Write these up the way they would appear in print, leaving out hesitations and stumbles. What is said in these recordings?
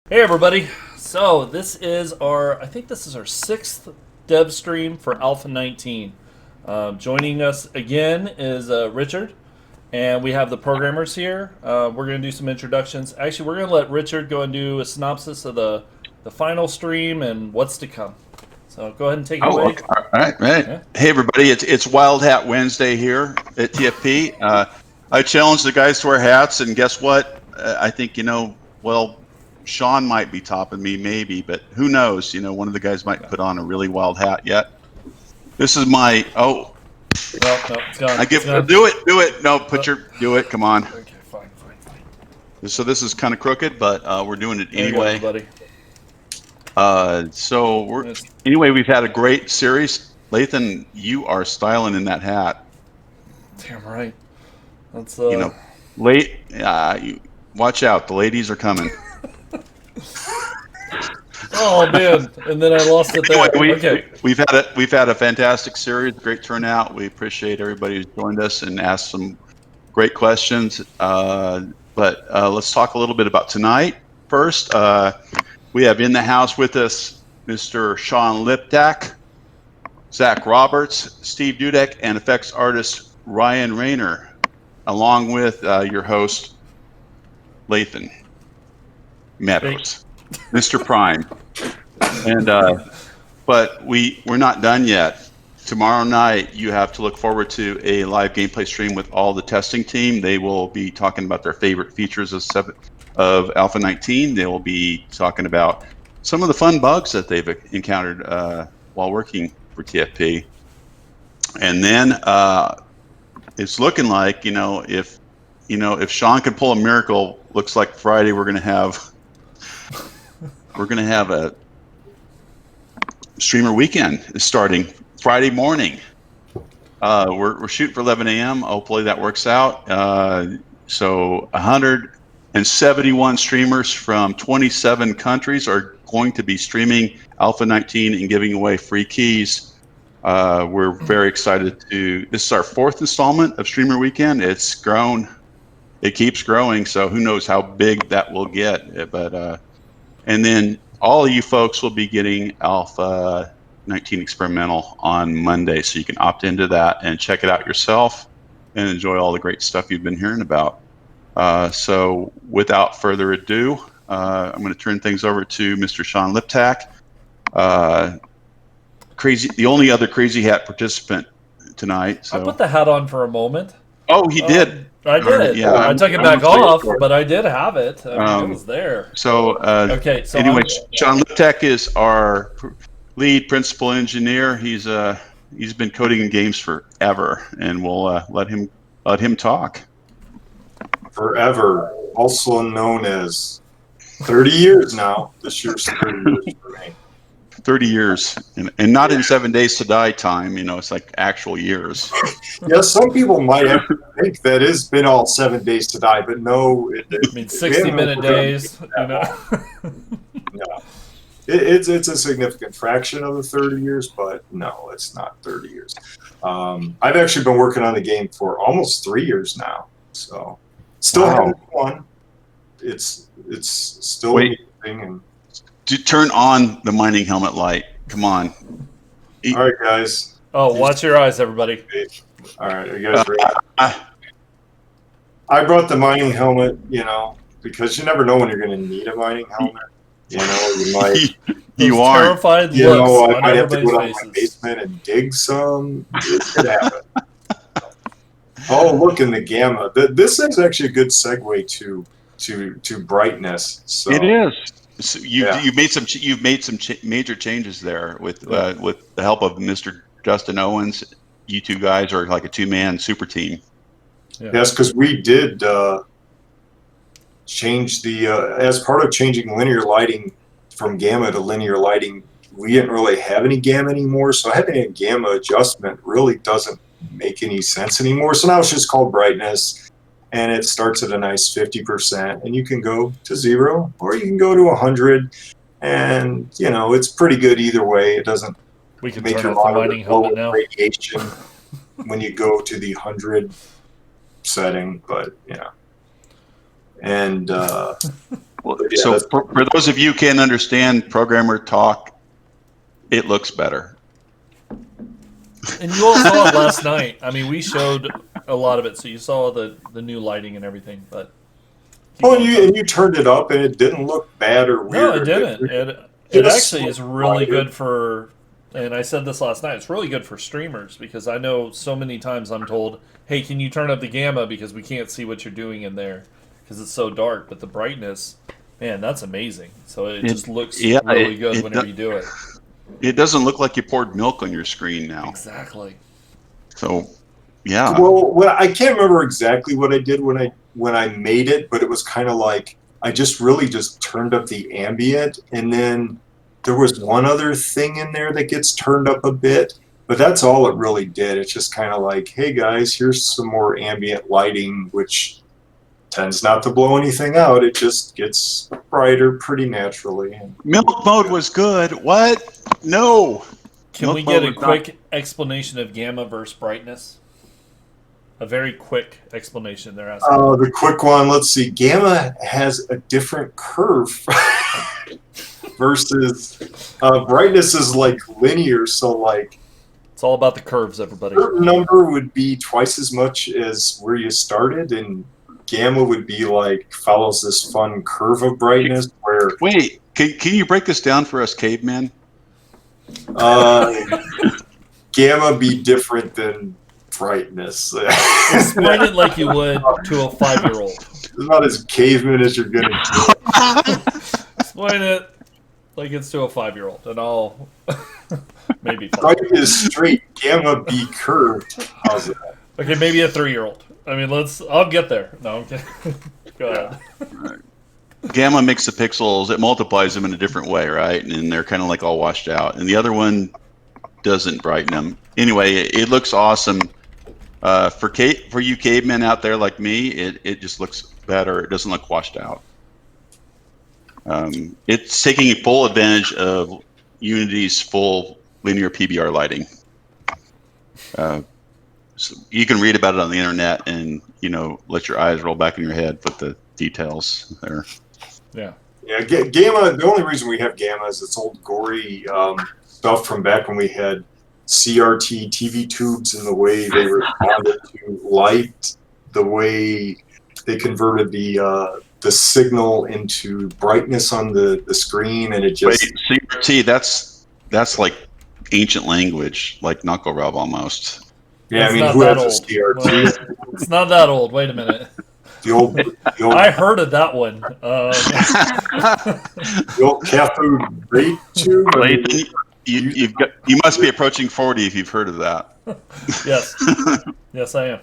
Hey everybody! So this is I think this is our sixth dev stream for Alpha 19. Joining us again is Richard, and we have the programmers here. We're going to do some introductions. Actually, we're going to let Richard go and do a synopsis of the final stream and what's to come. So go ahead and take it away. Okay. All right, right. Yeah. Hey, everybody. It's Wild Hat Wednesday here at TFP. I challenged the guys to wear hats, and guess what? I think, well, Shawn might be topping me, maybe, but who knows? One of the guys might put on a really wild hat yet. This is my, No, it's gone. Do it. No, do it. Come on. Okay, fine. So this is kind of crooked, but we're doing it There you go, anyway. everybody. Anyway, we've had a great series. Lathan, you are styling in that hat. Damn right. That's Watch out, the ladies are coming. Oh man! And then I lost it there. Anyway, we've had a fantastic series, great turnout. We appreciate everybody who's joined us and asked some great questions. But let's talk a little bit about tonight. First, we have in the house with us Mr. Shawn Liptak, Zack Roberts, Steve Dudek, and effects artist Ryan Rayner, along with your host Lathan Meadows, Mr. Prime. And but we're not done yet. Tomorrow night you have to look forward to a live gameplay stream with all the testing team. They will be talking about their favorite features of Alpha 19. They will be talking about some of the fun bugs that they've encountered while working for TFP. And then it's looking like, if Shawn can pull a miracle, looks like Friday we're gonna have a streamer weekend starting Friday morning. We're shooting for 11 a.m. Hopefully that works out. So 171 streamers from 27 countries are going to be streaming Alpha 19 and giving away free keys. We're very excited this is our fourth installment of Streamer Weekend. It's grown. It keeps growing, so who knows how big that will get. But and then all of you folks will be getting Alpha 19 Experimental on Monday, so you can opt into that and check it out yourself and enjoy all the great stuff you've been hearing about. So without further ado, I'm going to turn things over to Mr. Shawn Liptak, the only other Crazy Hat participant tonight. So. I put the hat on for a moment. Oh, he did. I did. Yeah, I took it back off, but I did have it. It was there. So, okay. So anyway, Shawn Liptak is our lead principal engineer. He's been coding in games forever, and we'll let him talk. Forever, also known as 30 years now. This year's 30 years for me. 30 years, and not in 7 days to die time. It's like actual years. Yeah, some people might have to think that it's been all 7 days to die, but no. I mean, 60-minute days. Yeah. It's a significant fraction of the 30 years, but no, it's not 30 years. I've actually been working on the game for almost 3 years now, so still having fun. It's still amazing. And to turn on the mining helmet light. Come on. All right, guys. Oh, watch your eyes, everybody. All right, are you guys ready? I brought the mining helmet, because you never know when you're going to need a mining helmet. You might. You are terrified looks I on might have to go everybody's down my faces. basement and dig some. It could happen. Oh, look in the gamma. This is actually a good segue to brightness. So it is. So you've made some major changes there with the help of Mr. Justin Owens. You two guys are like a two-man super team. Yeah. Yes, because we did change as part of changing linear lighting from gamma to linear lighting. We didn't really have any gamma anymore, so having a gamma adjustment really doesn't make any sense anymore. So now it's just called brightness. And it starts at a nice 50%, and you can go to 0 or you can go to 100, and it's pretty good either way. It doesn't make your monitor low in radiation when you go to the 100 setting, but and Well, Yeah, so for those of you who can't understand programmer talk, it looks better. And you all saw it last night. I mean, we showed a lot of it, so you saw the new lighting and everything. But Oh, and you turned it up, and it didn't look bad or weird. no, it didn't. It actually is really good for. And I said this last night. It's really good for streamers because I know so many times I'm told, "Hey, can you turn up the gamma because we can't see what you're doing in there because it's so dark." But the brightness, man, that's amazing. So it just looks really good whenever you do it. It doesn't look like you poured milk on your screen now. Exactly. So, yeah. Well, I can't remember exactly what I did when I made it, but it was kind of like I just really just turned up the ambient, and then there was one other thing in there that gets turned up a bit, but that's all it really did. It's just kind of like, hey guys, here's some more ambient lighting, which tends not to blow anything out. It just gets brighter pretty naturally. Milk mode was good. What? No. Can we get a quick explanation of gamma versus brightness? A very quick explanation they're asking. The quick one, let's see. Gamma has a different curve versus brightness is like linear, so like it's all about the curves, everybody. a certain number would be twice as much as where you started, and gamma would be like follows this fun curve of brightness where Wait, can you break this down for us cavemen? Gamma be different than brightness. Explain it like you would to a 5-year-old. It's not as caveman as you're gonna get. Explain it like it's to a 5-year-old, and I'll maybe. Bright is straight, gamma be curved. How's that? Okay, maybe a 3-year-old. I mean, I'll get there. No, I'm kidding. Go ahead. Right. Gamma makes the pixels, it multiplies them in a different way, right? And they're kind of like all washed out. And the other one doesn't brighten them. Anyway, it looks awesome. For you cavemen out there like me, it just looks better. It doesn't look washed out. It's taking full advantage of Unity's full linear PBR lighting. So you can read about it on the internet and, let your eyes roll back in your head with the details there. Yeah. Yeah, gamma, the only reason we have gamma is it's old gory stuff from back when we had CRT TV tubes and the way they responded to light, the way they converted the signal into brightness on the screen, and it just... Wait, CRT, that's like ancient language, like knuckle rub almost. Yeah, It's I mean, not who that has a CRT? Well, it's not that old. Wait a minute. The old I heard of that one. the old cathode ray tube. Lathan, you must be approaching 40 if you've heard of that. Yes. Yes, I am.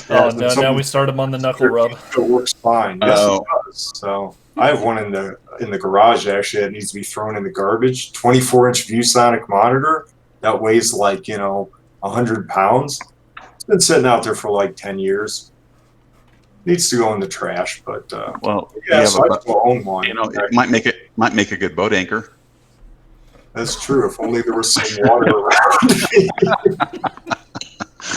Oh, no, now we start him on the knuckle rub. It works fine. Yes, it does. So I have one in the garage, actually, that needs to be thrown in the garbage. 24-inch ViewSonic monitor that weighs like, 100 pounds. It's been sitting out there for like 10 years. Needs to go in the trash, but yeah, so I still own one. It might make a good boat anchor. That's true. If only there was some water around.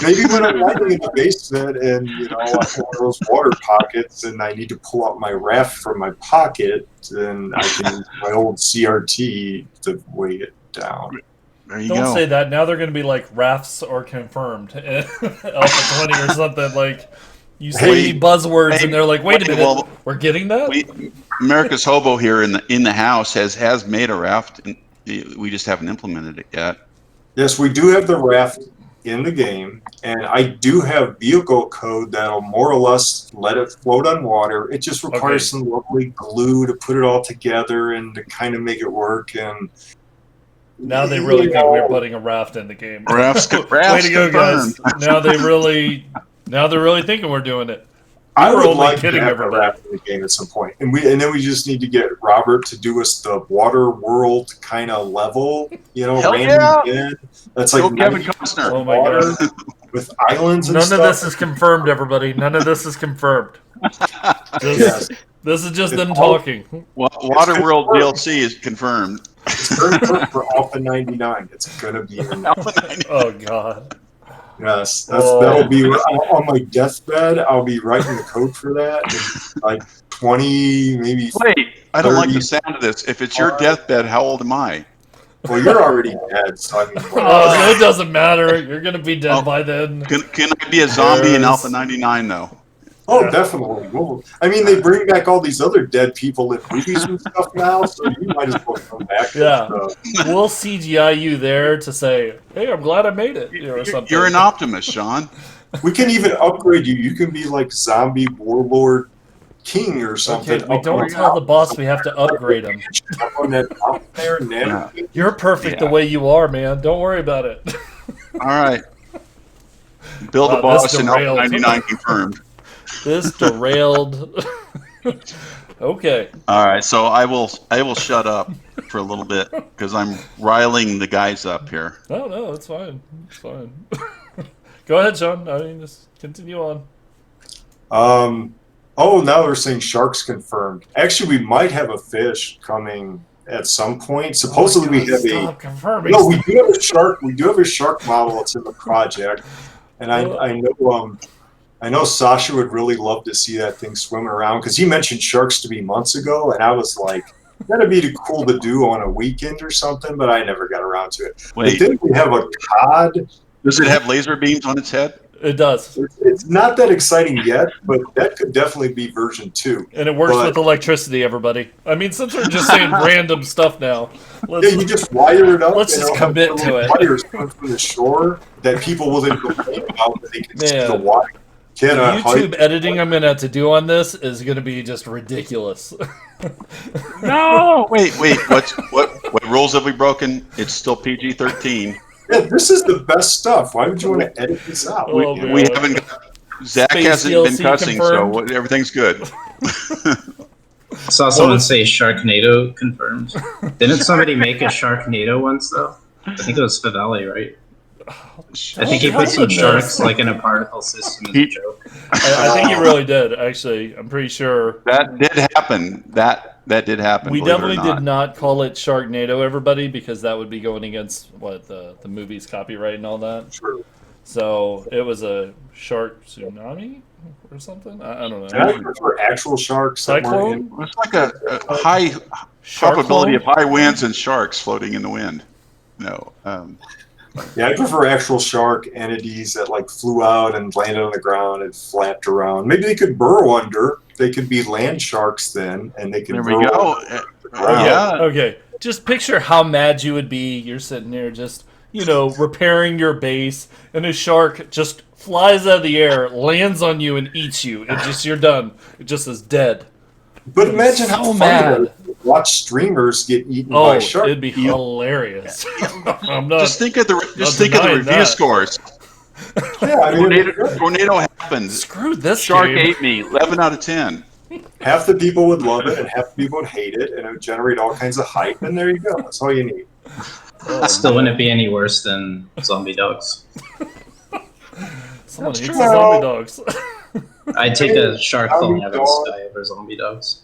Maybe when I'm riding in the basement and I have one of those water pockets and I need to pull out my raft from my pocket, then I can use my old CRT to weigh it down. There you Don't go. say that. Now they're going to be like rafts are confirmed. Alpha 20 or something. Like, you say any buzzwords and they're like, wait a minute, well, we're getting that? America's Hobo here in the house has made a raft, and we just haven't implemented it yet. Yes, we do have the raft in the game, and I do have vehicle code that'll more or less let it float on water. It just requires some lovely glue to put it all together and to kind of make it work. And now they really think we're putting a raft in the game. Rafts Way to go, guys! Now they're really thinking we're doing it. I would only like to kidding have a everybody. raft in the game at some point, and then we just need to get Robert to do us the water world kind of level, Hell random bin. That's like Kevin Costner. Oh my water god! with islands and None stuff. of this is confirmed, everybody. None of this is confirmed. Yes. This is just them talking. Waterworld DLC is confirmed. It's very good for Alpha 99. It's gonna be in Alpha 99. Oh god! Yes, that'll be on my deathbed. I'll be writing the code for that. In like 20, maybe. Wait, I don't like 30. the sound of this. If it's your deathbed, how old am I? Well, you're already dead, so I mean. Oh, so it doesn't matter. You're gonna be dead by then. Can I be a zombie in Alpha 99 though? Oh, definitely. Well, I mean, they bring back all these other dead people in movies and stuff now, so you might as well come back. Yeah, we'll CGI you there to say, "Hey, I'm glad I made it," or something. You're an optimist, Shawn. We can even upgrade you. You can be like zombie warlord king or something. Okay, we don't tell the boss we have to upgrade him. On that out there, You're perfect the way you are, man. Don't worry about it. All right. Build a boss in Alpha 99 confirmed. This derailed. Okay. All right, so I will shut up for a little bit because I'm riling the guys up here. No, it's fine. It's fine. Go ahead, Shawn. I mean, just continue on. Oh, now they're saying sharks confirmed. Actually, we might have a fish coming at some point. Supposedly, we have confirming. No, we do have a shark. We do have a shark model that's in the project, and I know Sasha would really love to see that thing swimming around because he mentioned sharks to me months ago, and I was like, that'd be cool to do on a weekend or something, but I never got around to it. Wait. But then we have a cod. Does it have laser beams on its head? It does. It's not that exciting yet, but that could definitely be version 2. And it works with electricity, everybody. I mean, since we're just saying random stuff now, you just wire it up. Let's just commit to it. Wires coming from the shore that people will then complain about that they can see the wire. The YouTube editing I'm going to have to do on this is going to be just ridiculous. No! Wait. What rules have we broken? It's still PG-13. Yeah, this is the best stuff. Why would you want to edit this out? We haven't got... Zach hasn't been cussing, so everything's good. I saw someone say Sharknado confirmed. Didn't somebody make a Sharknado once, though? I think it was Favelli, right? I think he put some sharks like in a particle system as a joke. I think he really did, actually. I'm pretty sure. That did happen. That did happen. We definitely did not call it Sharknado, everybody, because that would be going against the movie's copyright and all that. True. So it was a shark tsunami or something? I don't know. I prefer actual sharks. Cyclone? It's like a high probability of high winds and sharks floating in the wind. No. Yeah, I prefer actual shark entities that like flew out and landed on the ground and flapped around. Maybe they could burrow under. They could be land sharks then, and they could. There we go. Yeah. Okay. Just picture how mad you would be. You're sitting there, just repairing your base, and a shark just flies out of the air, lands on you, and eats you. You're done. It just is dead. But imagine how mad. Watch streamers get eaten by sharks. It'd be hilarious. Just think of the review scores. Yeah, I mean, tornado happened. Screw this shark game. ate me. 11 out of 10. Half the people would love it, and half the people would hate it, and it would generate all kinds of hype. And there you go. That's all you need. Still wouldn't be any worse than zombie dogs. Someone eats zombie dogs. I'd take a shark falling out of the sky over zombie dogs.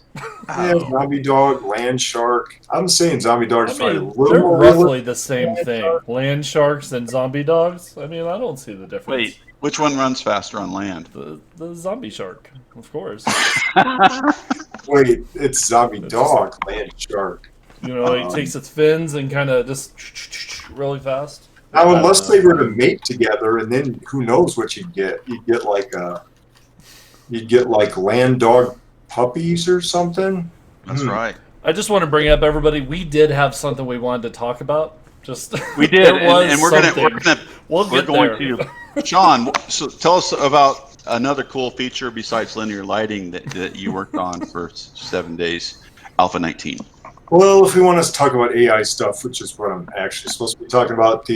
Yeah, zombie dog, land shark. I'm saying zombie dogs are probably a little they're more roughly the same thing. Land sharks and zombie dogs. I mean, I don't see the difference. Wait, which one runs faster on land? The zombie shark, of course. Wait, it's zombie dog, land shark. It takes its fins and kind of just really fast. Now, unless they were to mate together, and then who knows what you'd get? You'd get like land dog puppies or something. That's right. I just want to bring up, everybody, we did have something we wanted to talk about. We did, and we're going to. Shawn, so tell us about another cool feature besides linear lighting that you worked on for 7 days, Alpha 19. Well, if we want to talk about AI stuff, which is what I'm actually supposed to be talking about,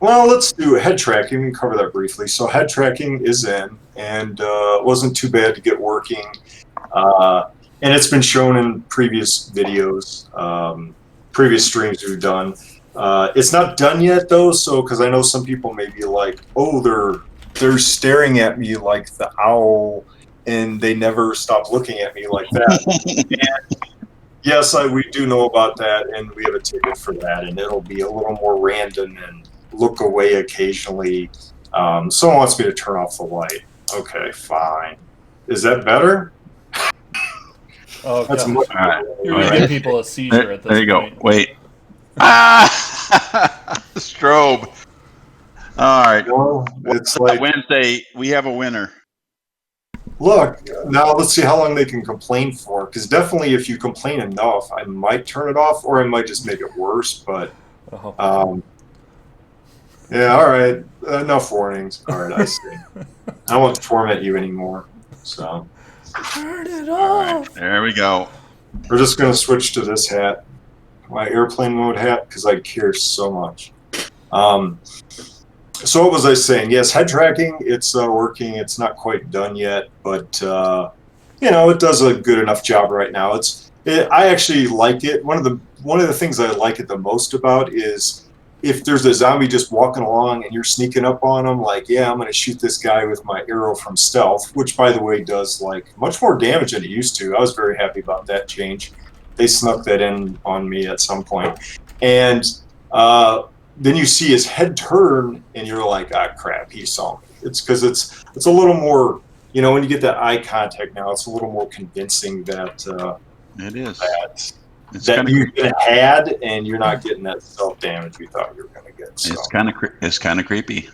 well, let's do head tracking. We can cover that briefly. So head tracking is in, and it wasn't too bad to get working. And it's been shown in previous videos, previous streams we've done. It's not done yet, though, so because I know some people may be like, oh, they're staring at me like the owl, and they never stop looking at me like that. And yes, we do know about that, and we have a ticket for that, and it'll be a little more random and look away occasionally. Someone wants me to turn off the light. Okay, fine. Is that better? Oh, That's God. much All right. You're going to give people a seizure at this There you go. point. Wait. Ah! Strobe. All right. well, it's like, Wednesday, we have a winner. look, now let's see how long they can complain for. Because definitely if you complain enough, I might turn it off or I might just make it worse. But, Oh. yeah, all right. Enough warnings. All right, I see. I won't torment you anymore. So Turn it All off. right. There we go. we're just going to switch to this hat, my airplane mode hat, because I care so much. So what was I saying? Yes, head tracking, it's working. It's not quite done yet, but it does a good enough job right now. I actually like it. One of the things I like it the most about is if there's a zombie just walking along and you're sneaking up on them, like, yeah, I'm going to shoot this guy with my arrow from stealth, which by the way does like much more damage than it used to. I was very happy about that change. They snuck that in on me at some point, and then you see his head turn, and you're like, ah, crap, he saw me. It's because it's a little more, when you get that eye contact now, it's a little more convincing that It is. It's that kinda you creepy. had, and you're not getting that self damage you thought you were going to get. So. It's kind of creepy.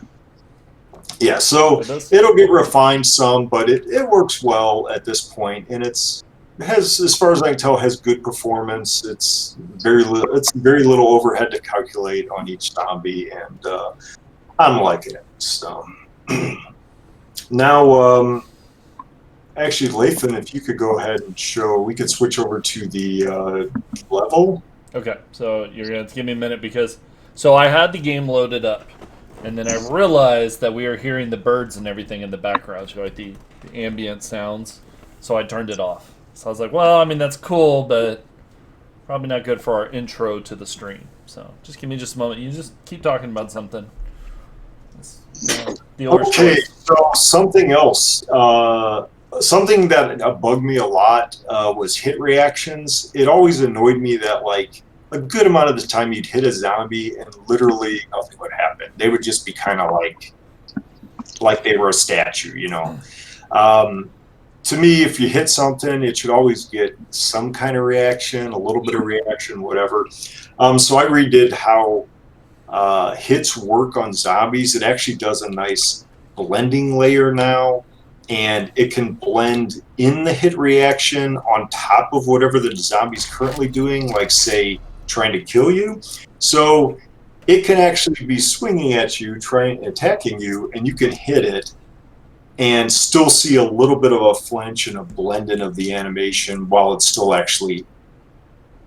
Yeah, so it'll get refined some, but it works well at this point, and it has, as far as I can tell, has good performance. It's very little overhead to calculate on each zombie, and I'm liking it. So now, actually, Lathan, if you could go ahead and we could switch over to the level. Okay, so you're going to give me a minute because... So I had the game loaded up, and then I realized that we were hearing the birds and everything in the background, like the ambient sounds, so I turned it off. So I was like, well, I mean, that's cool, but probably not good for our intro to the stream. So just give me just a moment. You just keep talking about something. Okay, so something else. Something that bugged me a lot was hit reactions. It always annoyed me that, like, a good amount of the time you'd hit a zombie and literally nothing would happen. They would just be kind of like they were a statue, To me, if you hit something, it should always get some kind of reaction, a little bit of reaction, whatever. So I redid how hits work on zombies. It actually does a nice blending layer now, and it can blend in the hit reaction on top of whatever the zombie's currently doing, like, say, trying to kill you. So it can actually be swinging at you, attacking you, and you can hit it and still see a little bit of a flinch and a blend in of the animation while it's still actually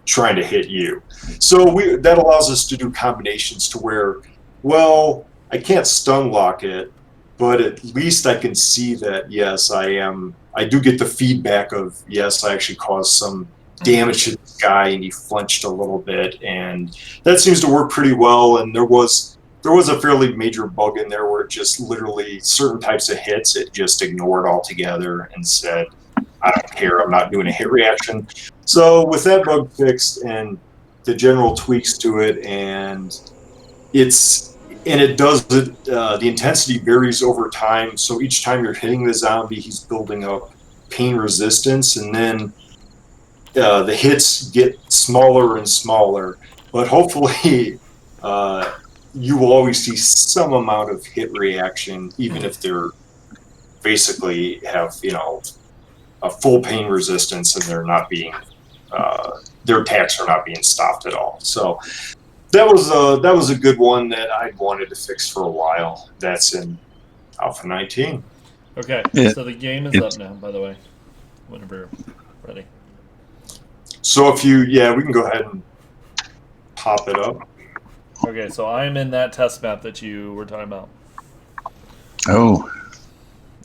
trying to hit you. So that allows us to do combinations to where, well, I can't stun lock it, but at least I can see that, yes, I do get the feedback of, yes, I actually caused some damage to this guy and he flinched a little bit, and that seems to work pretty well. And there was a fairly major bug in there where it just literally certain types of hits it just ignored altogether and said, I don't care, I'm not doing a hit reaction. So with that bug fixed and the general tweaks to it, and it does it, the intensity varies over time. So each time you're hitting the zombie, he's building up pain resistance, and then the hits get smaller and smaller. But hopefully, you will always see some amount of hit reaction, even if they're basically have a full pain resistance and they're not being their attacks are not being stopped at all. So that was a good one that I wanted to fix for a while. That's in Alpha 19. Okay, so the game is up now, by the way, whenever you're ready. So we can go ahead and pop it up. Okay, so I'm in that test map that you were talking about. Oh.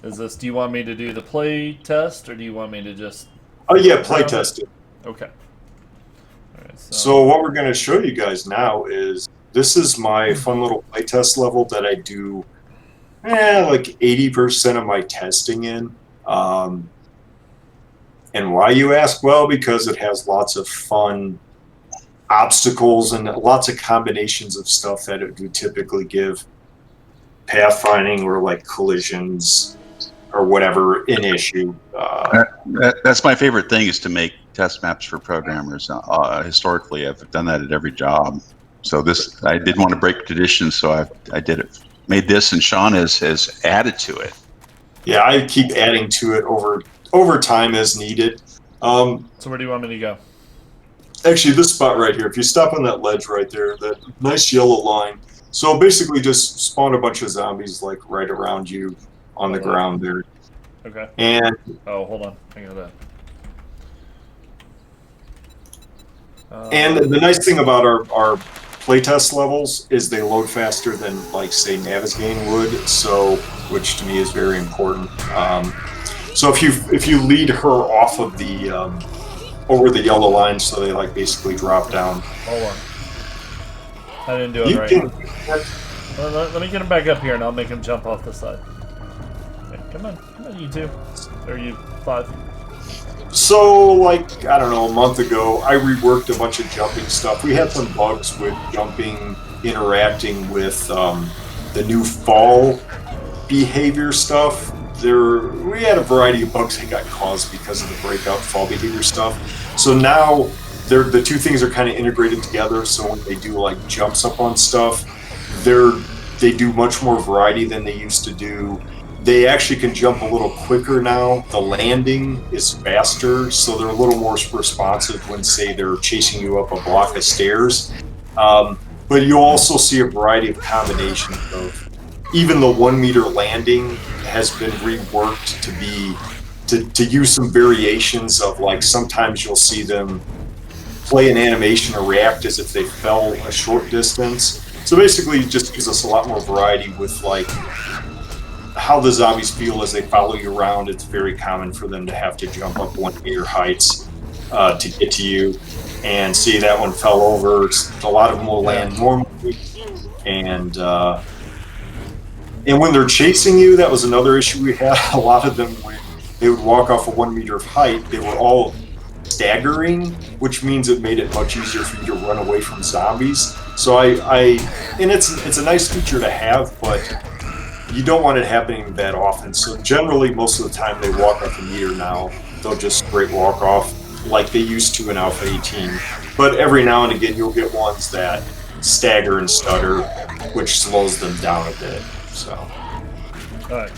Do you want me to do the play test, or do you want me to just... Oh, yeah, play test it. Okay. All right, so what we're going to show you guys now is, this is my fun little play test level that I do like 80% of my testing in. And why, you ask? Well, because it has lots of fun obstacles and lots of combinations of stuff that it would typically give pathfinding or like collisions or whatever an issue. That's my favorite thing, is to make test maps for programmers. Historically, I've done that at every job. So this, I didn't want to break tradition, so I did it. Made this, and Shawn has added to it. Yeah, I keep adding to it over time as needed. So where do you want me to go? Actually, this spot right here, if you stop on that ledge right there, that nice yellow line. So basically just spawn a bunch of zombies like right around you on the ground there. Okay. And oh, hold on. I got that. And the nice thing about our playtest levels is they load faster than, like, say, Navigaine would, so, which to me is very important. So if you lead her off of the over the yellow line, so they like basically drop down. Hold on. I didn't do it right. Let me get him back up here, and I'll make him jump off the side. Okay, come on, you two, or you 5. So, like, I don't know, a month ago, I reworked a bunch of jumping stuff. We had some bugs with jumping, interacting with the new fall behavior stuff. We had a variety of bugs that got caused because of the breakout fall behavior stuff. So now, the two things are kind of integrated together, so when they do, like, jumps up on stuff, they do much more variety than they used to do. They actually can jump a little quicker now. The landing is faster, so they're a little more responsive when, say, they're chasing you up a block of stairs. But you'll also see a variety of combinations of, even the 1 meter landing has been reworked to use some variations of, like, sometimes you'll see them play an animation or react as if they fell a short distance. So basically, it just gives us a lot more variety with, like, how the zombies feel as they follow you around. It's very common for them to have to jump up 1 meter heights to get to you. And see, that one fell over. A lot of them will land normally. And when they're chasing you, that was another issue we had. A lot of them, when they would walk off a 1 meter of height, they were all staggering, which means it made it much easier for you to run away from zombies. So and it's a nice feature to have, but you don't want it happening that often. So generally, most of the time they walk off a meter now. They'll just straight walk off like they used to in Alpha 18. But every now and again, you'll get ones that stagger and stutter, which slows them down a bit. So, all right.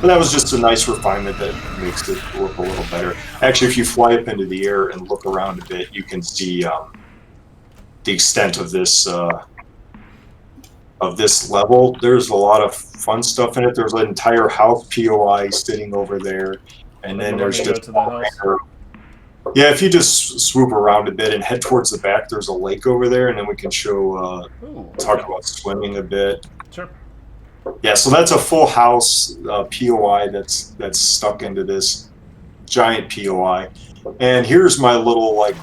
But that was just a nice refinement that makes it work a little better. Actually, if you fly up into the air and look around a bit, you can see the extent of this level. There's a lot of fun stuff in it. There's an entire house POI sitting over there, and then there's just yeah. If you just swoop around a bit and head towards the back, there's a lake over there, and then we can show talk about swimming a bit. Sure. Yeah, so that's a full house POI that's stuck into this giant POI, and here's my little, like,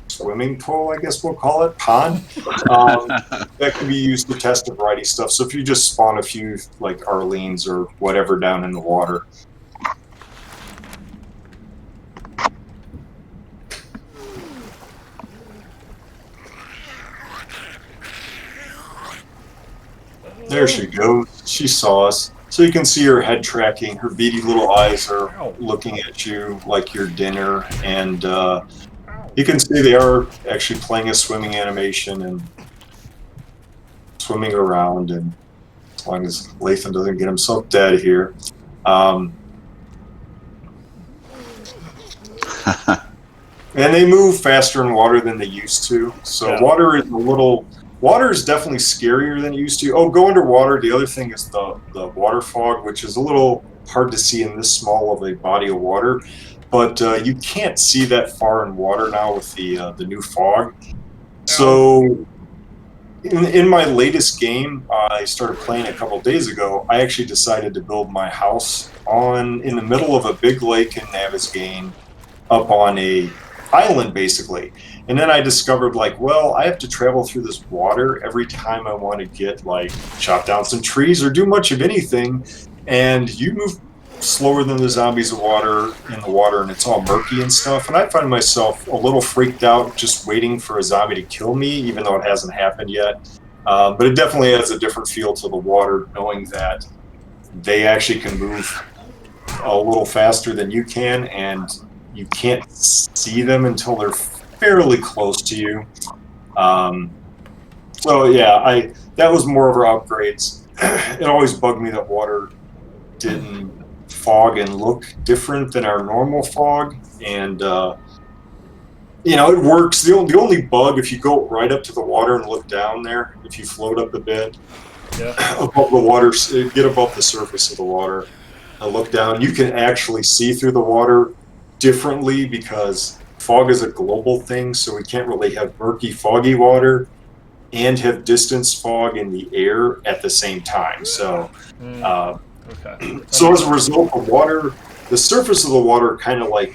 swimming pool, I guess we'll call it, pond, that can be used to test a variety of stuff. So if you just spawn a few, like, Arlenes or whatever down in the water. There she goes. She saw us. So you can see her head tracking. Her beady little eyes are looking at you like your dinner, and you can see they are actually playing a swimming animation and swimming around, and as long as Lathan doesn't get himself dead here. And they move faster in water than they used to. So water is definitely scarier than it used to. Oh, go underwater. The other thing is the water fog, which is a little hard to see in this small of a body of water. But you can't see that far in water now with the new fog. So in my latest game, I started playing a couple days ago. I actually decided to build my house in the middle of a big lake in Navigaine, up on a island basically. And then I discovered, like, well, I have to travel through this water every time I want to get, like, chop down some trees or do much of anything. And you move slower than the zombies in the water, and it's all murky and stuff. And I find myself a little freaked out just waiting for a zombie to kill me, even though it hasn't happened yet. But it definitely has a different feel to the water, knowing that they actually can move a little faster than you can, and you can't see them until they're fairly close to you. So yeah, that was more of our upgrades. It always bugged me that water didn't fog and look different than our normal fog, and it works. The only bug, if you go right up to the water and look down there, if you float up a bit above the water, get above the surface of the water and look down, you can actually see through the water differently, because fog is a global thing, so we can't really have murky, foggy water and have distance fog in the air at the same time. So so as a result of water, the surface of the water kind of like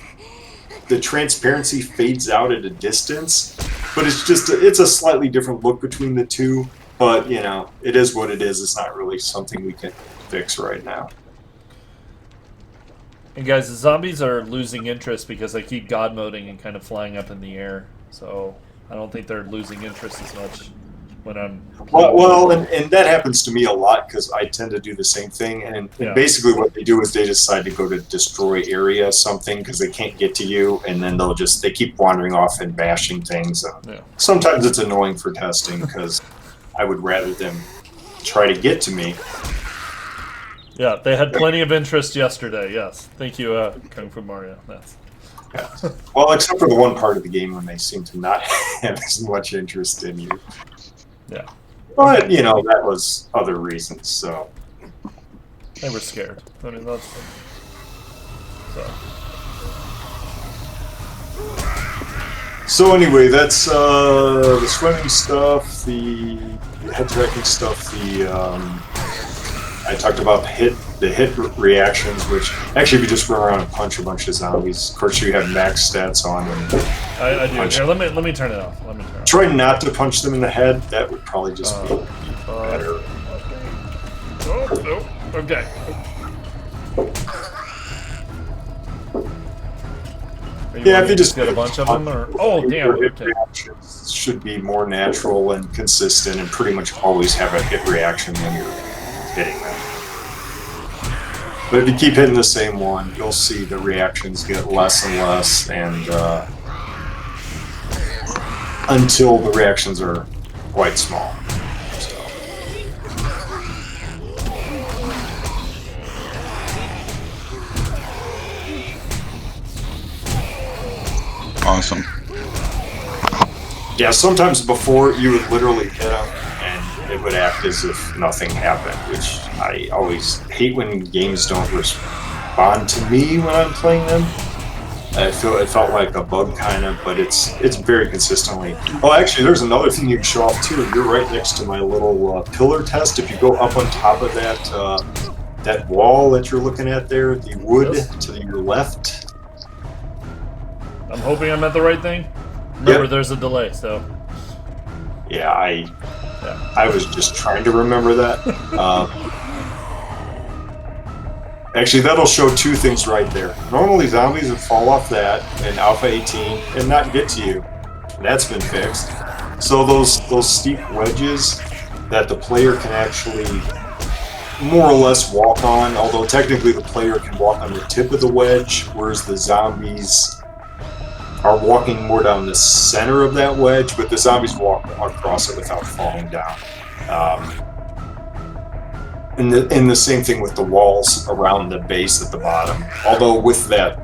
the transparency fades out at a distance, but it's a slightly different look between the two. But it is what it is. It's not really something we can fix right now. And guys, the zombies are losing interest because they keep god moding and kind of flying up in the air. So I don't think they're losing interest as much when I'm... Well, and that happens to me a lot, because I tend to do the same thing. And basically what they do is they decide to go to destroy area something because they can't get to you, and then they keep wandering off and bashing things. Sometimes it's annoying for testing, because I would rather them try to get to me. Yeah, they had plenty of interest yesterday, yes. Thank you, Kung Fu Mario. Yeah. Well, except for the one part of the game when they seem to not have as much interest in you. Yeah. But, that was other reasons, so. They were scared. I mean, that's... So anyway, that's the swimming stuff, the head tracking stuff, I talked about the hit reactions, which actually if you just run around and punch a bunch of zombies, of course you have max stats on them. I do. Here, let me turn it off. Try not to punch them in the head. That would probably just be better. Oh, no. Okay. Yeah, if you just get a bunch of them, or damn, okay. Reactions should be more natural and consistent, and pretty much always have a hit reaction when you're hitting them. But if you keep hitting the same one, you'll see the reactions get less and less, and until the reactions are quite small. Awesome. Yeah, sometimes before you would literally hit them and it would act as if nothing happened, which I always hate when games don't respond to me when I'm playing them. It felt like a bug kind of, but it's very consistently. Oh, actually, there's another thing you can show off too. You're right next to my little pillar test. If you go up on top of that wall that you're looking at there, the wood to your left. I'm hoping I'm at the right thing. Remember, there's a delay, so. Yeah, I was just trying to remember that. Actually, that'll show two things right there. Normally, zombies would fall off that in Alpha 18 and not get to you. That's been fixed. So those steep wedges that the player can actually more or less walk on, although technically the player can walk on the tip of the wedge, whereas the zombies are walking more down the center of that wedge, but the zombies walk across it without falling down. And the same thing with the walls around the base at the bottom. Although with that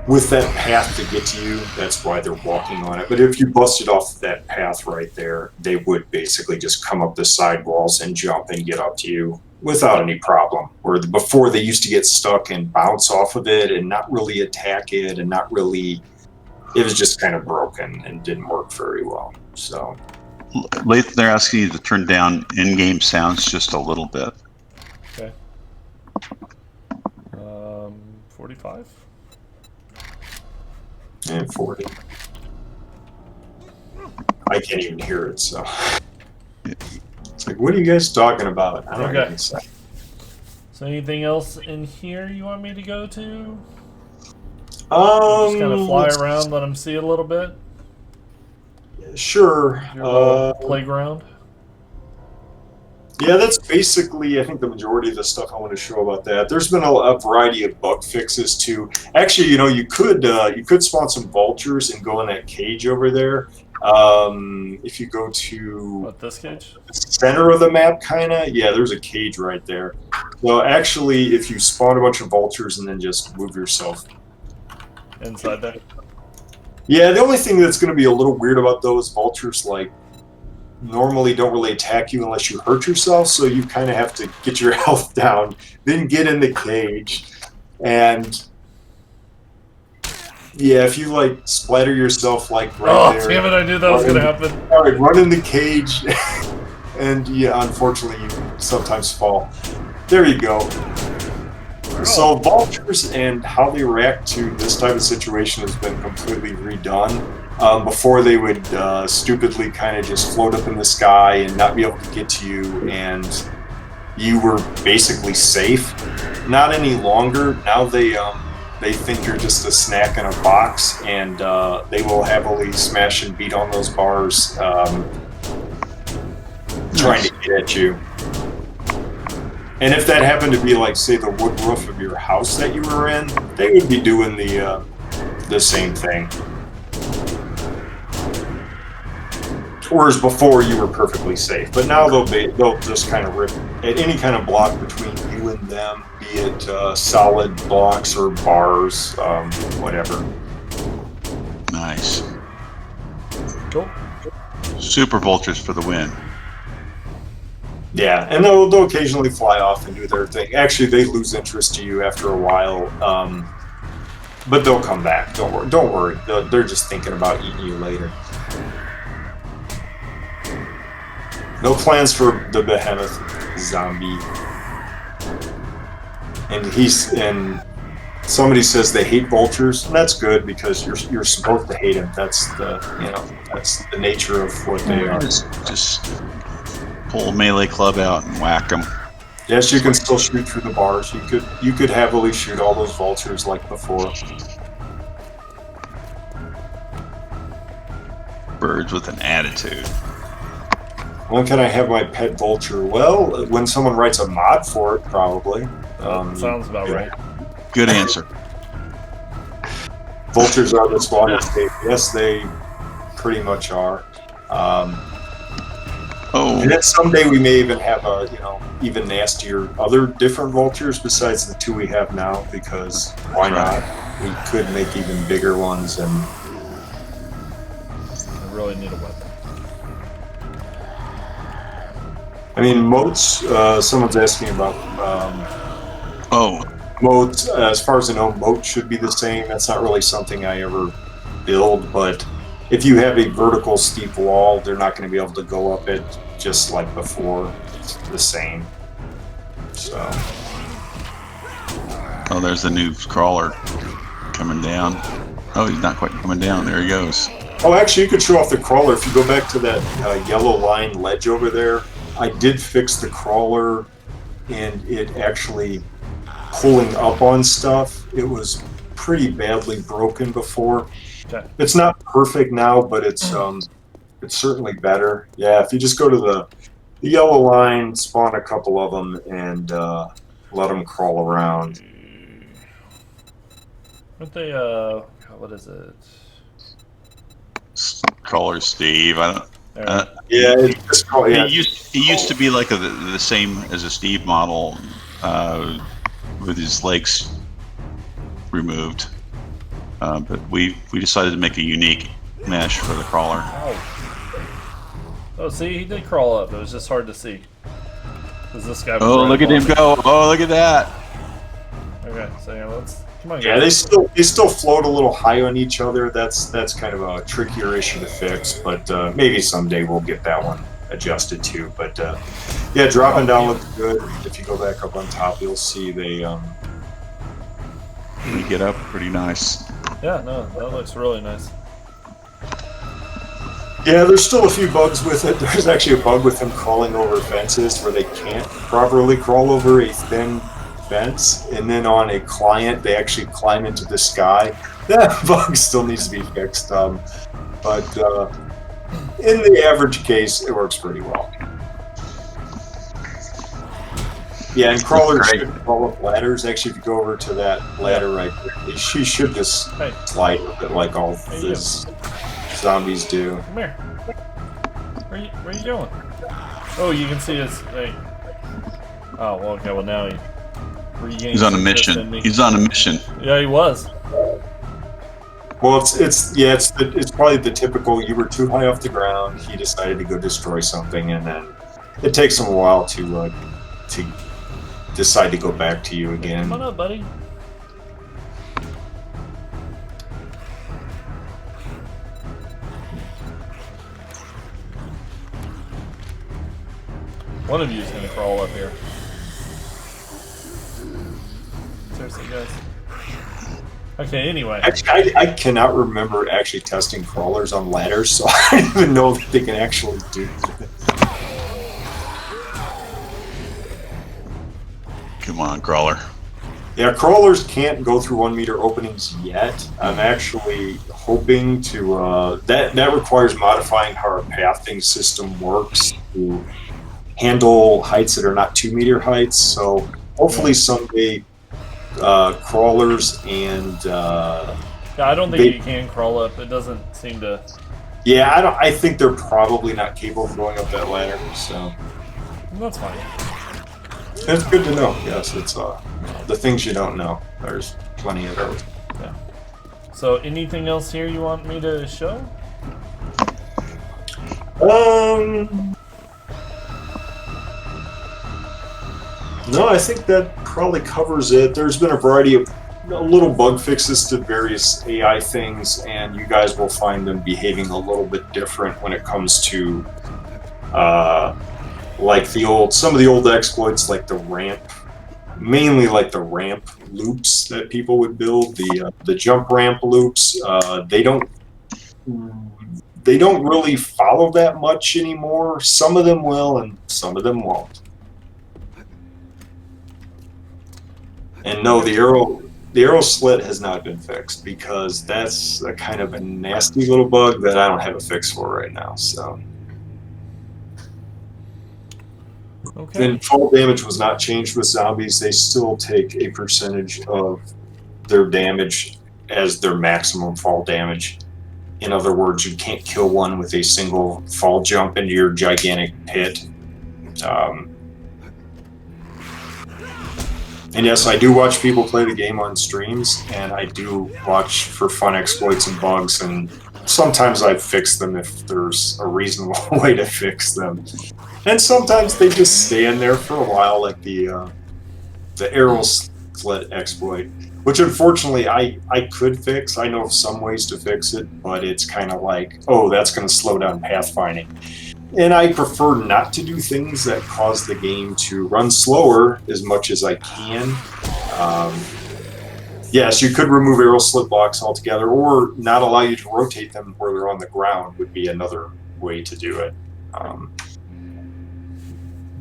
path to get to you, that's why they're walking on it. But if you busted off that path right there, they would basically just come up the side walls and jump and get up to you without any problem. Where before they used to get stuck and bounce off of it and not really attack it, and it was just kind of broken and didn't work very well. So. Lathan, they're asking you to turn down in-game sounds just a little bit. Okay. 45? And 40. I can't even hear it, so. It's like, what are you guys talking about? I don't know what to say. So anything else in here you want me to go to? Just kind of fly around, let them see a little bit. Sure. Your little playground. Yeah, that's basically, I think, the majority of the stuff I want to show about that. There's been a variety of bug fixes too. Actually, you could spawn some vultures and go in that cage over there. If you go to What, this cage? the center of the map, kind of, yeah, there's a cage right there. So actually, if you spawn a bunch of vultures and then just move yourself Inside there? Yeah, the only thing that's going to be a little weird about those vultures, like, normally don't really attack you unless you hurt yourself, so you kind of have to get your health down, then get in the cage, and yeah, if you like splatter yourself like right there. Oh, damn it! I knew that was gonna happen. All right, run in the cage, and yeah, unfortunately, you sometimes fall. There you go. So vultures and how they react to this type of situation has been completely redone. Before they would stupidly kind of just float up in the sky and not be able to get to you, and you were basically safe. Not any longer. Now they think you're just a snack in a box, and they will heavily smash and beat on those bars, trying to get at you. And if that happened to be like, say, the wood roof of your house that you were in, they would be doing the same thing. Whereas before, you were perfectly safe. But now they'll just kind of rip at any kind of block between you and them, be it solid blocks or bars, whatever. Nice. Cool. Super vultures for the win. Yeah, and they'll occasionally fly off and do their thing. Actually, they lose interest to you after a while, but they'll come back. Don't worry. They're just thinking about eating you later. No plans for the behemoth zombie. And somebody says they hate vultures, and that's good because you're supposed to hate them. That's that's the nature of what they are. Just pull a melee club out and whack them. Yes, you can still shoot through the bars. You could heavily shoot all those vultures like before. Birds with an attitude. When can I have my pet vulture? Well, when someone writes a mod for it, probably. Sounds about right. Good answer. Vultures are the spawn escape. Yes, they pretty much are. And then someday we may even have even nastier other different vultures besides the two we have now, because why not? We could make even bigger ones, and I really need a weapon. I mean, moats, someone's asking about moats. As far as I know, moats should be the same. That's not really something I ever build, but if you have a vertical steep wall, they're not going to be able to go up it just like before. It's the same. So. Oh, there's the new crawler coming down. Oh, he's not quite coming down. There he goes. Oh, actually, you could show off the crawler. If you go back to that yellow line ledge over there, I did fix the crawler, and it actually pulling up on stuff. It was pretty badly broken before. Okay. It's not perfect now, but it's certainly better. Yeah, if you just go to the yellow line, spawn a couple of them, and let them crawl around. Aren't they, what is it? Crawler Steve. I don't. Yeah, it's just He used to be like the same as a Steve model, with his legs removed. But we decided to make a unique mesh for the crawler. Oh, see, he did crawl up. It was just hard to see. Because this guy was Oh, look at him go! Oh, look at that! Okay, so yeah, come on, yeah, guys. they still float a little high on each other. That's kind of a trickier issue to fix, but maybe someday we'll get that one adjusted too. But yeah, dropping down looks good. If you go back up on top, you'll see they. We get up pretty nice. Yeah, no, that looks really nice. Yeah, there's still a few bugs with it. There's actually a bug with them crawling over fences where they can't properly crawl over a thin fence, and then on a client they actually climb into the sky. That bug still needs to be fixed. But in the average case, it works pretty well. Yeah, and crawlers should crawl up ladders. Actually, if you go over to that ladder right there, she should just slide up it like all these zombies do. Come here. Where you going? Oh, you can see his. Hey. Oh, well, okay. Well, now he regains. He's on a mission. He's on a mission. Yeah, he was. Well, it's probably the typical. You were too high off the ground. He decided to go destroy something, and then it takes him a while to decide to go back to you again. Come on up, buddy. One of you is going to crawl up here. Seriously, guys. Okay, anyway. Actually, I cannot remember actually testing crawlers on ladders, so I don't even know if they can actually do this. Come on, crawler. Yeah, crawlers can't go through 1 meter openings yet. I'm actually hoping to. That requires modifying how our pathing system works to handle heights that are not 2 meter heights. So hopefully someday, crawlers and. Yeah, I don't think you can crawl up. It doesn't seem to. Yeah, I think they're probably not capable of going up that ladder. So. That's fine. It's good to know. Yes, it's the things you don't know. There's plenty of those. Yeah. So, anything else here you want me to show? No, I think that probably covers it. There's been a variety of little bug fixes to various AI things, and you guys will find them behaving a little bit different when it comes to like some of the old exploits, like the ramp, mainly like the ramp loops that people would build, the jump ramp loops. They don't really follow that much anymore. Some of them will, and some of them won't. And no, the arrow slit has not been fixed because that's a kind of a nasty little bug that I don't have a fix for right now. So. Okay. And fall damage was not changed with zombies. They still take a percentage of their damage as their maximum fall damage. In other words, you can't kill one with a single fall jump into your gigantic pit. And yes, I do watch people play the game on streams, and I do watch for fun exploits and bugs, and sometimes I fix them if there's a reasonable way to fix them. And sometimes they just stay in there for a while, like the arrow slit exploit, which unfortunately I could fix. I know of some ways to fix it, but it's kind of like, oh, that's going to slow down pathfinding. And I prefer not to do things that cause the game to run slower as much as I can. Yes, you could remove arrow slit blocks altogether, or not allow you to rotate them where they're on the ground would be another way to do it.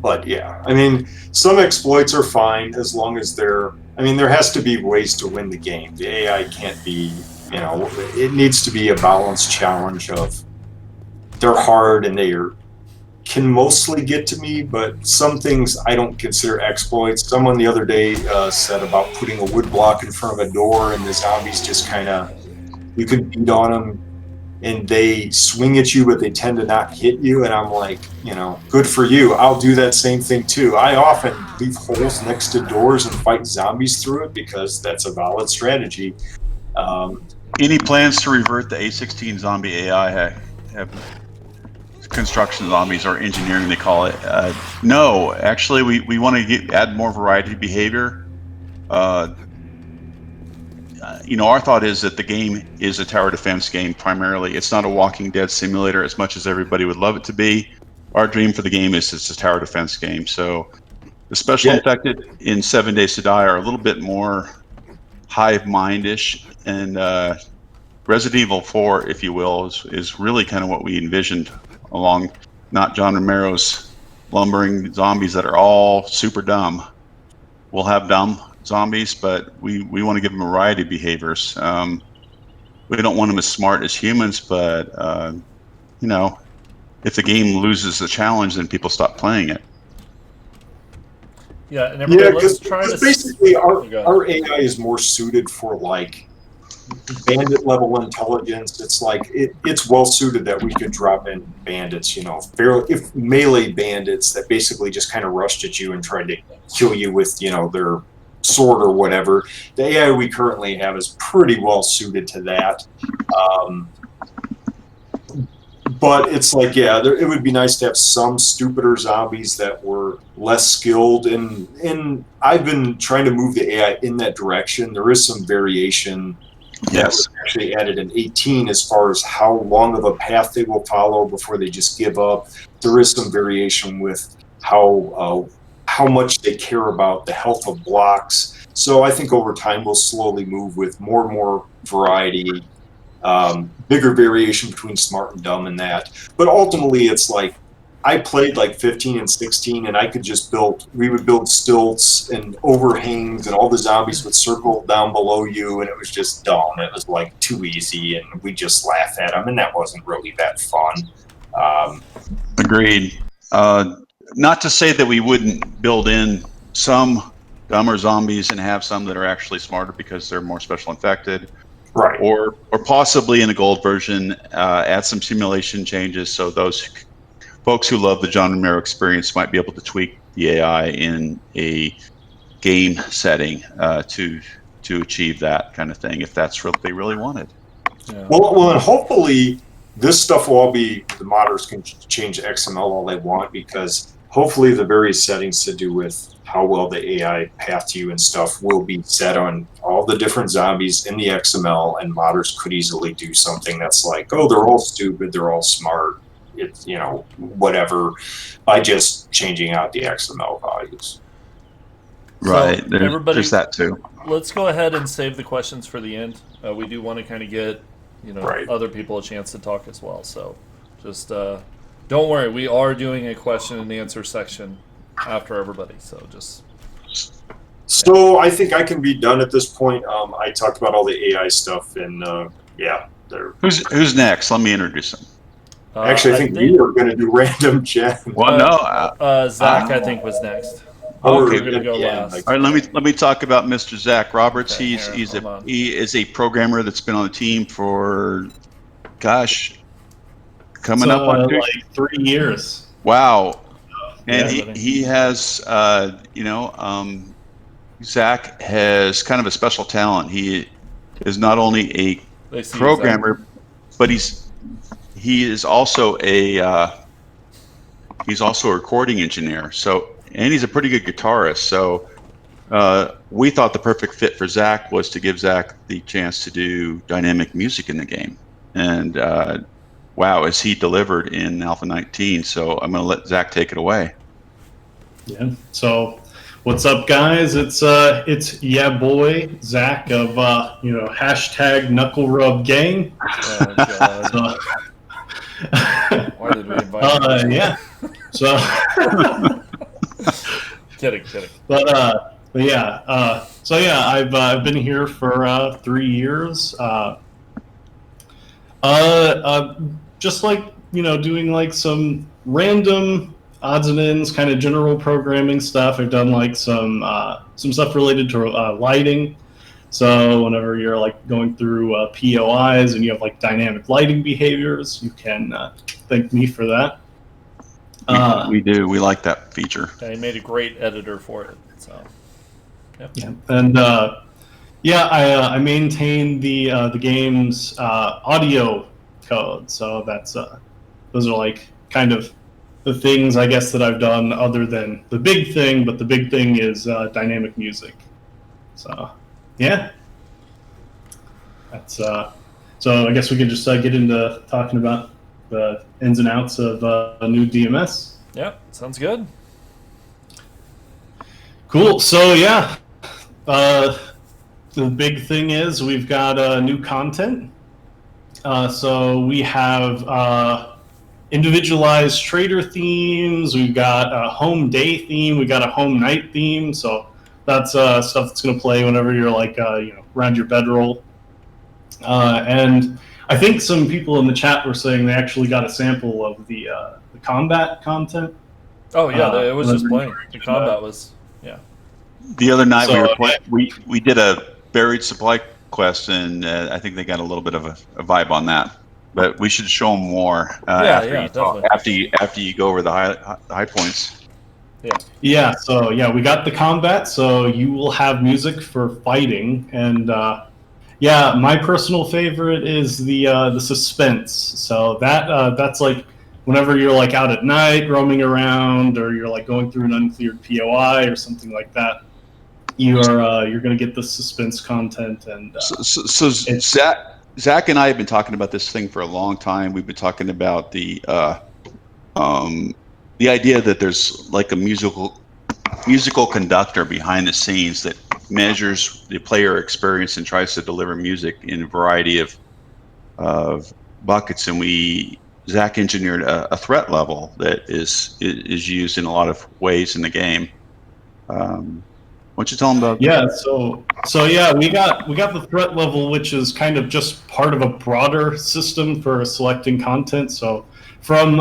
But yeah, I mean, some exploits are fine as long as there has to be ways to win the game. The AI can't be, it needs to be a balanced challenge of they're hard and they can mostly get to me, but some things I don't consider exploits. Someone the other day said about putting a wood block in front of a door and the zombies just kind of, you can beat on them and they swing at you, but they tend to not hit you. And I'm like, good for you. I'll do that same thing too. I often leave holes next to doors and fight zombies through it because that's a valid strategy. Any plans to revert the A16 zombie AI? Have construction zombies or engineering, they call it. No, actually, we want to add more variety of behavior. Our thought is that the game is a tower defense game primarily. It's not a Walking Dead simulator as much as everybody would love it to be. Our dream for the game is it's a tower defense game. So the special infected in 7 Days to Die are a little bit more hive mind-ish, and Resident Evil 4, if you will, is really kind of what we envisioned along not John Romero's lumbering zombies that are all super dumb. we'll have dumb zombies, but we want to give them a variety of behaviors. We don't want them as smart as humans, but you know, if the game loses the challenge, then people stop playing it. Yeah, and everybody, let's because try to basically Oh, go ahead. our AI is more suited for like bandit level intelligence. It's like it's well suited that we could drop in bandits, you know, if melee bandits that basically just kind of rushed at you and tried to kill you with, you know, their sword or whatever. The AI we currently have is pretty well suited to that. But it's like, yeah, it would be nice to have some stupider zombies that were less skilled. And I've been trying to move the AI in that direction. There is some variation that was actually added in 18 as far as how long of a path they will follow before they just give up. There is some variation with how much they care about the health of blocks. So I think over time we'll slowly move with more and more variety. Bigger variation between smart and dumb in that. But ultimately, it's like I played like 15 and 16, and I could just we would build stilts and overhangs, and all the zombies would circle down below you, and it was just dumb. It was like too easy, and we just laugh at them, and that wasn't really that fun. Agreed. Not to say that we wouldn't build in some dumber zombies and have some that are actually smarter because they're more special infected. Right. Or possibly in the gold version, add some simulation changes so those folks who love the John Romero experience might be able to tweak the AI in a game setting to achieve that kind of thing if that's what they really wanted. Yeah. Well, and hopefully this stuff will all be, the modders can change XML all they want, because hopefully the various settings to do with how well the AI path to you and stuff will be set on all the different zombies in the XML, and modders could easily do something that's like, oh, they're all stupid, they're all smart, it's, you know, whatever, by just changing out the XML values. Right. So, everybody, there's that too. Let's go ahead and save the questions for the end. We do want to kind of get, you know, Right. other people a chance to talk as well. So just don't worry, we are doing a question and answer section after everybody. So just. So I think I can be done at this point. I talked about all the AI stuff, and yeah, they're. Who's next? Let me introduce them. Actually, I think we were going to do random gen. Well, no. Zach, I think, was next. Okay, we're gonna go yeah, last. All right, let me talk about Mr. Zack Roberts. Okay, He is a programmer that's been on the team for, gosh, coming up on like 3 years. Wow, and Yeah, he has Zack has kind of a special talent. He is not only a They see programmer, but he is also a recording engineer. So, and he's a pretty good guitarist. So we thought the perfect fit for Zack was to give Zack the chance to do dynamic music in the game. And wow, is he delivered in Alpha 19. So I'm going to let Zack take it away. Yeah. So, what's up, guys? It's yeah boy Zack of hashtag Knuckle Rub Gang. Oh, God. Why did we invite him? Yeah. So. Kidding. But yeah. So yeah, I've been here for 3 years. Just like doing like some random odds and ends, kind of general programming stuff. I've done like some stuff related to lighting. So whenever you're like going through POIs and you have like dynamic lighting behaviors, you can thank me for that. We do. We like that feature. Yeah, he made a great editor for it. So. Yep. Yeah, and I maintain the game's audio code. So that's those are like kind of the things I guess that I've done other than the big thing, but the big thing is dynamic music. So yeah, that's so I guess we could just get into talking about the ins and outs of a new DMS. Yep, sounds good. Cool. So yeah, the big thing is we've got new content. So we have individualized trader themes. We've got a home day theme. We got a home night theme. So That's stuff that's going to play whenever you're like around your bedroll. And I think some people in the chat were saying they actually got a sample of the combat content. Oh yeah, it was just playing. The combat was The other night So, we did a buried supply quest, and I think they got a little bit of a vibe on that. But we should show them more after you go over the high points. Yeah, so we got the combat, so you will have music for fighting, and my personal favorite is the suspense. So that's like whenever you're like out at night roaming around, or you're like going through an uncleared POI or something like that, you're gonna get the suspense content. And so Zack and I have been talking about this thing for a long time. We've been talking about the idea that there's like a musical conductor behind the scenes that measures the player experience and tries to deliver music in a variety of buckets. And Zack engineered a threat level that is used in a lot of ways in the game. Why don't you tell them about? Yeah, so we got the threat level, which is kind of just part of a broader system for selecting content. So from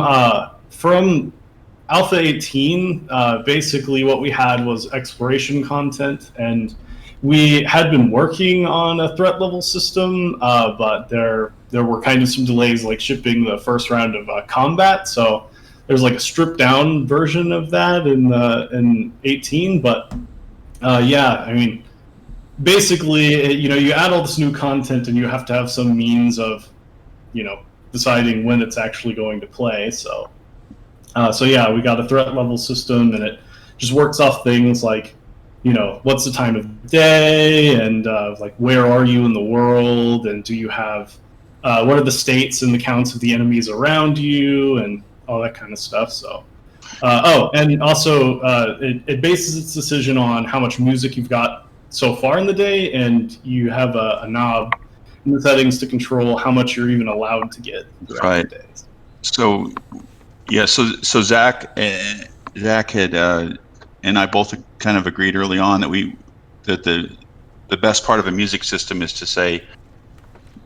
Alpha 18, basically what we had was exploration content, and we had been working on a threat level system, but there were kind of some delays, like shipping the first round of combat. So there's like a stripped down version of that in 18, but I mean, basically, you add all this new content, and you have to have some means of, deciding when it's actually going to play. So we got a threat level system, and it just works off things like, what's the time of day, and like where are you in the world, and do you have what are the states and the counts of the enemies around you, and all that kind of stuff. So. And also it bases its decision on how much music you've got so far in the day, and you have a knob in the settings to control how much you're even allowed to get throughout the day. So Zack had and I both kind of agreed early on that the best part of a music system is to say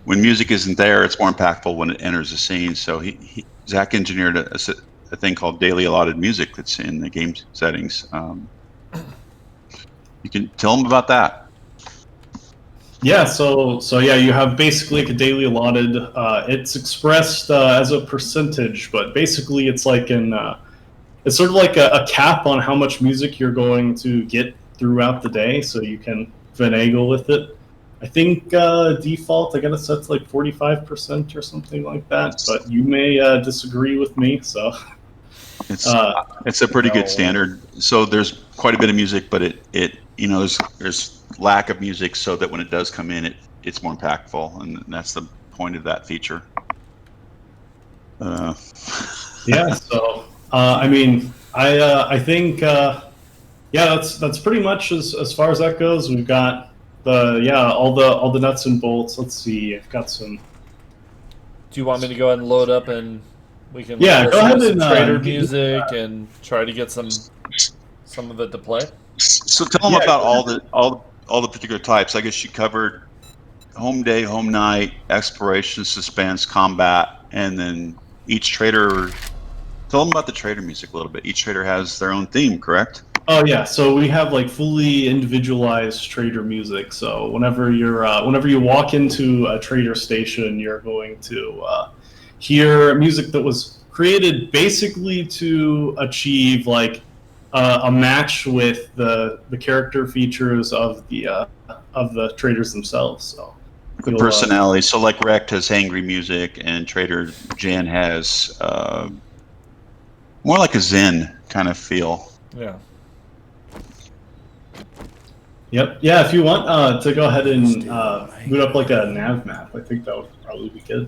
when music isn't there, it's more impactful when it enters the scene. So Zack engineered a thing called daily allotted music that's in the game settings. You can tell them about that. Yeah, so you have basically like a daily allotted. It's expressed as a percentage, but basically it's like it's sort of like a cap on how much music you're going to get throughout the day, so you can finagle with it. I think default, I got it set to like 45% or something like that, but you may disagree with me. So it's a pretty good standard. So there's quite a bit of music, but there's lack of music, so that when it does come in, it's more impactful, and that's the point of that feature. Yeah. So I mean, I think that's pretty much as far as that goes. We've got all the nuts and bolts. Let's see, I've got some. Do you want me to go ahead and load up, and we can go ahead and trader music and try to get some of it to play? So tell them about all the particular types. I guess you covered home day, home night, exploration, suspense, combat, and then each trader. Tell them about the trader music a little bit. Each trader has their own theme, correct? Oh yeah, so we have like fully individualized trader music. So whenever you walk into a trader station, you're going to hear music that was created basically to achieve like a match with the character features of the traders themselves. So the personality. So like Rect has angry music, and Trader Jan has more like a Zen kind of feel. Yeah. Yep. Yeah, if you want to go ahead and boot up like a nav map, I think that would probably be good.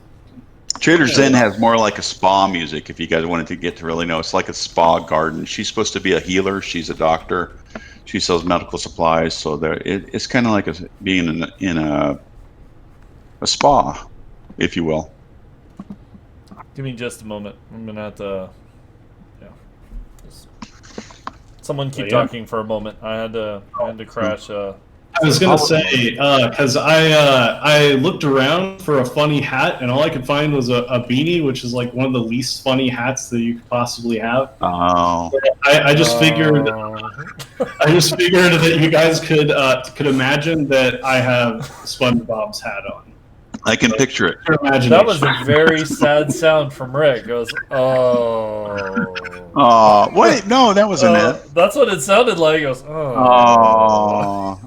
Trader Zen has more like a spa music, if you guys wanted to get to really know. It's like a spa garden. She's supposed to be a healer. She's a doctor. She sells medical supplies. So it's kind of like being in a spa, if you will. Give me just a moment. I'm going to have to Someone keep yeah. talking for a moment. I had to crash. I was gonna say because I looked around for a funny hat, and all I could find was a beanie, which is like one of the least funny hats that you could possibly have. Oh, I just figured that you guys could imagine that I have SpongeBob's hat on. I can picture it. Your imagination. That was a very sad sound from Rick. It goes, oh. Oh, wait, no, that wasn't it. That's what it sounded like. It goes, oh. Oh,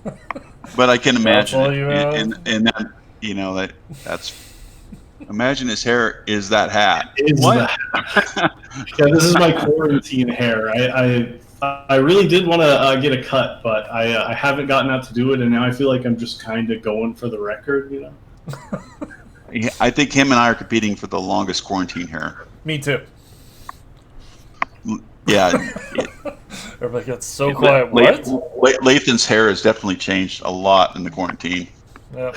but I can imagine all it, you have? and that, you know, that's. Imagine his hair is that hat. Is What? that- yeah, this is my quarantine hair. I really did want to get a cut, but I haven't gotten out to do it, and now I feel like I'm just kind of going for the record, you know. Yeah, I think him and I are competing for the longest quarantine hair. Me too. Yeah. Everybody gets so quiet. What? Lathan's hair has definitely changed a lot in the quarantine. Yep.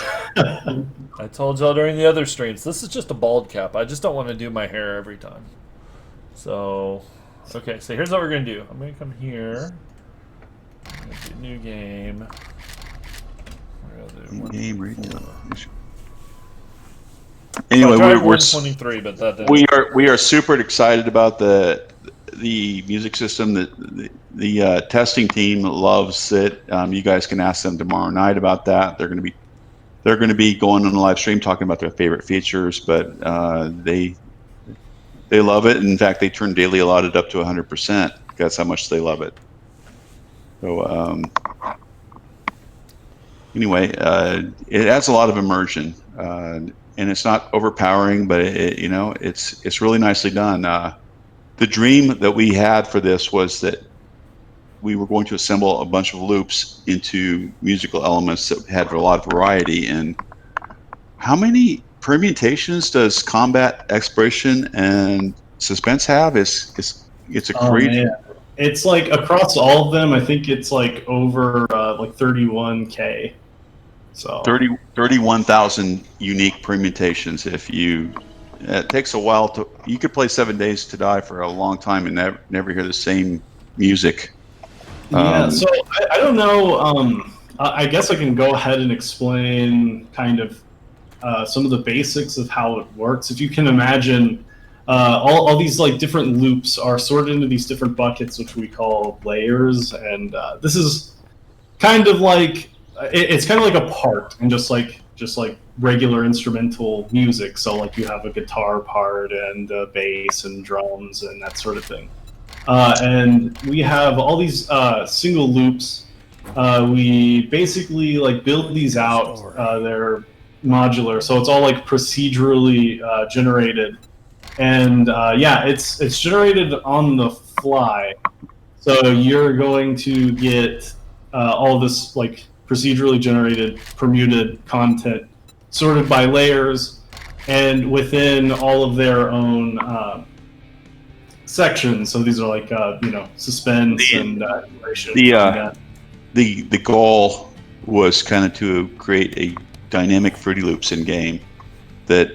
I told y'all during the other streams, this is just a bald cap. I just don't want to do my hair every time. So, okay, so here's what we're going to do. I'm going to come here. I'm going to do new game. We're gonna do one- Game radio. Anyway, I tried we're 123, but that didn't. we are super excited about the music system. The testing team loves it. You guys can ask them tomorrow night about that. They're going to be going on a live stream talking about their favorite features, but they love it. In fact, they turn daily allotted up to 100%. That's how much they love it. So anyway, it adds a lot of immersion, and it's not overpowering, but it's really nicely done. The dream that we had for this was that we were going to assemble a bunch of loops into musical elements that had a lot of variety. And how many permutations does combat, exploration, and suspense have? It's a crazy. Man. It's like across all of them. I think it's like over like 31K. So 31,000 unique permutations. It takes a while to. You could play 7 Days to Die for a long time and never hear the same music. Yeah, so I don't know. I guess I can go ahead and explain kind of some of the basics of how it works. If you can imagine, all these like different loops are sorted into these different buckets, which we call layers, and this is kind of like it's kind of like a part, and just like regular instrumental music. So like you have a guitar part and bass and drums and that sort of thing. And we have all these single loops. We basically like build these out. They're modular, so it's all like procedurally generated, and yeah, it's generated on the fly. So you're going to get all this like procedurally generated, permuted content sorted by layers, and within all of their own sections. So these are like suspense and exploration. The goal was kind of to create a dynamic Fruity Loops in game that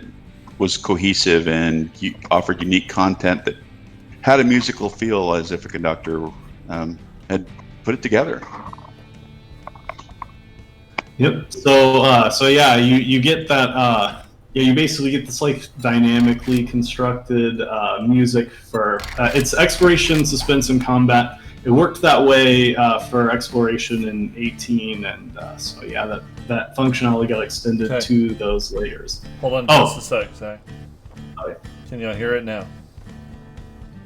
was cohesive and offered unique content that had a musical feel, as if a conductor had put it together. Yep. So yeah, you get that. You basically get this like dynamically constructed music for it's exploration, suspense, and combat. It worked that way for exploration in 18, and so yeah, that functionality got extended to those layers. Hold on just a sec, Zack. Oh, yeah. Can you hear it now?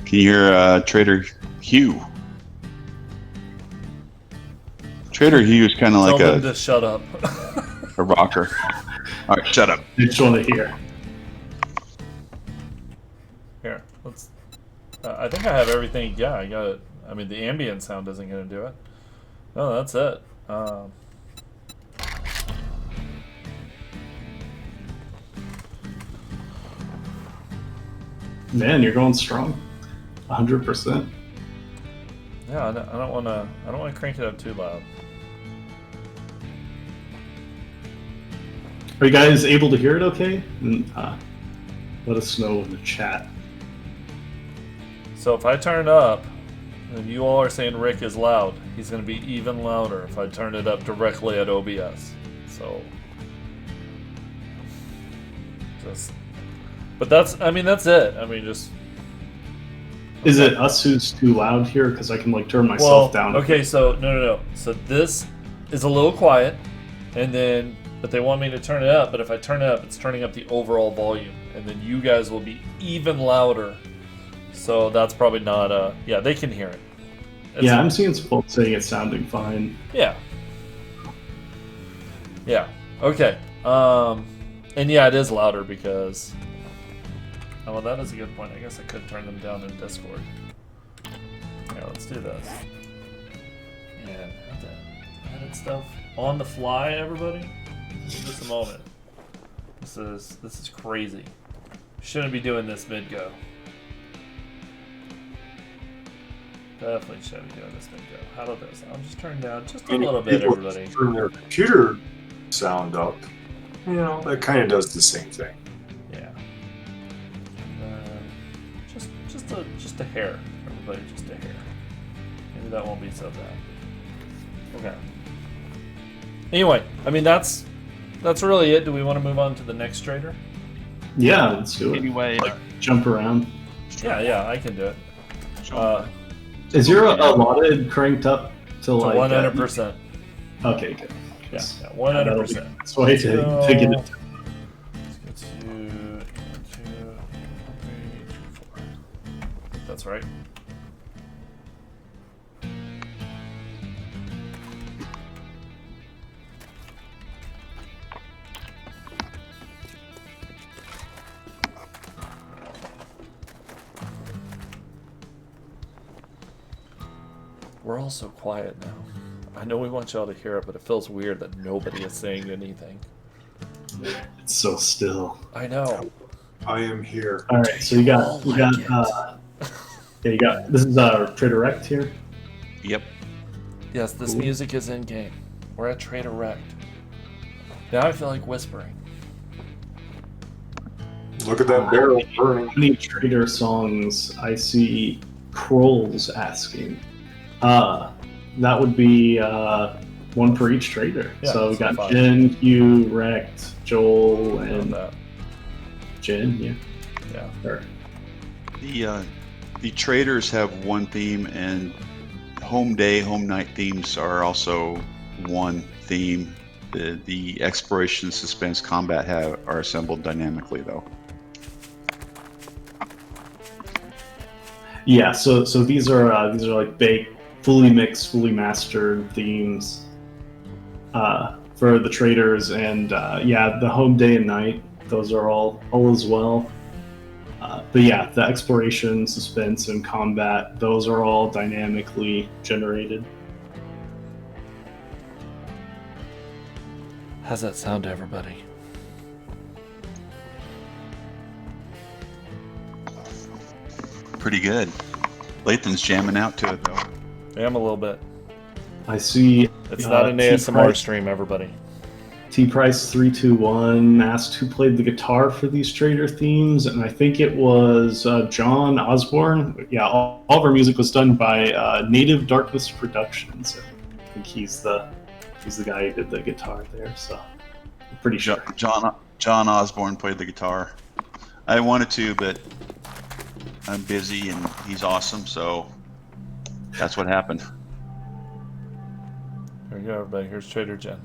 Can you hear Trader Hugh? Trader Hugh is kind of like Tell them to shut up. a rocker. All right, shut up. I just want to hear. Here, let's. I think I have everything. Yeah, I got it. I mean, the ambient sound isn't going to do it. No, that's it. Man, you're going strong. 100%. Yeah, I don't want to. I don't want to crank it up too loud. Are you guys able to hear it okay? And let us know in the chat. So if I turn it up, And you all are saying Rick is loud. He's going to be even louder if I turn it up directly at OBS. So, but that's it. I mean, just. Is it us who's too loud here? Because I can like turn myself down. Okay, so no. So this is a little quiet, and then but they want me to turn it up. But if I turn it up, it's turning up the overall volume, and then you guys will be even louder. So that's probably not yeah, they can hear it. Yeah, I'm seeing some folks saying it's sounding fine. Yeah. Yeah. Okay. And yeah, it is louder because. Oh, well, that is a good point. I guess I could turn them down in Discord. Yeah, let's do this. Yeah, have to edit stuff on the fly, everybody. Just a moment. This is crazy. Shouldn't be doing this mid-go. Definitely shouldn't be doing this mid-go. How about this? I'll just turn down just a little bit, everybody. Turn their computer sound up. You know, that kind of does the same thing. Yeah. Just a hair, everybody. Just a hair. Maybe that won't be so bad. Okay. Anyway, I mean that's really it. Do we want to move on to the next trader? Yeah, let's do it. Anyway, like, jump around. Yeah, I can do it. Is your allotted cranked up to like 100%? Okay, good. Yeah, 100%. That's why to get it. Let's get to 2, 3, 4. That's right. We're all so quiet now. I know we want y'all to hear it, but it feels weird that nobody is saying anything. It's so still. I know. I am here. All right, so you got this is Trader Rect here. Yep. Yes, this music is in game. We're at Trader Rect. Now I feel like whispering. Look at that barrel burning. How many Trader songs I see Krolls asking? That would be one for each trader. Yeah, so we got 5. Jen, Hugh, Rect, Joel, and Jen. Yeah. Yeah. Sure. The traders have one theme, and home day, home night themes are also one theme. The exploration, suspense, combat are assembled dynamically, though. Yeah. So these are like baked, fully mixed, fully mastered themes for the traders, and the home day and night. Those are all as well. But yeah, the exploration, suspense, and combat, those are all dynamically generated. How's that sound to everybody? Pretty good. Lathan's jamming out to it, though. I am a little bit. I see. It's not an ASMR stream, everybody. T-Price321 asked who played the guitar for these trader themes, and I think it was John Osborne. Yeah, all of our music was done by Native Darkness Productions. I think he's the guy who did the guitar there. So I'm pretty sure. John Osborne played the guitar. I wanted to, but I'm busy, and he's awesome, so that's what happened. Here we go, everybody. Here's Trader Jen.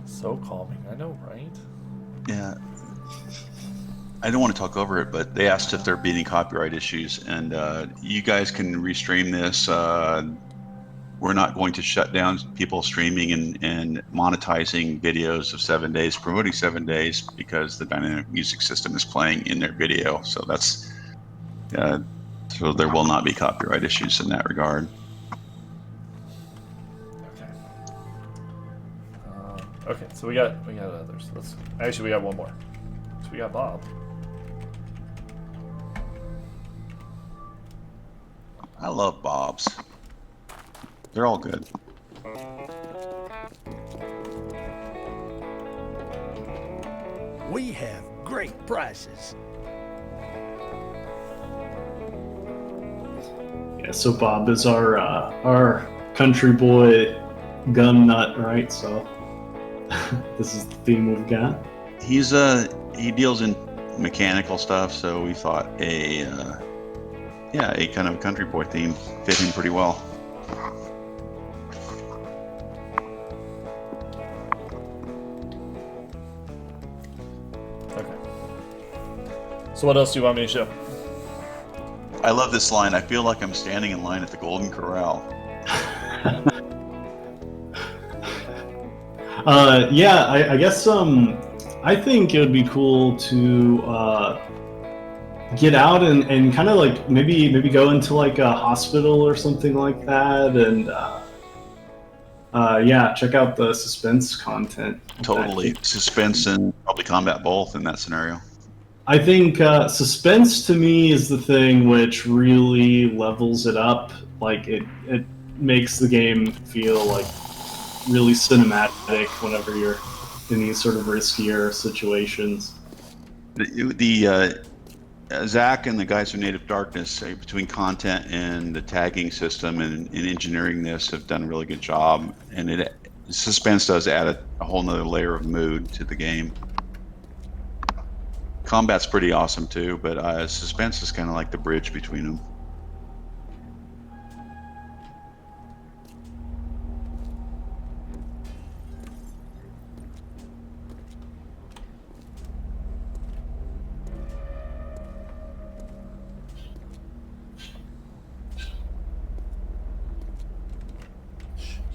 So calming, I know, right? Yeah. I don't want to talk over it, but they asked if there be any copyright issues, and you guys can restream this. We're not going to shut down people streaming and monetizing videos of 7 days, promoting 7 days, because the dynamic music system is playing in their video. So that's so there will not be copyright issues in that regard. Okay, so we got others. We got one more. So we got Bob. I love Bob's. They're all good. We have great prices. Yeah, so Bob is our country boy gun nut, right? So this is the theme we've got. He deals in mechanical stuff, so we thought a kind of country boy theme fit him pretty well. Okay. So what else do you want me to show? I love this line. I feel like I'm standing in line at the Golden Corral. I guess I think it would be cool to get out and kind of like maybe go into like a hospital or something like that, and check out the suspense content. Totally. Suspense and probably combat both in that scenario. I think suspense to me is the thing which really levels it up. Like it makes the game feel like really cinematic whenever you're in these sort of riskier situations. The Zack and the guys from Native Darkness, between content and the tagging system and engineering this, have done a really good job. And suspense does add a whole nother layer of mood to the game. Combat's pretty awesome too, but suspense is kind of like the bridge between them.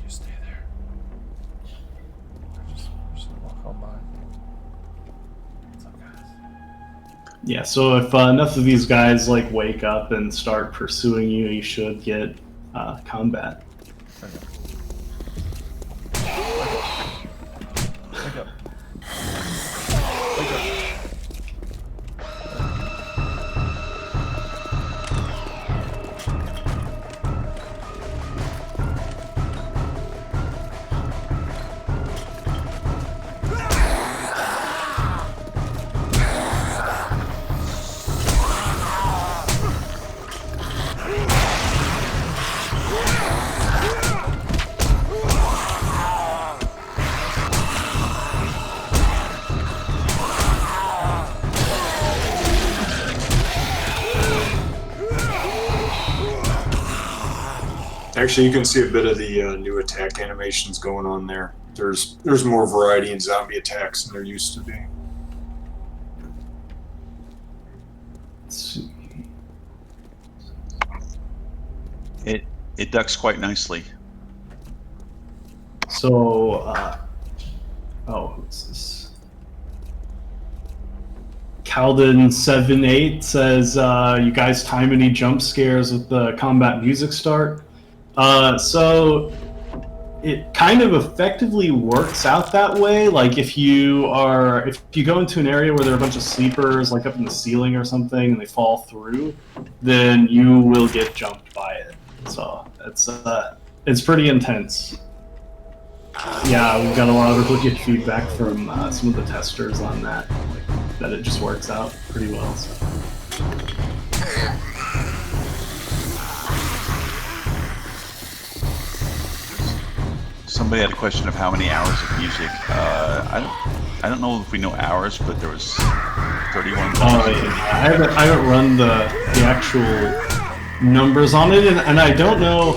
You stay there. We're just gonna walk on by. What's up, guys? Yeah, so if enough of these guys like wake up and start pursuing you, you should get combat. Okay. Wake up. Wake up. Actually, you can see a bit of the new attack animations going on there. There's more variety in zombie attacks than there used to be. Let's see. It ducks quite nicely. So, who's this? Calden78 says, you guys time any jump scares with the combat music start? So it kind of effectively works out that way. Like if you go into an area where there are a bunch of sleepers, like up in the ceiling or something, and they fall through, then you will get jumped by it. So it's pretty intense. Yeah, we've got a lot of really good feedback from some of the testers on that, that it just works out pretty well. So. Somebody had a question of how many hours of music. I don't know if we know hours, but there was 31. Oh yeah, I haven't run the actual numbers on it, and I don't know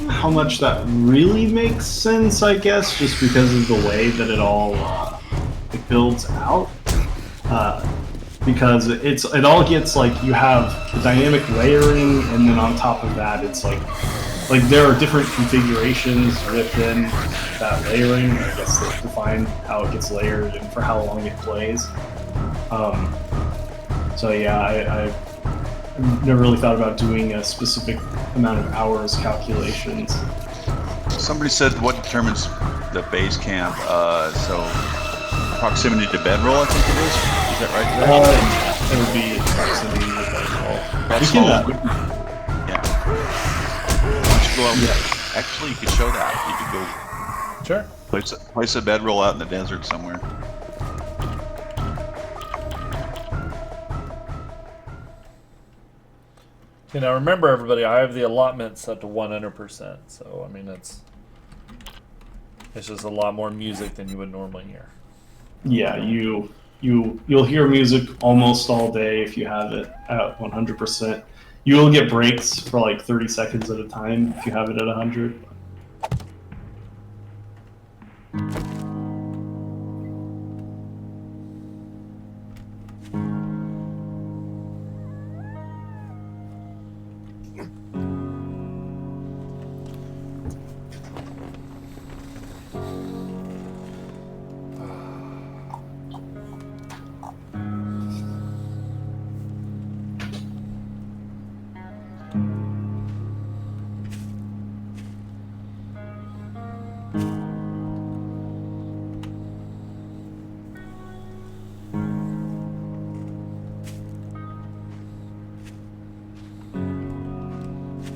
how much that really makes sense. I guess just because of the way that it all it builds out. Because it all gets like you have the dynamic layering, and then on top of that, it's like there are different configurations within that layering, I guess, that define how it gets layered and for how long it plays. So yeah, I've never really thought about doing a specific amount of hours calculations. Somebody said what determines the base camp. So proximity to bedroll, I think it is. Is that right? Yeah, it would be proximity to bedroll. That's We can, yeah. Well, actually, you could show that. You could go Sure. place a bedroll out in the desert somewhere. Okay, now remember, everybody, I have the allotment set to 100%. So, I mean, it's just a lot more music than you would normally hear. Yeah, you'll hear music almost all day if you have it at 100%. You will get breaks for like 30 seconds at a time if you have it at 100.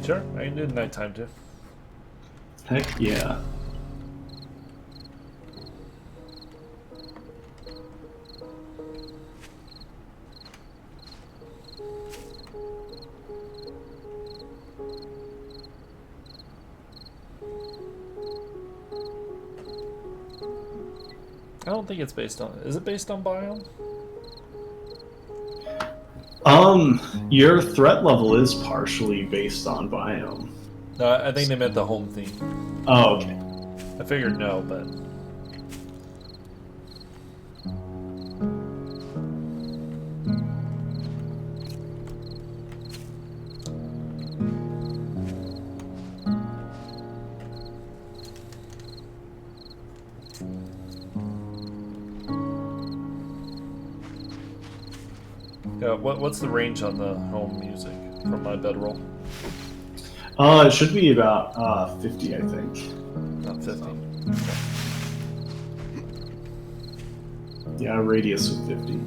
Sure, I can do it nighttime too. Heck yeah. I don't think it's based on. Is it based on biome? Your threat level is partially based on biome. No, I think they meant the home theme. Oh, okay. I figured no, but yeah. What's the range on the home music from my bedroll? It should be about 50, I think. Not 50. Yeah, a radius of 50.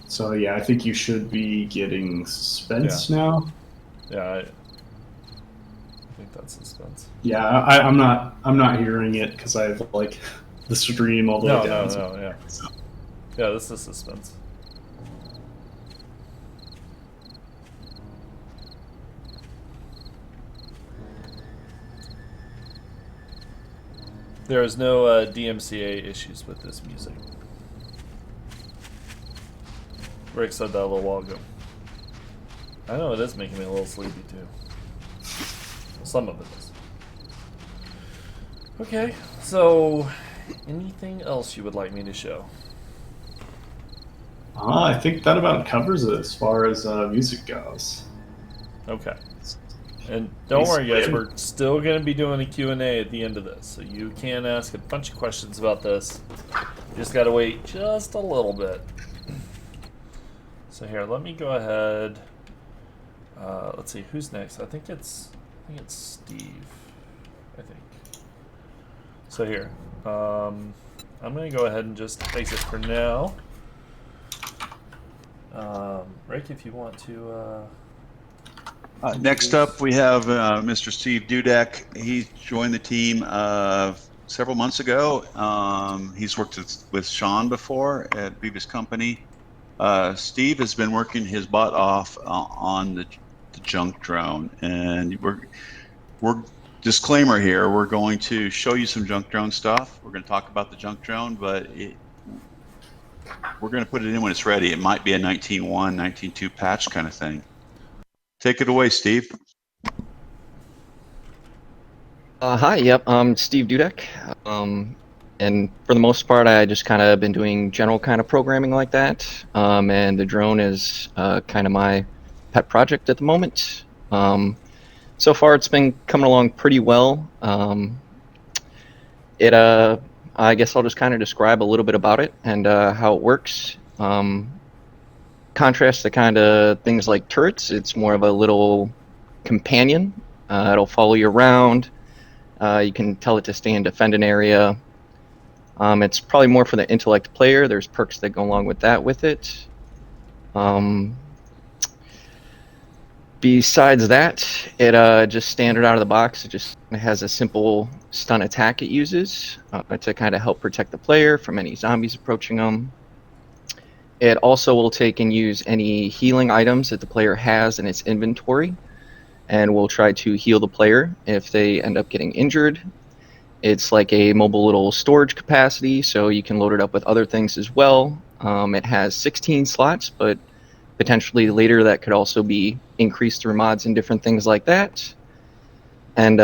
So yeah, I think you should be getting suspense now. Yeah, I think that's suspense. Yeah, I'm not hearing it because I have like the stream all the way down. No, yeah. Yeah, this is suspense. There is no DMCA issues with this music. Rick said that a little while ago. I know it is making me a little sleepy too. Well, some of it is. Okay, so anything else you would like me to show? I think that about covers it as far as music goes. Okay. And don't worry, guys, we're still going to be doing a Q&A at the end of this, so you can ask a bunch of questions about this. You just got to wait just a little bit. So here, let me go ahead. Let's see, who's next? I think it's Steve. I think. So here, I'm going to go ahead and just exit for now. Rick, if you want to. Next up, we have Mr. Steve Dudek. He joined the team several months ago. He's worked with Shawn before at previous company. Steve has been working his butt off on the junk drone, and we're disclaimer here. We're going to show you some junk drone stuff. We're going to talk about the junk drone, but we're going to put it in when it's ready. It might be a 19.1, 19.2 patch kind of thing. Take it away, Steve. Hi, yep, I'm Steve Dudek. And for the most part, I just kind of been doing general kind of programming like that. And the drone is kind of my pet project at the moment. So far, it's been coming along pretty well. I guess I'll just kind of describe a little bit about it and how it works. Contrast to kind of things like turrets, it's more of a little companion. It'll follow you around. You can tell it to stay and defend an area. It's probably more for the intellect player. There's perks that go along with that with it. Besides that, it just standard out of the box. It just has a simple stun attack it uses to kind of help protect the player from any zombies approaching them. It also will take and use any healing items that the player has in its inventory, and will try to heal the player if they end up getting injured. It's like a mobile little storage capacity, so you can load it up with other things as well. It has 16 slots, but potentially later that could also be increased through mods and different things like that. And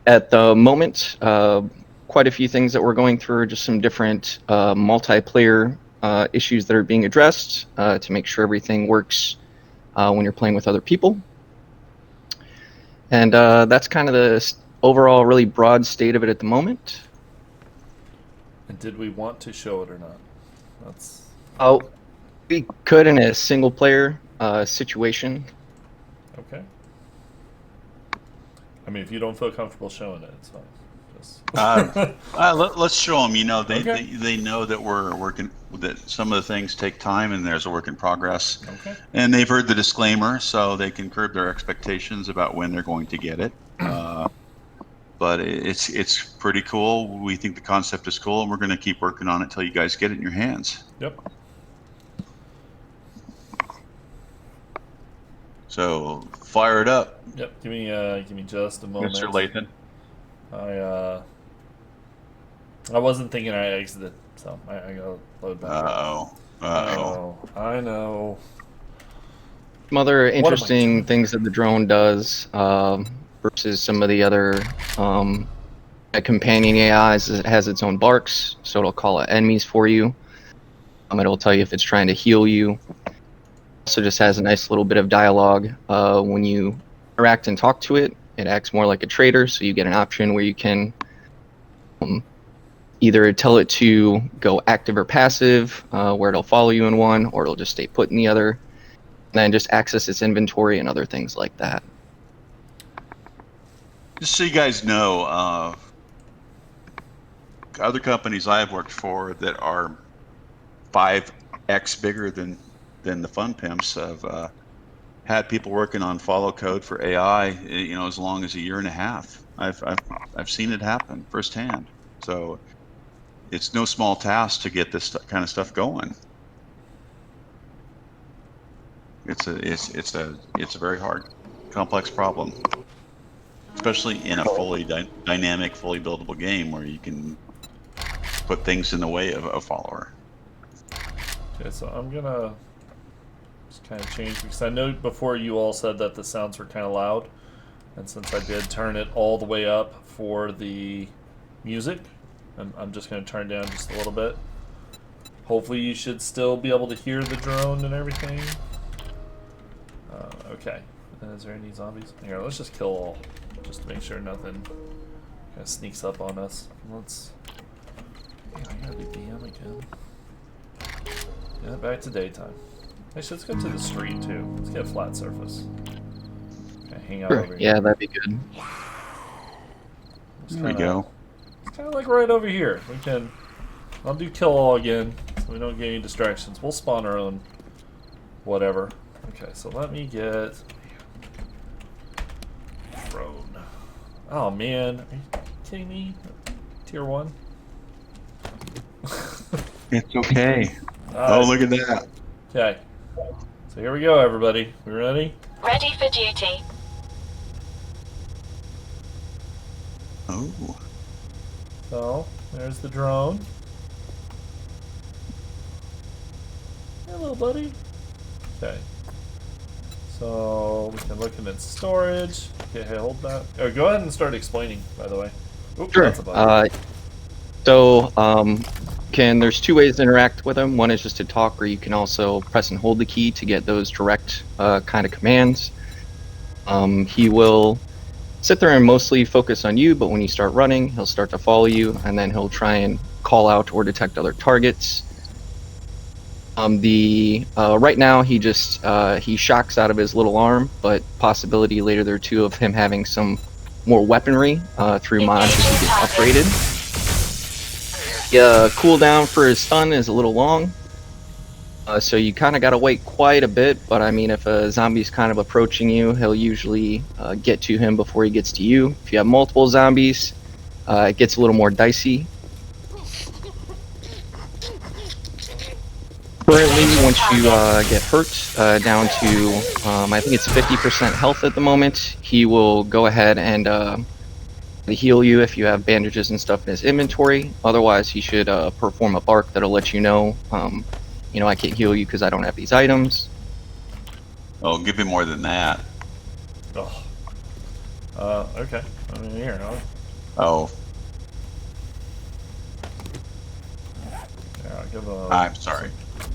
at the moment, quite a few things that we're going through are just some different multiplayer issues that are being addressed to make sure everything works when you're playing with other people. And that's kind of the overall really broad state of it at the moment. And did we want to show it or not? That's... Oh, we could in a single player situation. Okay. I mean, if you don't feel comfortable showing it, it's fine. Just... Let's show them. You know, Okay. they know that we're working, that some of the things take time and there's a work in progress. Okay. And they've heard the disclaimer, so they can curb their expectations about when they're going to get it. But it's pretty cool. We think the concept is cool, and we're going to keep working on it until you guys get it in your hands. Yep. So fire it up. Yep. Give me just a moment. Mr. Lathan. I wasn't thinking I exited, so I gotta load back up. I know. Some other interesting things that the drone does versus some of the other companion AIs is it has its own barks, so it'll call out enemies for you. It'll tell you if it's trying to heal you. Also just has a nice little bit of dialogue. When you interact and talk to it, it acts more like a trader, so you get an option where you can either tell it to go active or passive, where it'll follow you in one, or it'll just stay put in the other, and then just access its inventory and other things like that. Just so you guys know, other companies I've worked for that are 5x bigger than the Fun Pimps have had people working on follow code for AI, you know, as long as a year and a half. I've seen it happen firsthand. So it's no small task to get this kind of stuff going. It's a very hard, complex problem, especially in a fully dynamic, fully buildable game where you can put things in the way of a follower. Okay, so I'm gonna just kind of change, because I know before you all said that the sounds were kind of loud, and since I did turn it all the way up for the music, I'm just going to turn down just a little bit. Hopefully you should still be able to hear the drone and everything. Okay. Is there any zombies? Here, let's just kill all, just to make sure nothing kind of sneaks up on us. Let's... Yeah, I gotta do DM again. Yeah, back to daytime. Actually, let's go to the street too. Let's get a flat surface. Okay, hang out over here. Yeah, that'd be good. There you go. It's kind of like right over here. We can... I'll do kill all again, so we don't get any distractions. We'll spawn our own whatever. Okay, so let me get... drone. Oh man, are you kidding me? Tier 1? It's okay. Oh, look at that. Okay. So here we go, everybody. We ready? Ready for duty. Oh. So, there's the drone. Hello, buddy. Okay. So, we can look in its storage. Okay, hey, hold that. Oh, go ahead and start explaining, by the way. Oops, Sure. that's a button. There's two ways to interact with him. One is just to talk, or you can also press and hold the key to get those direct kind of commands. He will sit there and mostly focus on you, but when you start running, he'll start to follow you, and then he'll try and call out or detect other targets. Right now he just he shocks out of his little arm, but possibility later there too of him having some more weaponry through mods as he gets upgraded. The cooldown for his stun is a little long. So you kind of got to wait quite a bit, but I mean, if a zombie's kind of approaching you, he'll usually get to him before he gets to you. If you have multiple zombies, it gets a little more dicey. Currently, once you get hurt down to, I think it's 50% health at the moment, he will go ahead and heal you if you have bandages and stuff in his inventory. Otherwise, he should perform a bark that'll let you know, I can't heal you because I don't have these items. Oh, give me more than that. Oh. Okay. I mean, here. Oh, Yeah, I'll give a. I'm sorry.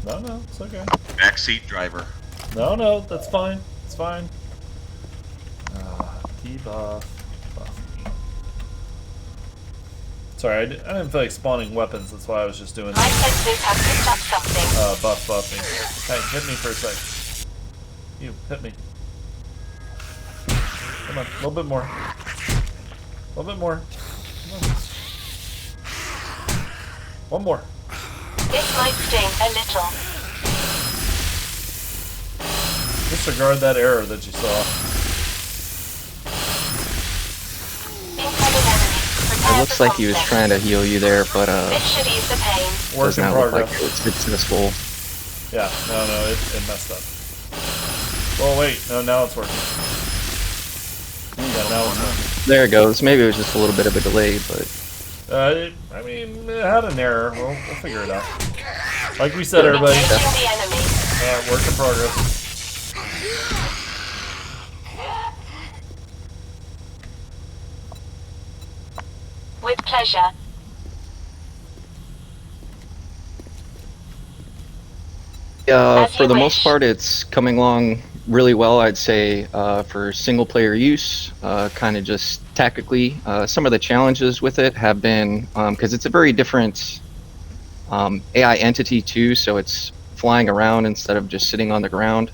No, it's okay. Backseat driver. No, that's fine. It's fine. Debuff. Buff. Sorry, I didn't feel like spawning weapons. That's why I was just doing. My senses have picked up something. Buffing. Hey, hit me for a sec. You hit me. Come on, a little bit more. A little bit more. Come on. One more. This might sting a little. Disregard that error that you saw. Incoming enemy. Prepare It looks for like he was conflict. trying to heal you there, but This should ease the pain. Work does in not look like progress. it was successful. Yeah, no, it messed up. Oh wait, no, now it's working. Yeah, now it's working. There it goes. Maybe it was just a little bit of a delay, but It had an error. We'll figure it out. Like we said, everybody, Engaging the enemy. work in progress. With pleasure. As for you the wish. most part, it's coming along really well, I'd say, for single player use, kind of just tactically. Some of the challenges with it have been, because it's a very different AI entity too, so it's flying around instead of just sitting on the ground.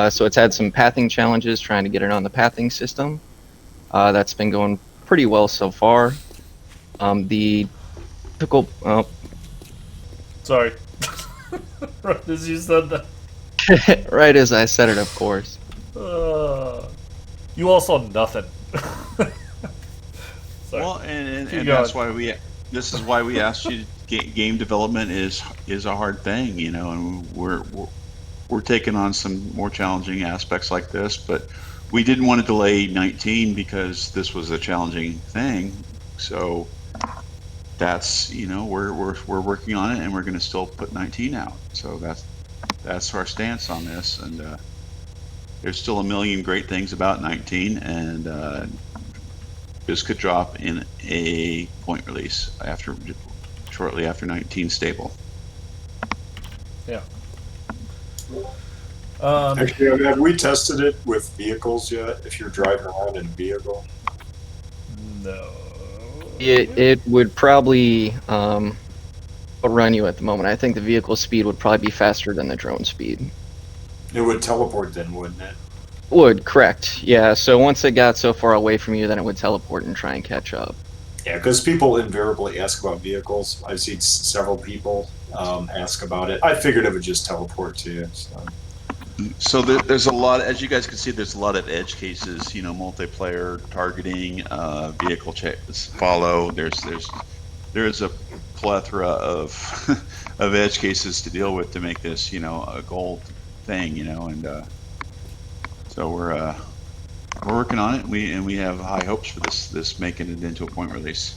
So it's had some pathing challenges trying to get it on the pathing system. That's been going pretty well so far. The typical, Sorry. Right as you said that. right as I said it, of course. You all saw nothing. Sorry. Well, and Keep that's going. why this is why we asked you. Game development is a hard thing, and we're taking on some more challenging aspects like this, but we didn't want to delay 19 because this was a challenging thing. So that's we're working on it, and we're going to still put 19 out. So that's our stance on this, and there's still a million great things about 19, and this could drop in a point release shortly after 19 stable. Yeah. Actually, have we tested it with vehicles yet? If you're driving around in a vehicle, No. It would probably run you at the moment. I think the vehicle speed would probably be faster than the drone speed. it would teleport then, wouldn't it? Would, correct. Yeah, so once it got so far away from you, then it would teleport and try and catch up. Yeah, because people invariably ask about vehicles. I've seen several people ask about it. I figured it would just teleport to you. So there's a lot, as you guys can see, there's a lot of edge cases, multiplayer targeting, vehicle checks follow. There's a plethora of of edge cases to deal with to make this, a gold thing, and so we're working on it. And we have high hopes for this making it into a point release.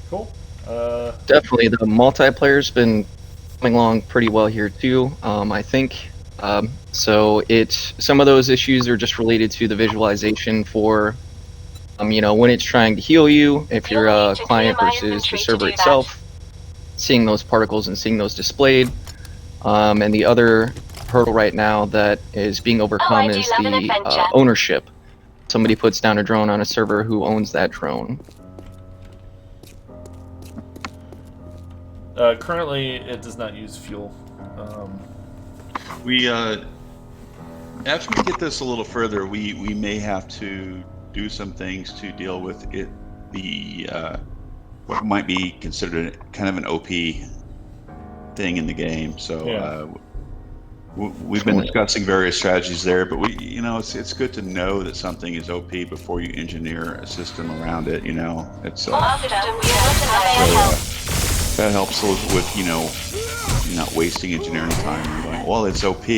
Cool. Definitely, the multiplayer's been coming along pretty well here too, I think. So some of those issues are just related to the visualization for, when it's trying to heal you, if you're a client versus the server itself, seeing those particles and seeing those displayed. And the other hurdle right now that is being overcome is the ownership. Somebody puts down a drone on a server, who owns that drone? Currently, it does not use fuel. We after we get this a little further, we may have to do some things to deal with it, the what might be considered kind of an OP thing in the game. So we've been discussing various strategies there, but it's good to know that something is OP before you engineer a system around it. It's that helps with you're not wasting engineering time and going, well, it's OP.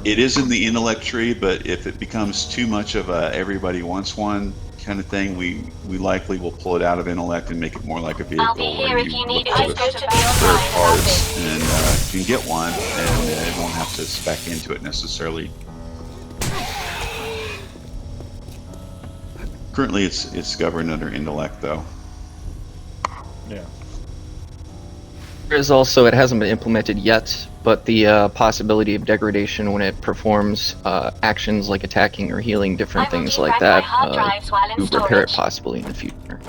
It is in the intellect tree, but if it becomes too much of a everybody wants one kind of thing, we likely will pull it out of intellect and make it more like a vehicle where you look for the spare parts and you can get one and it won't have to spec into it necessarily. Currently, it's governed under intellect, though. Yeah. There is also, it hasn't been implemented yet, but the possibility of degradation when it performs actions like attacking or healing, different things like that, to repair it possibly in the future.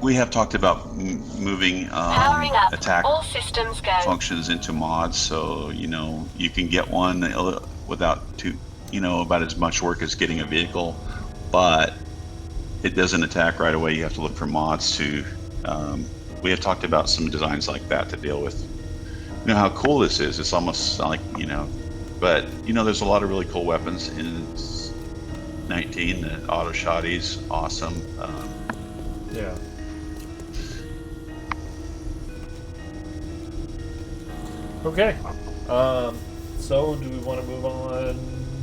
We have talked about moving attack functions into mods, so you can get one without about as much work as getting a vehicle, but it doesn't attack right away. You have to look for mods to. We have talked about some designs like that to deal with. How cool this is. It's almost like but there's a lot of really cool weapons in 19. The auto shotty's awesome. Yeah. Okay. So do we want to move on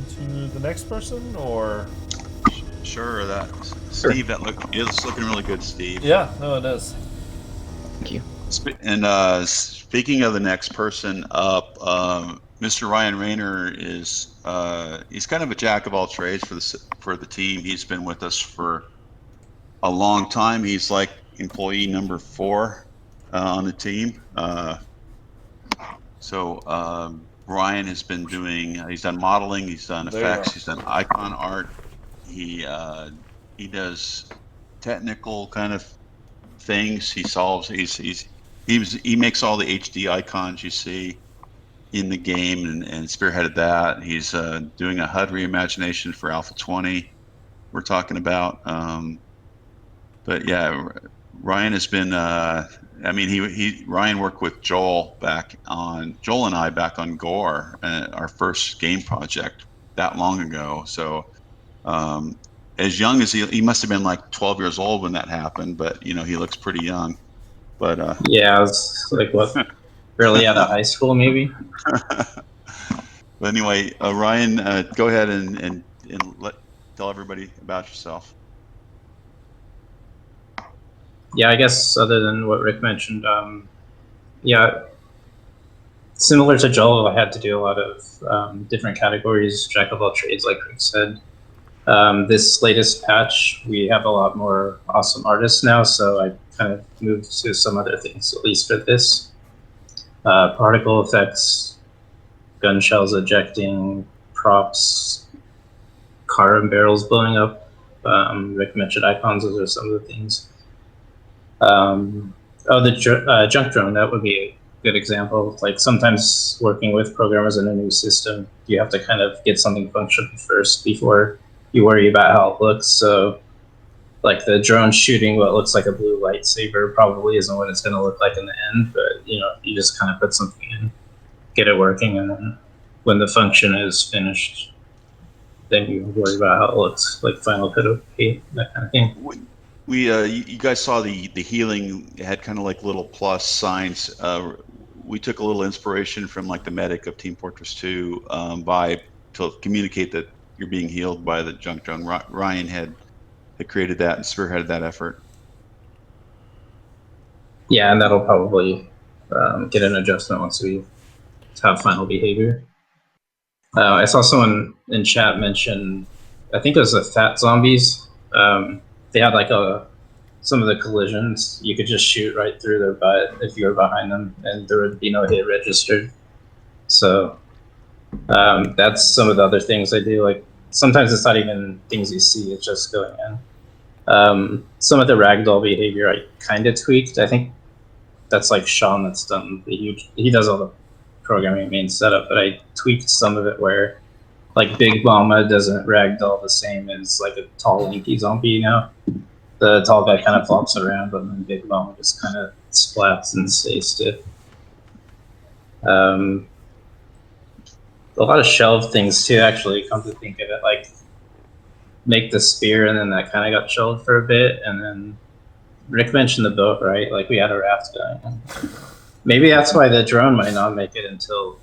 to the next person, or? Sure. Steve, it's looking really good, Steve. Yeah. No, it is. Thank you. And speaking of the next person up, Mr. Ryan Rayner is he's kind of a jack of all trades for the team. He's been with us for a long time. He's like employee number 4 on the team. So Ryan has been he's done modeling, he's done effects, he's done icon art. He does technical kind of things. He solves. He makes all the HD icons you see in the game and spearheaded that. He's doing a HUD reimagination for Alpha 20. We're talking about. But yeah, Ryan has been. Ryan worked with Joel and I back on Gore, our first game project that long ago. So. As young as he must have been like 12 years old when that happened, but he looks pretty young. But yeah, I was like barely out of high school maybe. But anyway, Ryan, go ahead and tell everybody about yourself. Yeah, I guess other than what Rick mentioned, similar to Joel, I had to do a lot of different categories, jack of all trades, like Rick said. This latest patch, we have a lot more awesome artists now, so I kind of moved to some other things, at least for this. Particle effects, gun shells ejecting, props, car and barrels blowing up. Rick mentioned icons, those are some of the things. The junk drone, that would be a good example. Like sometimes working with programmers in a new system, you have to kind of get something functional first before you worry about how it looks. So like the drone shooting what looks like a blue lightsaber probably isn't what it's going to look like in the end, but you just kind of put something in, get it working, and then when the function is finished, then you worry about how it looks, like final cut of paint, that kind of thing. You guys saw the healing, it had kind of like little plus signs. We took a little inspiration from like the medic of Team Fortress 2 to communicate that you're being healed by the junk drone. Ryan had created that and spearheaded that effort. Yeah, and that'll probably get an adjustment once we have final behavior. I saw someone in chat mention, I think it was the fat zombies. They had like some of the collisions, you could just shoot right through their butt if you were behind them, and there would be no hit registered. So that's some of the other things I do. Like sometimes it's not even things you see; it's just going in. Some of the ragdoll behavior I kind of tweaked. I think that's like Shawn that's done the huge. He does all the programming main setup, but I tweaked some of it where like Big Mama doesn't ragdoll the same as like a tall lanky zombie, you know? The tall guy kind of flops around, but then Big Mama just kind of splats and stays stiff. A lot of shelved things too, actually, come to think of it. Like, make the spear, and then that kind of got shelved for a bit, and then Rick mentioned the boat, right? Like, we had a raft going. Maybe that's why the drone might not make it until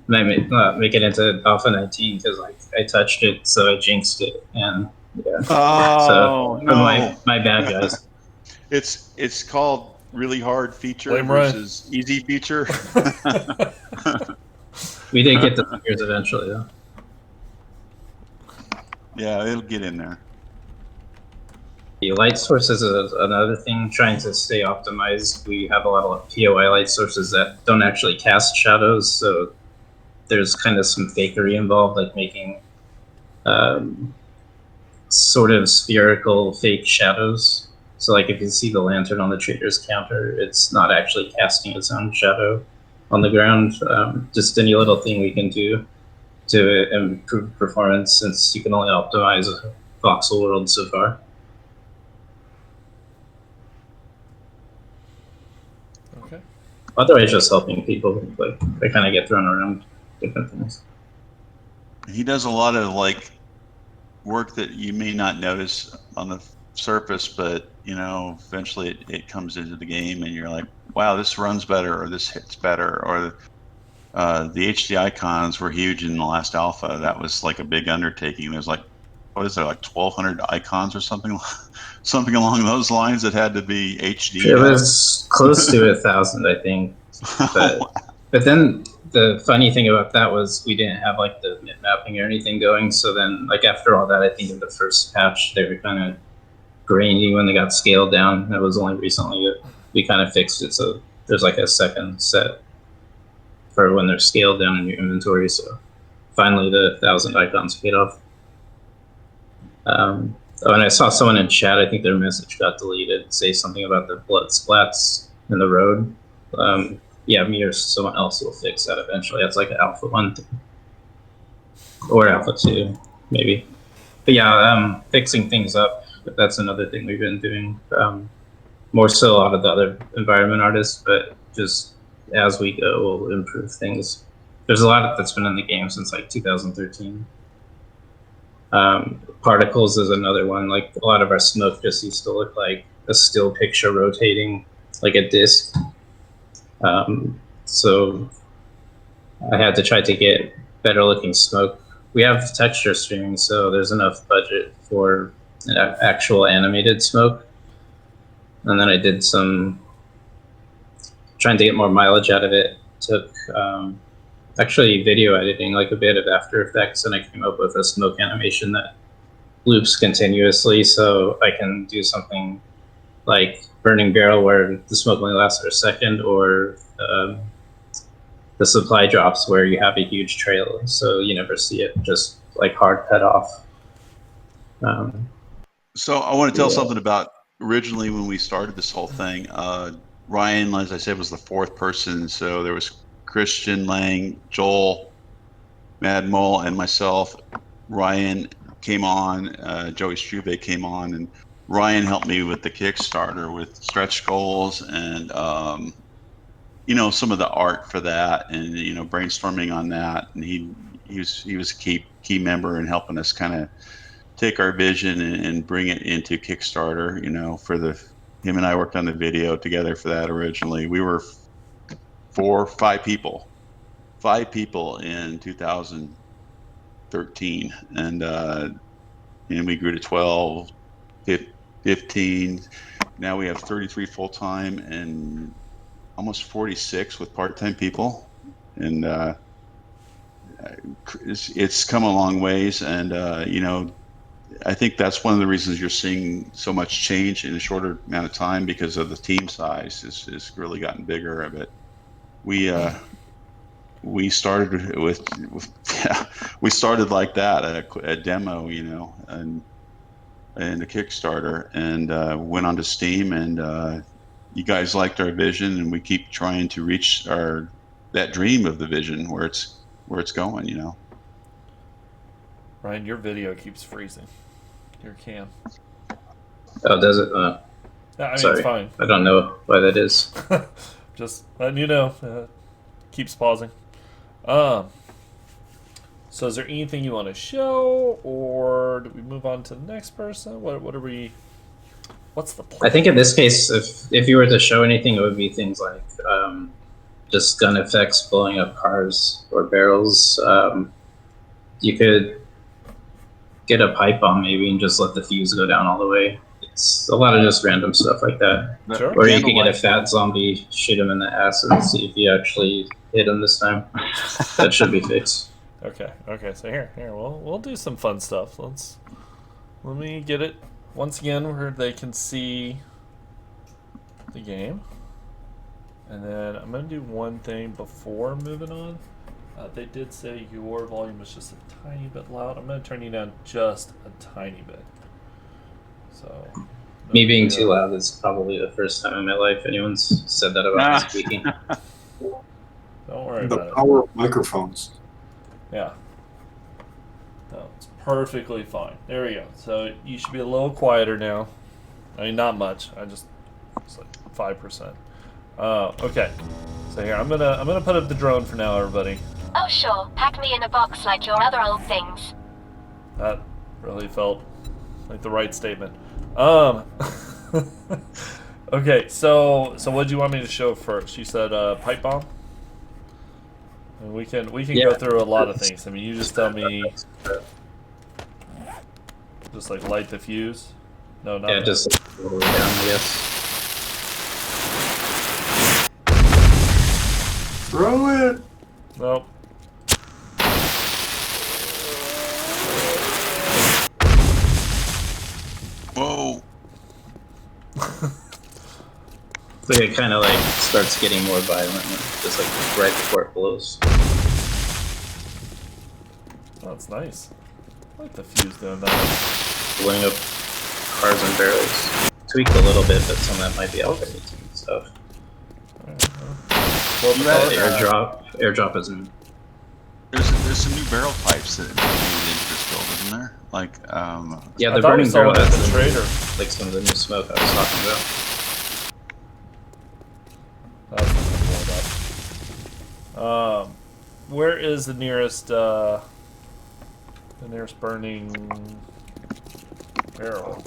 make it into Alpha 19, because like I touched it, so I jinxed it, and yeah. Oh, so no. my bad, guys. It's called really hard feature Blame Ryan. versus easy feature. We did get the fingers eventually, though. Yeah, it'll get in there. The light sources is another thing, trying to stay optimized. We have a lot of POI light sources that don't actually cast shadows, so there's kind of some fakery involved, like making sort of spherical fake shadows. So like if you see the lantern on the trader's counter, it's not actually casting its own shadow on the ground. Just any little thing we can do to improve performance, since you can only optimize a voxel world so far. Okay. Otherwise, just helping people. Like, they kind of get thrown around different things. He does a lot of like work that you may not notice on the surface, but you know, eventually it comes into the game, and you're like, wow, this runs better, or this hits better, or the HD icons were huge in the last alpha. That was like a big undertaking. There's like, what is there, like 1,200 icons or something, something along those lines that had to be HD. It was close to 1,000, I think. But then the funny thing about that was we didn't have like the mid mapping or anything going. So then, like after all that, I think in the first patch they were kind of grainy when they got scaled down. It was only recently that we kind of fixed it. So there's like a second set for when they're scaled down in your inventory. So finally the 1,000 icons paid off. And I saw someone in chat, I think their message got deleted, say something about the blood splats in the road. Yeah, me or someone else will fix that eventually. That's like an Alpha 1 thing. Or Alpha 2, maybe. But yeah, fixing things up, that's another thing we've been doing. More so a lot of the other environment artists, but just as we go, we'll improve things. There's a lot that's been in the game since like 2013. Particles is another one. Like a lot of our smoke just used to look like a still picture rotating like a disc. So I had to try to get better looking smoke. We have texture streaming, so there's enough budget for an actual animated smoke. And then I did some trying to get more mileage out of it. Took actually video editing, like a bit of After Effects, and I came up with a smoke animation that loops continuously, so I can do something like Burning Barrel where the smoke only lasts for a second, or the supply drops where you have a huge trail, so you never see it, just like hard cut off. So I want to tell something about originally when we started this whole thing. Ryan, as I said, was the fourth person. So there was Christian, Lang, Joel, Mad Mole, and myself. Ryan came on, Joey Strube came on, and Ryan helped me with the Kickstarter with stretch goals and you know, some of the art for that, and you know, brainstorming on that. And he was a key member in helping us kind of take our vision and bring it into Kickstarter. You know, him and I worked on the video together for that originally. We were 5 people in 2013, and we grew to 12, 15. Now we have 33 full time and almost 46 with part-time people, and it's come a long ways. And you know, I think that's one of the reasons you're seeing so much change in a shorter amount of time, because of the team size is really gotten bigger. But we started with we started like that, a demo, you know, and a Kickstarter, and went onto Steam, and you guys liked our vision, and we keep trying to reach that dream of the vision where it's going, you know. Ryan, your video keeps freezing. Your cam. Oh, does it? I mean, Sorry. it's fine. I don't know why that is. Just letting you know. Keeps pausing. So is there anything you want to show, or do we move on to the next person? What are we? What's the plan? I think in this case, if you were to show anything, it would be things like just gun effects, blowing up cars or barrels. You could get a pipe bomb maybe and just let the fuse go down all the way. It's a lot of just random stuff like that. Sure. Or you could get a fat zombie, shoot him in the ass, and see if you actually hit him this time. That should be fixed. Okay. So here, we'll do some fun stuff. Let me get it once again where they can see the game, and then I'm gonna do one thing before moving on. They did say your volume was just a tiny bit loud. I'm gonna turn you down just a tiny bit. So. Me being too loud is probably the first time in my life anyone's said that about me speaking. Don't worry The about it. power of microphones. Yeah. No, it's perfectly fine. There we go. So you should be a little quieter now. I mean, not much. It's like 5%. Okay. So here, I'm gonna put up the drone for now, everybody. Oh sure, pack me in a box like your other old things. That really felt like the right statement. Okay. So what do you want me to show first? You said pipe bomb. And we can go through a lot of things. I mean, you just tell me. Just like light the fuse. No, not. Yeah, just a little down, I guess. Throw it. Nope. Whoa. So it kind of like starts getting more violent, just like right before it blows. Oh, that's nice. I like the fuse doing that. Blowing up cars and barrels. Tweaked a little bit, but some of that might be outdated and stuff. Well, Airdrop isn't. There's some new barrel types that made it into this build, isn't there? Like Yeah, I the thought we burning saw barrel one at has the trader. like some of the new smoke I was talking about. That's not gonna blow up. Where is the nearest burning barrel?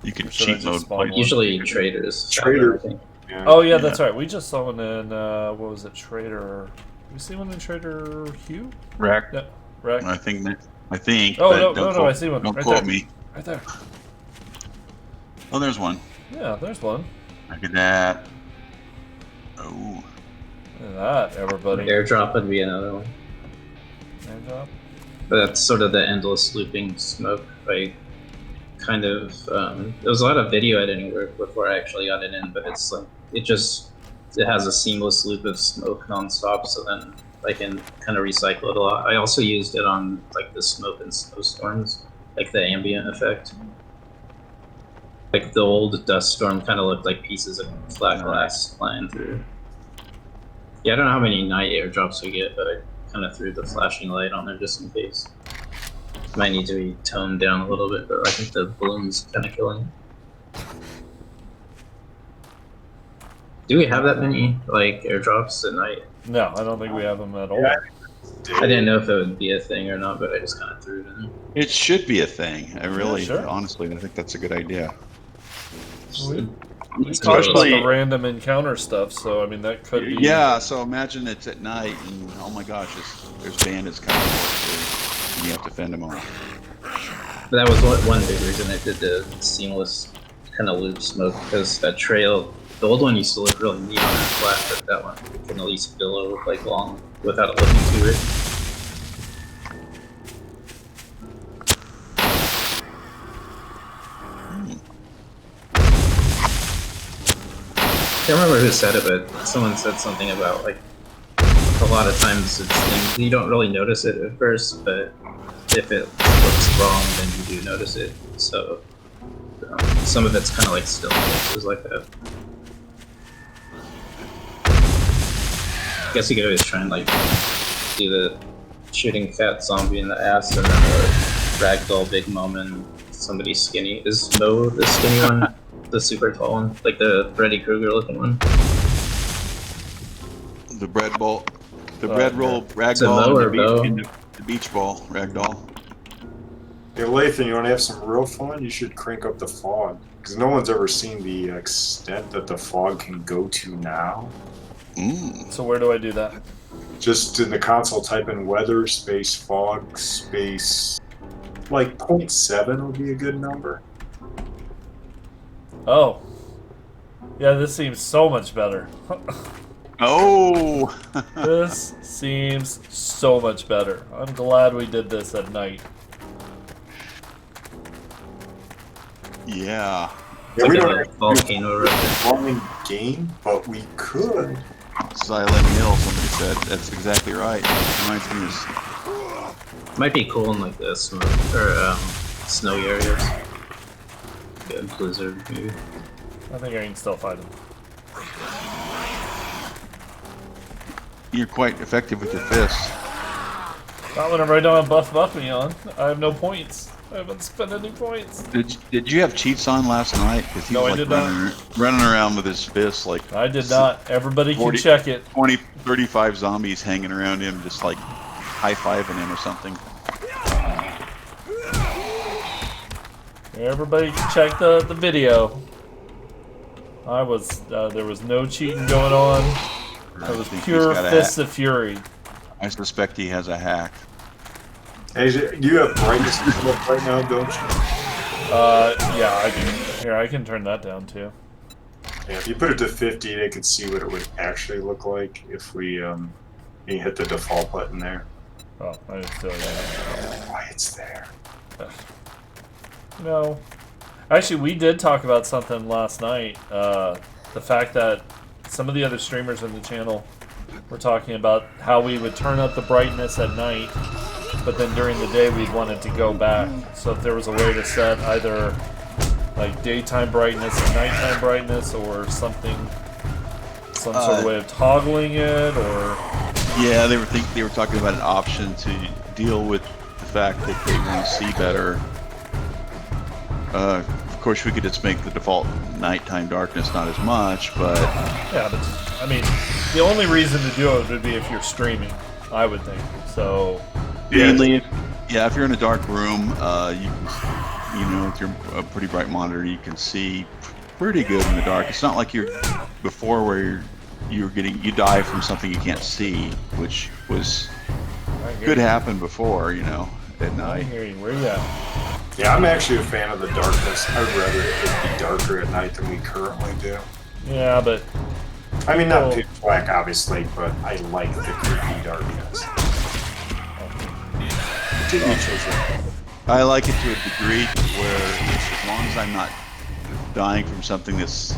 you can Or should I cheat just mode. spawn like- one? Usually traders. Trader. I think. Yeah. Oh yeah, that's right. We just saw one in what was it, Trader? Did we see one in Trader Hugh? Rack. No, right. I think. Oh but no, don't no, quote, I see one. Don't Right quote there. me. Right there. Oh, there's one. Yeah, there's one. Look at that. Oh. Look at that, everybody. Airdrop would be another one. Airdrop. But that's sort of the endless looping smoke. I kind of there was a lot of video editing work before I actually got it in, but it's like it has a seamless loop of smoke nonstop, so then I can kind of recycle it a lot. I also used it on like the smoke and snowstorms, like the ambient effect. Like the old dust storm kind of looked like pieces of flat glass flying through. Yeah, I don't know how many night airdrops we get, but I kind of threw the flashing light on there just in case. Might need to be toned down a little bit, but I think the balloon's kind of killing it. Do we have that many like airdrops at night? No, I don't think we have them at all. Yeah. I didn't know if it would be a thing or not, but I just kind of threw it in there. It should be a thing. I really, sure. honestly, I think that's a good idea. We It's talked about Especially- the random encounter stuff, so I mean that could be. Yeah, so imagine it's at night and oh my gosh, there's bandits coming towards you and you have to fend them off. But that was one big reason I did the seamless kind of loop smoke, because that trail, the old one used to look really neat on that flat, but that one can at least billow like long without it looking too rich. I can't remember who said it, but someone said something about like a lot of times it's things you don't really notice it at first, but if it looks wrong, then you do notice it. So some of it's kind of like still cases like that. I guess you could always try and like do the shooting fat zombie in the ass and then Ragdoll, Big Mom, and somebody skinny. Is Mo the skinny one? The super tall one? Like the Freddy Krueger looking one? The bread bowl, the bread roll, Is it Mo ragdoll, or Bo? and the beach ball, ragdoll. Hey, Lathan, you want to have some real fun? You should crank up the fog. Because no one's ever seen the extent that the fog can go to now. So where do I do that? Just in the console, type in weather space fog space, like 0.7 would be a good number. Oh. Yeah, this seems so much better. Oh! This seems so much better. I'm glad we did this at night. Yeah. Yeah, we Like don't a have to volcano do a flying game, but we could. Silent Hill, somebody said. That's exactly right. Reminds me of... Might be cool in like the snowy areas. Yeah, blizzard maybe. I think I can still fight him. You're quite effective with your fists. Not whenever I don't have buff me on. I have no points. I haven't spent any points. Did you have cheats on last night? Because he No, was I like did running around with his fists like I did not. Everybody can 40 check it. 20, 35 zombies hanging around him, just like high-fiving him or something. Everybody can check the video. I was there was no cheating going on. It was think pure he's got a fists of fury. I suspect he has a hack. Hey, you have brightness up right now, don't you? Yeah, I can. Here, I can turn that down too. Yeah, if you put it to 50, they could see what it would actually look like if we you hit the default button there. Oh, I didn't feel that. Why it's there? No. Actually, we did talk about something last night. The fact that some of the other streamers in the channel were talking about how we would turn up the brightness at night, but then during the day we'd want it to go back. So if there was a way to set either like daytime brightness and nighttime brightness or something, some sort of way of toggling it, or... Yeah, they were talking about an option to deal with the fact that they want to see better. Of course, we could just make the default nighttime darkness not as much, but... Yeah, but, I mean, the only reason to do it would be if you're streaming, I would think. So... Mainly, if you're in a dark room, you can, with your pretty bright monitor, you can see pretty good in the dark. It's not like you're before where you die from something you can't see, which could happen before, at night. I hear you. Where you at? Yeah, I'm actually a fan of the darkness. I'd rather it be darker at night than we currently do. Yeah, but... I mean, not pitch black, obviously, but I like the creepy darkness. I like it to a degree where, as long as I'm not dying from something that's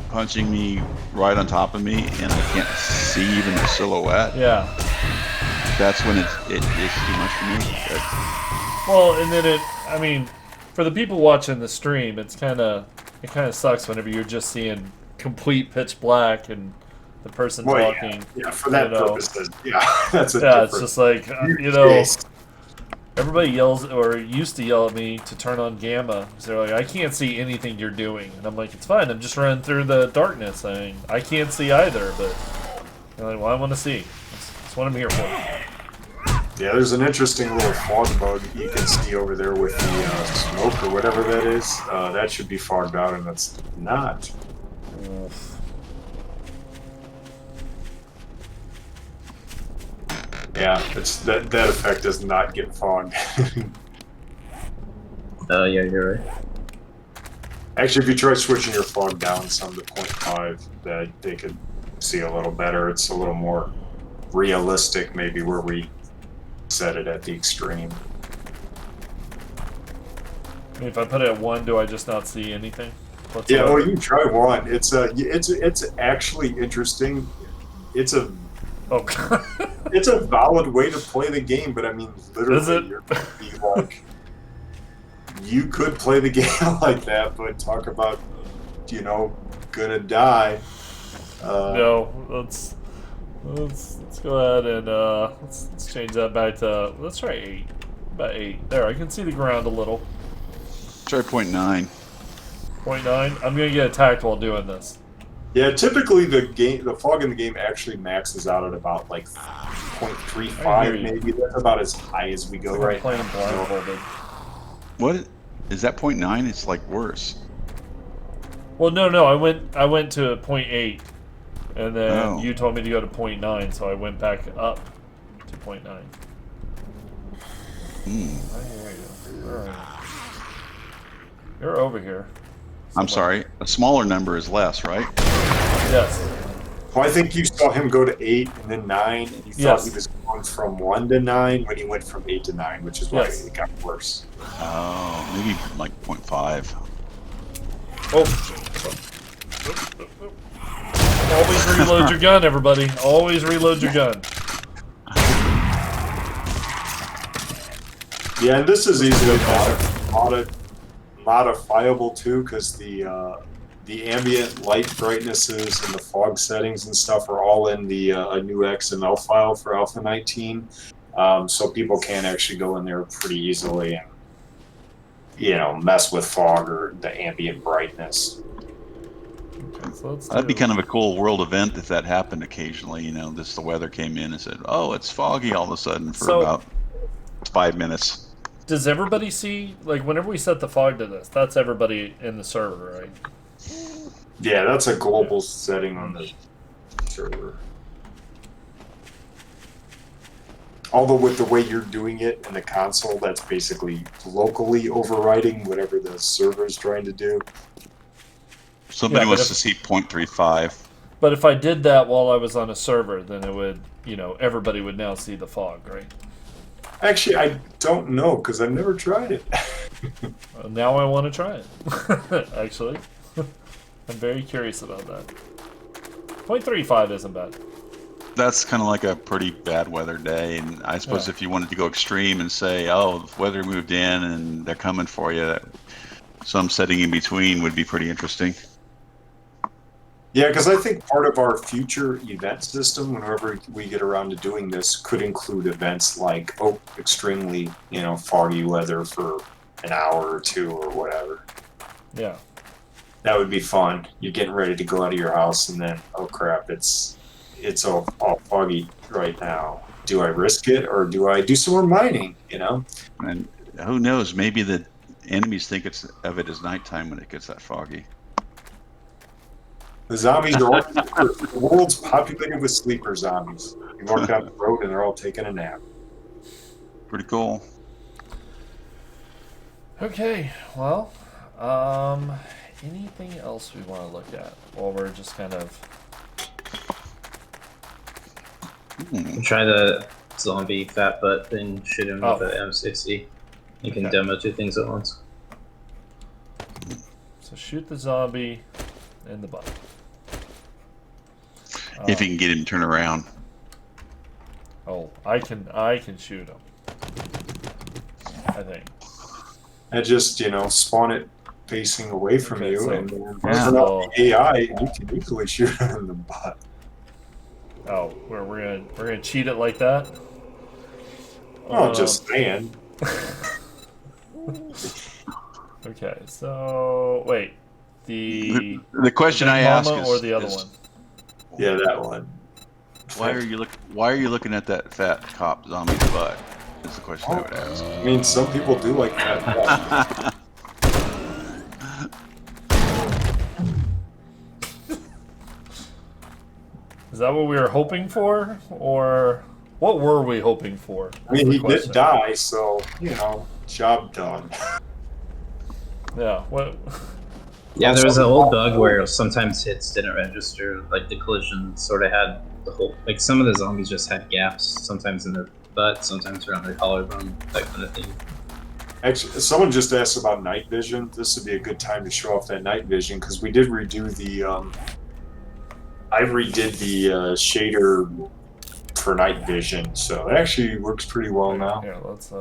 punching me right on top of me and I can't see even the silhouette, that's when it's too much for me. Well, and then I mean, for the people watching the stream, it kind of sucks whenever you're just seeing complete pitch black and the person talking. Yeah, for that purpose, that's a it's just like, everybody yells or used to yell at me to turn on gamma. So they're like, I can't see anything you're doing. And I'm like, it's fine. I'm just running through the darkness. I mean, I can't see either, but they're like, well, I want to see. That's what I'm here for. Yeah, there's an interesting little fog bug you can see over there with the smoke or whatever that is. That should be fogged out, and that's not. Yeah, that effect does not get fogged. Yeah, you're right. Actually, if you try switching your fog down some to 0.5, that they could see a little better. It's a little more realistic, maybe, where we set it at the extreme. I mean, if I put it at 1, do I just not see anything? Yeah, well, you can try 1. It's actually interesting. It's a it's a valid way to play the game, but I mean, literally, you're going to be like, you could play the game like that, but talk about, gonna die. No, let's go ahead and let's change that back to, let's try 8. About 8. There, I can see the ground a little. Try 0.9. 0.9. I'm gonna get attacked while doing this. Yeah, typically the fog in the game actually maxes out at about like 0.35, maybe. That's about as high as we go right playing now. blindfolded. What is that 0.9? It's like worse. Well, no, I went to 0.8, and then Oh. you told me to go to 0.9, so I went back up to 0.9. I hear you. Where are you? You're over here. I'm sorry. A smaller number is less, right? Yes. Well, I think you saw him go to 8 and then 9, and you thought he was going from 1 to 9 when he went from 8 to 9, which is why it got worse. Oh, maybe like 0.5. Oh. Always reload your gun, everybody. Always reload your gun. Yeah, and this is easily modifiable too, because the ambient light brightnesses and the fog settings and stuff are all in the a new XML file for Alpha 19, so people can actually go in there pretty easily and mess with fog or the ambient brightness. Okay, so That'd be kind of a cool world event if that happened occasionally. The weather came in and said, "Oh, it's foggy" all of a sudden for about 5 minutes. Does everybody see, like, whenever we set the fog to this, that's everybody in the server, right? Yeah, that's a global setting on the server. Although with the way you're doing it in the console, that's basically locally overriding whatever the server is trying to do. Somebody wants to see 0.35. But if I did that while I was on a server, then it would, everybody would now see the fog, right? Actually, I don't know, because I've never tried it. Well, now I want to try it, actually. I'm very curious about that. 0.35 isn't bad. That's kind of like a pretty bad weather day, and I suppose if you wanted to go extreme and say, "Oh, the weather moved in and they're coming for you," some setting in between would be pretty interesting. Yeah, because I think part of our future event system, whenever we get around to doing this, could include events like, extremely, foggy weather for an hour or 2 or whatever. Yeah. That would be fun. You're getting ready to go out of your house, and then, oh crap, it's all foggy right now. Do I risk it, or do I do some more mining, And who knows, maybe the enemies think of it as nighttime when it gets that foggy. The zombies are all the world's populated with sleeper zombies. You walk down the road and they're all taking a nap. Pretty cool. Okay, well, anything else we want to look at while we're just kind of... Try the zombie fat butt thing, shoot him with an M60. You can demo 2 things at once. So shoot the zombie in the butt. If you can get him to turn around. Oh, I can shoot him. I think. And just, spawn it facing away from you, so and then turn off the AI, and you can easily shoot him in the butt. Oh, we're gonna cheat it like that? Oh, just saying. Okay, so wait, the question I ask is, or the other one? Yeah, that one. Why are you looking at that fat cop zombie's butt? Is the question I would ask. I mean, some people do like that. Is that what we were hoping for, or what were we hoping for? I mean, he did die, so job done. Yeah. What? Yeah, there was an old bug where sometimes hits didn't register. Like the collision sort of had the whole. Like some of the zombies just had gaps. Sometimes in their butt, sometimes around their collarbone, that kind of thing. Actually, someone just asked about night vision. This would be a good time to show off that night vision, because we did redo the. I redid the shader for night vision, so it actually works pretty well now. Yeah, let's.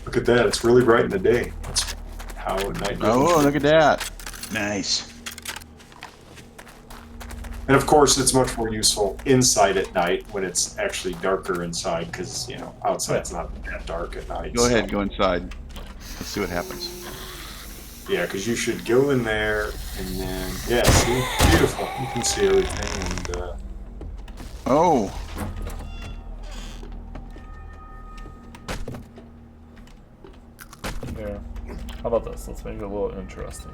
Look at that! It's really bright in the day. That's how night vision. Oh, look at that! Nice. And of course, it's much more useful inside at night when it's actually darker inside, because outside's not that dark at night. Go ahead, go inside. Let's see what happens. Yeah, because you should go in there and then see, beautiful. You can see everything and. Oh. Yeah. How about this? Let's make it a little interesting.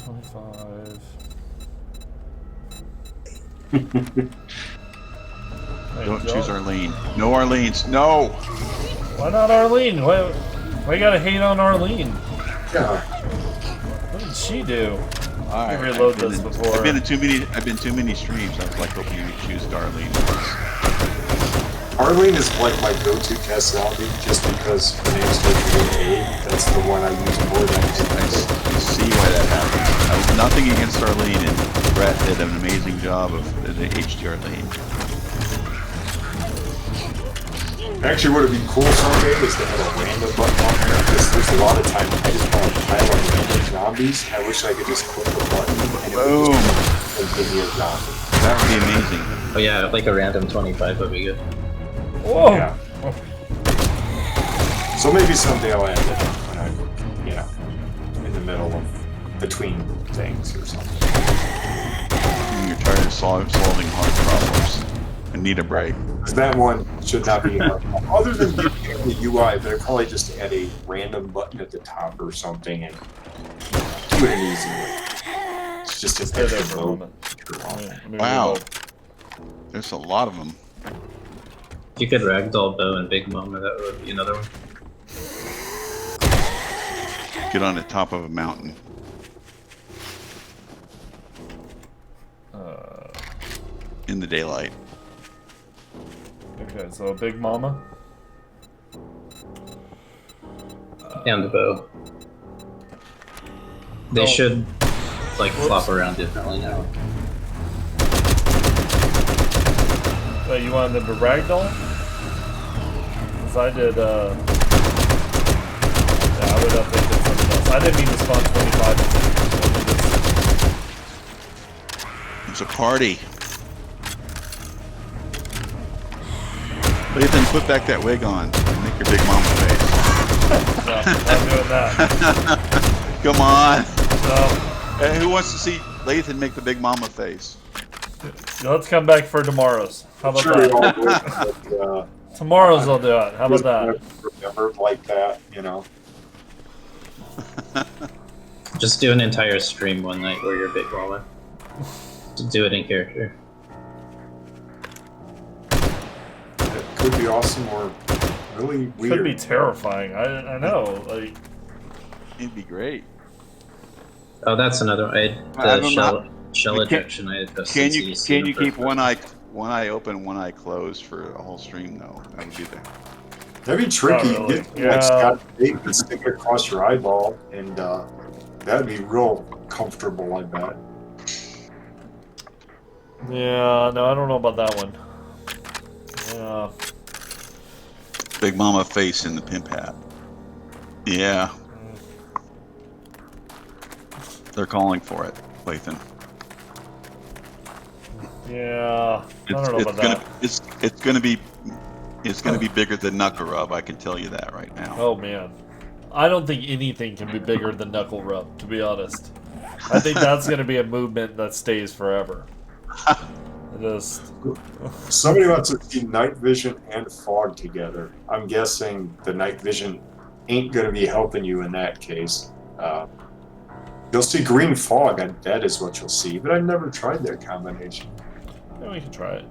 25. Don't choose Arlene. No Arlene's. No! Why not Arlene? Why you gotta hate on Arlene? Yeah. What did she do? Alright. Let me reload this before. I've been in too many streams. I was like hoping you would choose Arlene. Arlene is like my go-to test zombie just because her name starts with an A. That's the one I use more than I see why that happens. I was nothing against Arlene, and Brett did an amazing job of the HD Arlene. Actually, what would be cool someday is to have a random button on there, because there's a lot of times I just want to pile up random zombies. I wish I could just click the button and it would just give me a zombie. That would be amazing. Oh yeah, like a random 25 would be good. Whoa! Yeah. So maybe someday I'll add it when I'm, in the middle of between things or something. You're tired of solving hard problems and need a break. Because that one should not be hard. Other than giving the UI, but I'd probably just add a random button at the top or something and do it an easy way. It's just an Stay there extra for a mode. moment. Wow. There's a lot of them. If you could ragdoll Bo and Big Mama, that would be another one. Get on the top of a mountain. In the daylight. Okay, so Big Mama. And Bo. They should, like, flop around differently now. So you wanted them to ragdoll? Because I did, yeah, I would have to did something else. I didn't mean to spawn 25. It's a party. Lathan, put back that wig on. Make your Big Mama face. No, I'm doing that. Come on. No. Hey, who wants to see Lathan make the Big Mama face? Let's come back for tomorrow's. How about Sure, we that? all do it, but, Tomorrow's I'll do it. How about that? Remember like that, Just do an entire stream one night where you're Big Mama. Just do it in character. It could be awesome or really weird. Could be terrifying. I know. Like, It'd be great. Oh, that's another one. I don't know. Shell ejection. I had Can you keep one eye open, one eye closed for a whole stream though? That would be the. That'd be tricky. Not really. Get Yeah. like Scott Bait and stick it across your eyeball, and that'd be real comfortable, I bet. yeah, no, I don't know about that one. Yeah. Big Mama face in the pimp hat. Yeah. They're calling for it, Lathan. Yeah. I don't know about that. It's gonna be bigger than Knuckle Rub, I can tell you that right now. Oh man. I don't think anything can be bigger than Knuckle Rub, to be honest. I think that's gonna be a movement that stays forever. Just Somebody wants to see night vision and fog together. I'm guessing the night vision ain't going to be helping you in that case. You'll see green fog, and that is what you'll see. But I've never tried that combination. yeah, we can try it.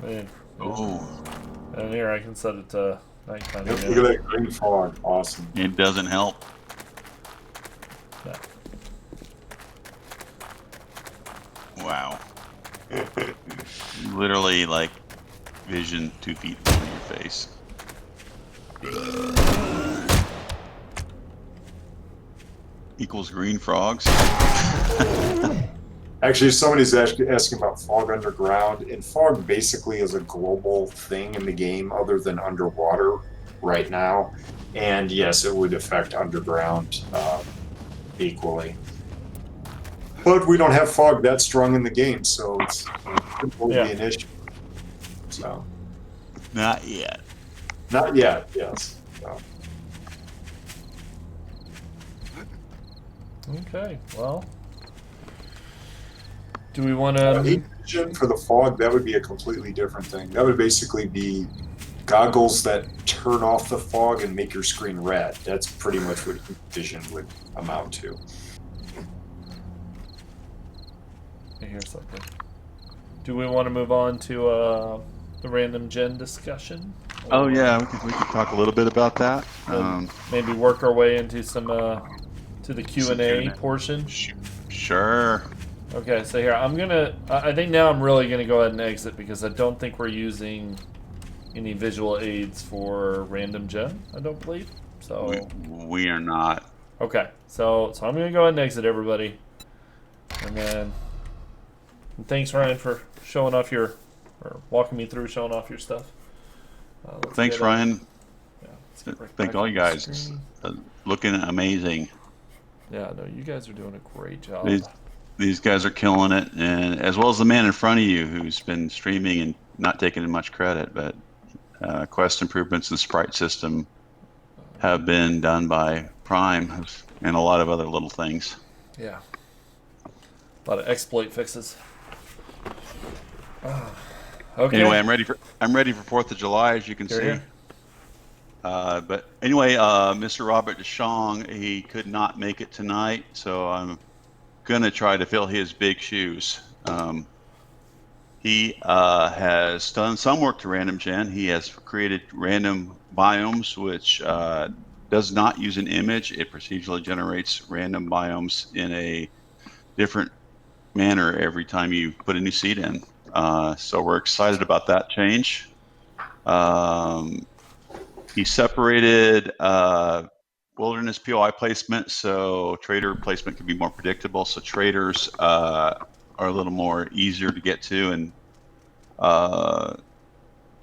Man, Oh, and here I can set it to nighttime. Look again. at that green fog. Awesome. it doesn't help. Yeah. Wow. Literally, like, vision 2 feet from your face. Equals green frogs. Actually, somebody's asking about fog underground, and fog basically is a global thing in the game other than underwater, right now. And yes, it would affect underground equally. But we don't have fog that strong in the game, so it won't be an issue. So Not yet. not yet, yes. So. Okay, well, do we want to? Heat vision for the fog, that would be a completely different thing. That would basically be goggles that turn off the fog and make your screen red. That's pretty much what heat vision would amount to. I hear something. Do we want to move on to the random gen discussion? Oh yeah, we could talk a little bit about that. Maybe work our way into some to the Q&A portion. Sure. Okay, so here I'm gonna. I think now I'm really gonna go ahead and exit because I don't think we're using any visual aids for random gen. I don't believe so. We are not. Okay, so I'm gonna go ahead and exit everybody, and then thanks Ryan for showing off or walking me through showing off your stuff. Thanks Ryan. Thank all you guys. It's looking amazing. Yeah, no, you guys are doing a great job. These guys are killing it, and as well as the man in front of you who's been streaming and not taking much credit, but quest improvements in the sprite system have been done by Prime and a lot of other little things. Yeah, a lot of exploit fixes. Okay. Anyway, I'm ready for 4th of July, as you can see. But anyway, Mr. Robert DeShong, he could not make it tonight, so I'm gonna try to fill his big shoes. He has done some work to random gen. He has created random biomes, which does not use an image. It procedurally generates random biomes in a different manner every time you put a new seed in. So we're excited about that change. He separated wilderness POI placement, so trader placement can be more predictable. So traders are a little more easier to get to, and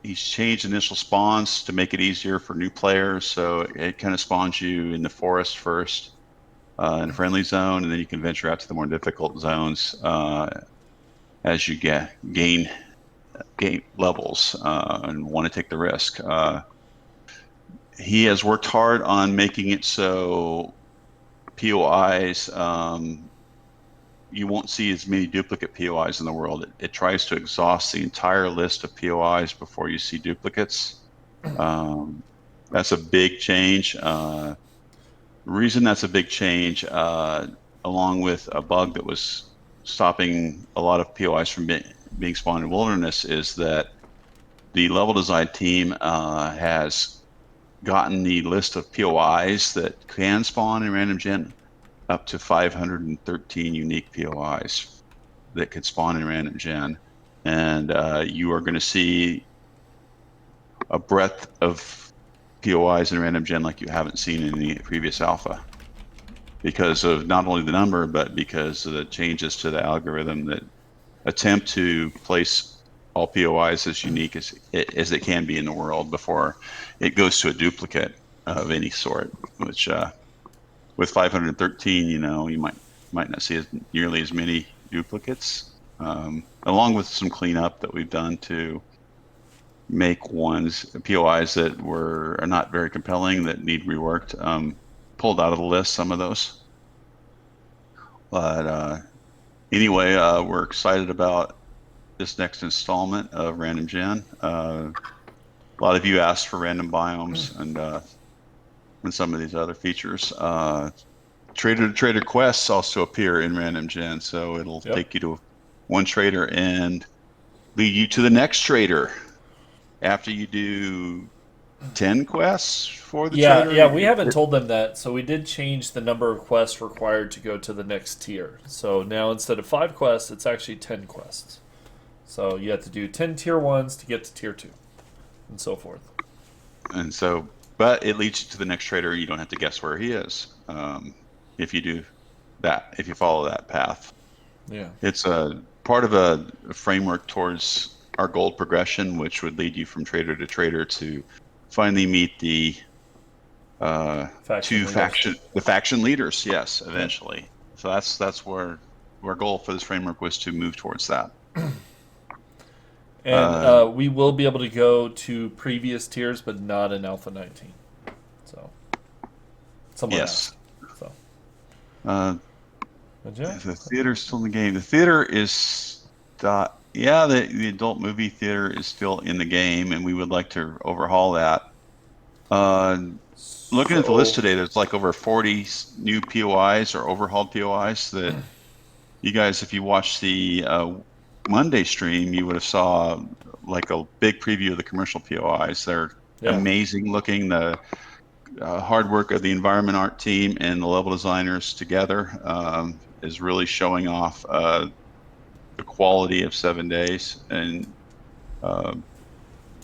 he's changed initial spawns to make it easier for new players. So it kind of spawns you in the forest first, in a friendly zone, and then you can venture out to the more difficult zones as you gain levels and want to take the risk. He has worked hard on making it so POIs, you won't see as many duplicate POIs in the world. It tries to exhaust the entire list of POIs before you see duplicates. That's a big change. The reason that's a big change, along with a bug that was stopping a lot of POIs from being spawned in wilderness, is that the level design team has gotten the list of POIs that can spawn in random gen up to 513 unique POIs that could spawn in random gen. And you are going to see a breadth of POIs in random gen like you haven't seen in the previous alpha, because of not only the number, but because of the changes to the algorithm that attempt to place all POIs as unique as they can be in the world before it goes to a duplicate of any sort, which with 513, you might not see nearly as many duplicates, along with some cleanup that we've done to make POIs that are not very compelling, that need reworked, pulled out of the list, some of those. But anyway, we're excited about this next installment of Random Gen. A lot of you asked for random biomes and some of these other features. Trader-to-trader quests also appear in Random Gen, so it'll take you to one trader and lead you to the next trader after you do 10 quests for the trader. Yeah, we haven't told them that, so we did change the number of quests required to go to the next tier. So now instead of 5 quests, it's actually 10 quests. So you have to do 10 tier 1s to get to tier 2, and so forth. And so, but it leads you to the next trader. You don't have to guess where he is if you do that, if you follow that path. Yeah. It's a part of a framework towards our gold progression, which would lead you from trader to trader to finally meet the Faction faction leaders. Yes, eventually. So that's where our goal for this framework was to move towards that. And we will be able to go to previous tiers, but not in Alpha 19. So, someone asked. So, the theater's still in the game. The theater is, the adult movie theater is still in the game, and we would like to overhaul that. Looking at the list today, there's like over 40 new POIs or overhauled POIs that you guys, if you watched the Monday stream, you would have saw like a big preview of the commercial POIs. They're amazing looking. The hard work of the environment art team and the level designers together is really showing off the quality of 7 days. And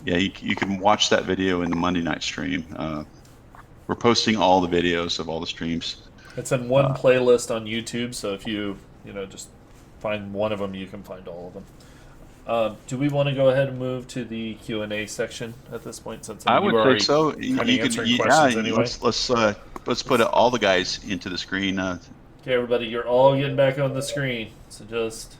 you can watch that video in the Monday night stream. We're posting all the videos of all the streams. It's in one playlist on YouTube, so if you just find one of them, you can find all of them. Do we want to go ahead and move to the Q&A section at this point? Since I would think so. You can, anyway. Let's put all the guys into the screen. Okay, everybody, you're all getting back on the screen. So just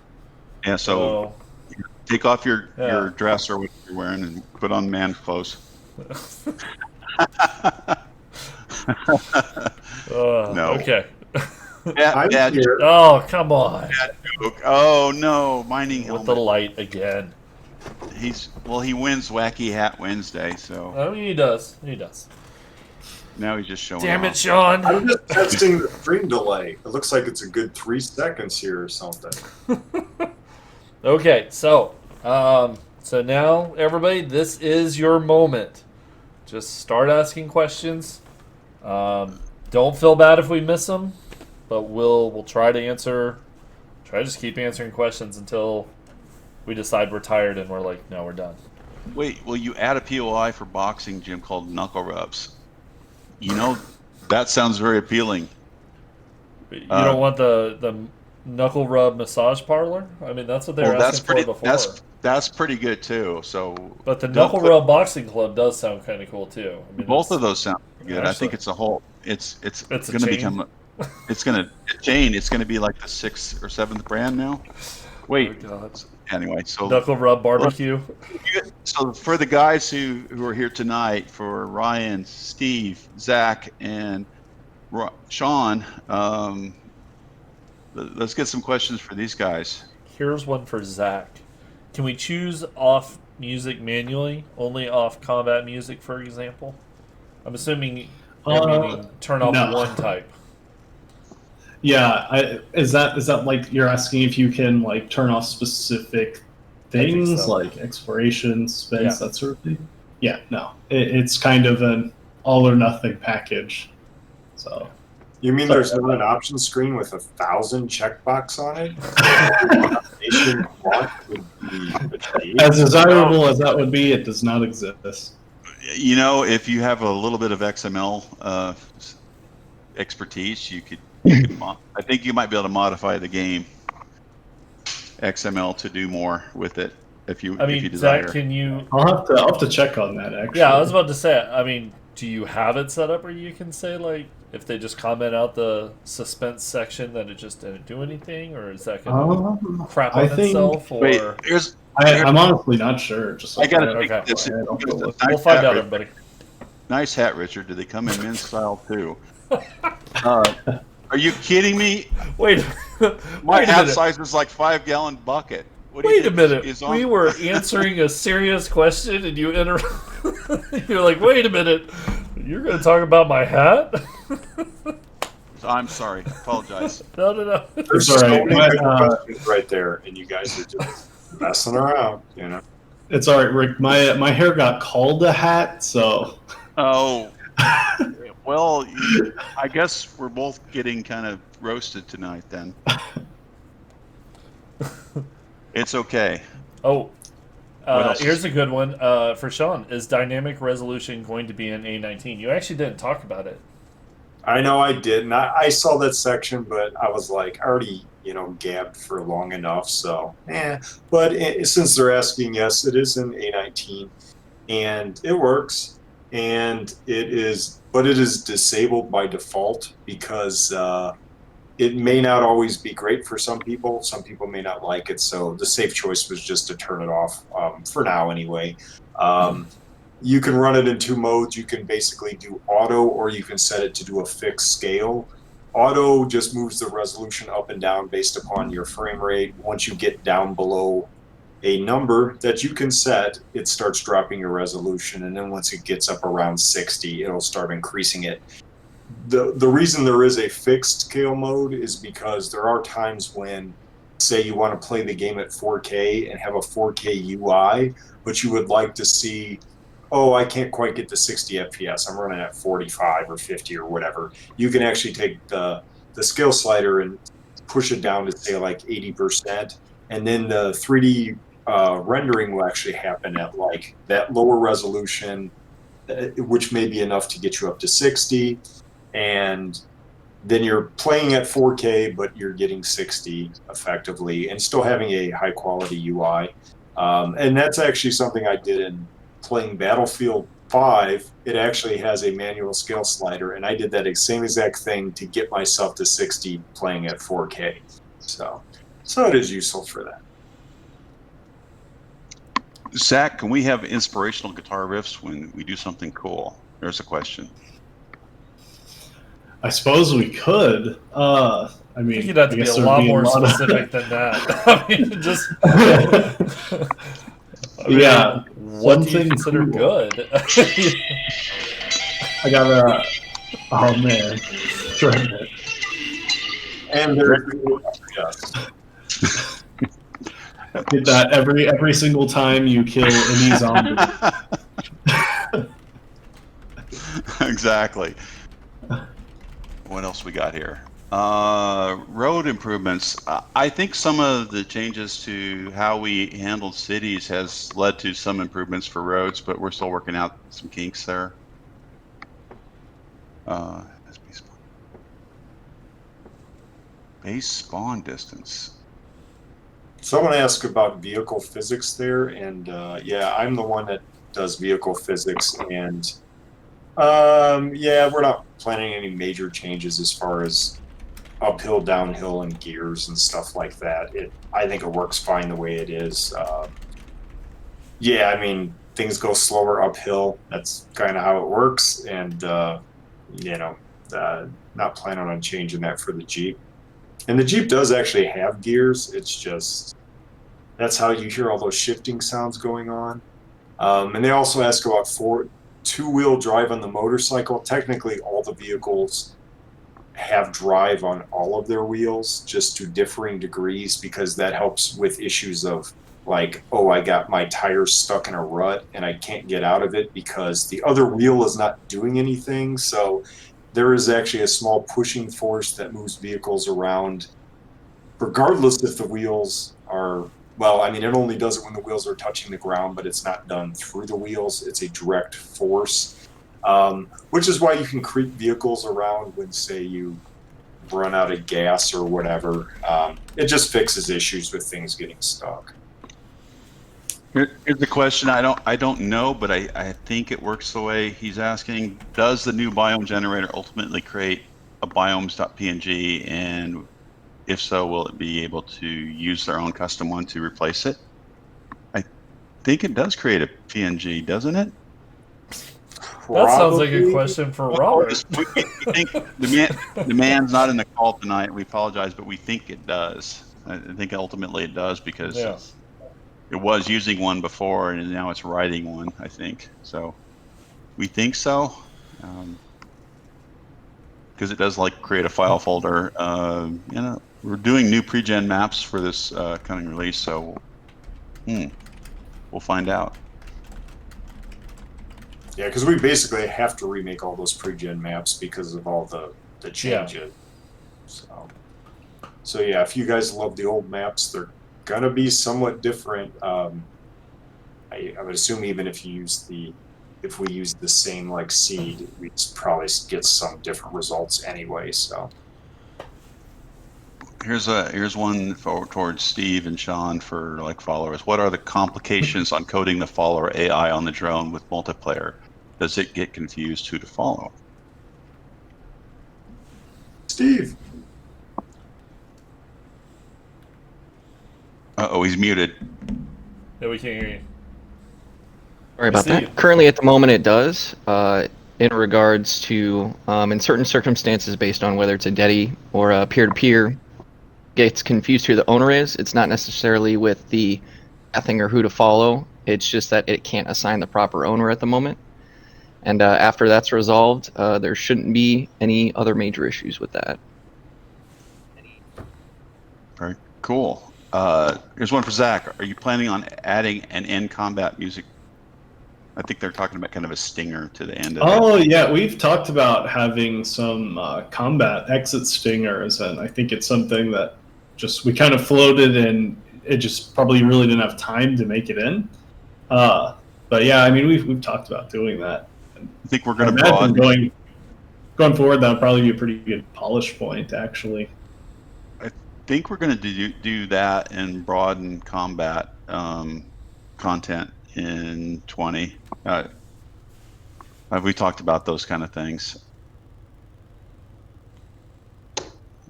take off your dress or what you're wearing and put on man clothes. No. Okay. Oh, come on. Oh no, mining helmet. With the light again. He wins Wacky Hat Wednesday, so. Oh, he does. Now he's just showing Damn off. it, Shawn. I'm just testing the stream delay. It looks like it's a good 3 seconds here or something. Okay, so now everybody, this is your moment. Just start asking questions. Don't feel bad if we miss them, but we'll try to answer. Try to just keep answering questions until we decide we're tired and we're like, no, we're done. Wait, will you add a POI for boxing gym called Knuckle Rubs? That sounds very appealing. You don't want the knuckle rub massage parlor? I mean, that's what they were asking for before. That's pretty good too. So, but the knuckle rub boxing club does sound kind of cool too. I mean, both of those sound good. Actually, I think it's a whole. It's going to become. It's going to chain. It's going to be like the 6th or 7th brand now. Wait. Oh, anyway, so knuckle rub barbecue. So for the guys who are here tonight, for Ryan, Steve, Zack, and Shawn, let's get some questions for these guys. Here's one for Zack. Can we choose off music manually? Only off combat music, for example? I'm assuming you're meaning turn off one type. Yeah, is that like you're asking if you can like turn off specific things like exploration, space, that sort of thing? Yeah, no, it's kind of an all or nothing package. So you mean there's not an option screen with 1,000 checkbox on it? As desirable as that would be, it does not exist. If you have a little bit of XML expertise, you could I think you might be able to modify the game XML to do more with it if you desire. Zach, can you? I'll have to check on that actually. Yeah, I was about to say. I mean, do you have it set up where you can say like if they just comment out the suspense section that it just didn't do anything, or is that going to crap on itself? Or wait, I'm honestly not sure. Just I gotta okay. this. We'll find out, everybody. Nice hat, Richard. Do they come in men's style too? Are you kidding me? Wait. My hat size is like 5-gallon bucket. Wait a minute. We were answering a serious question and you you're like, wait a minute. You're going to talk about my hat? I'm sorry. Apologize. No. There's so many questions right there, and you guys are just messing around, It's all right, Rick. My hair got called a hat, so. Oh. Well, I guess we're both getting kind of roasted tonight then. It's okay. Oh, here's a good one for Shawn. Is dynamic resolution going to be in A19? You actually didn't talk about it. I know I didn't. I saw that section, but I was like, I already, gabbed for long enough, so, But since they're asking, yes, it is in A19, and it works. and it is disabled by default because it may not always be great for some people. Some people may not like it, so the safe choice was just to turn it off for now anyway. You can run it in two modes. You can basically do auto, or you can set it to do a fixed scale. Auto just moves the resolution up and down based upon your frame rate. Once you get down below a number that you can set, it starts dropping your resolution, and then once it gets up around 60, it'll start increasing it. The reason there is a fixed scale mode is because there are times when, say, you want to play the game at 4K and have a 4K UI, but you would like to see, oh, I can't quite get to 60 FPS. I'm running at 45 or 50 or whatever. You can actually take the scale slider and push it down to say like 80%, and then the 3D rendering will actually happen at like that lower resolution, which may be enough to get you up to 60, and then you're playing at 4K, but you're getting 60 effectively and still having a high quality UI. And that's actually something I did in playing Battlefield 5. It actually has a manual scale slider, and I did that same exact thing to get myself to 60 playing at 4K. So it is useful for that. Zack, can we have inspirational guitar riffs when we do something cool? There's a question. I suppose we could. I mean, I think you'd have to be a lot more specific than that. I mean, just yeah. What do you consider cool. good? I got oh man, trying it. And there's Get that every single time you kill any zombie. Exactly. What else we got here? Road improvements. I think some of the changes to how we handled cities has led to some improvements for roads, but we're still working out some kinks there. Base spawn distance. Someone asked about vehicle physics there, and yeah, I'm the one that does vehicle physics, and yeah, we're not planning any major changes as far as uphill, downhill, and gears and stuff like that. I think it works fine the way it is. Yeah, I mean, things go slower uphill. That's kind of how it works, and you know, not planning on changing that for the Jeep. And the Jeep does actually have gears. It's just that's how you hear all those shifting sounds going on. And they also ask about two-wheel drive on the motorcycle. Technically, all the vehicles have drive on all of their wheels, just to differing degrees, because that helps with issues of like, oh, I got my tires stuck in a rut and I can't get out of it because the other wheel is not doing anything. So there is actually a small pushing force that moves vehicles around, regardless if the wheels are, well, I mean, it only does it when the wheels are touching the ground, but it's not done through the wheels. It's a direct force, which is why you can creep vehicles around when, say, you run out of gas or whatever. It just fixes issues with things getting stuck. Here's the question. I don't know, but I think it works the way he's asking. Does the new biome generator ultimately create a biomes.png, and if so, will it be able to use their own custom one to replace it? I think it does create a PNG, doesn't it? That sounds like a question for Robert. We think the man's not in the call tonight. We apologize, but we think it does. I think ultimately it does, because it was using one before and now it's writing one, I think. So we think so, because it does like create a file folder. You know, we're doing new pre-gen maps for this coming release, so we'll find out. Yeah, because we basically have to remake all those pre-gen maps because of all the changes. So yeah, if you guys love the old maps, they're gonna be somewhat different. I would assume even if we use the same like seed, we'd probably get some different results anyway. So here's one towards Steve and Shawn for like followers. What are the complications on coding the follower AI on the drone with multiplayer? does it get confused who to follow? Steve. Uh-oh, he's muted. Yeah, we can't hear you. Sorry about Steve. that. Currently, at the moment, it does. In regards to, in certain circumstances, based on whether it's a DEDI or a peer-to-peer, gets confused who the owner is. It's not necessarily with the pathing or who to follow. It's just that it can't assign the proper owner at the moment. And after that's resolved, there shouldn't be any other major issues with that. Very cool. Here's one for Zack. Are you planning on adding an end combat music? I think they're talking about kind of a stinger to the end of it. Oh yeah, we've talked about having some combat exit stingers, and I think it's something that just we kind of floated, and it just probably really didn't have time to make it in. But yeah, I mean we've talked about doing that. I think we're I going to imagine broaden. going forward, that would probably be a pretty good polish point, actually. I think we're going to do that and broaden combat content in 20. We talked about those kind of things.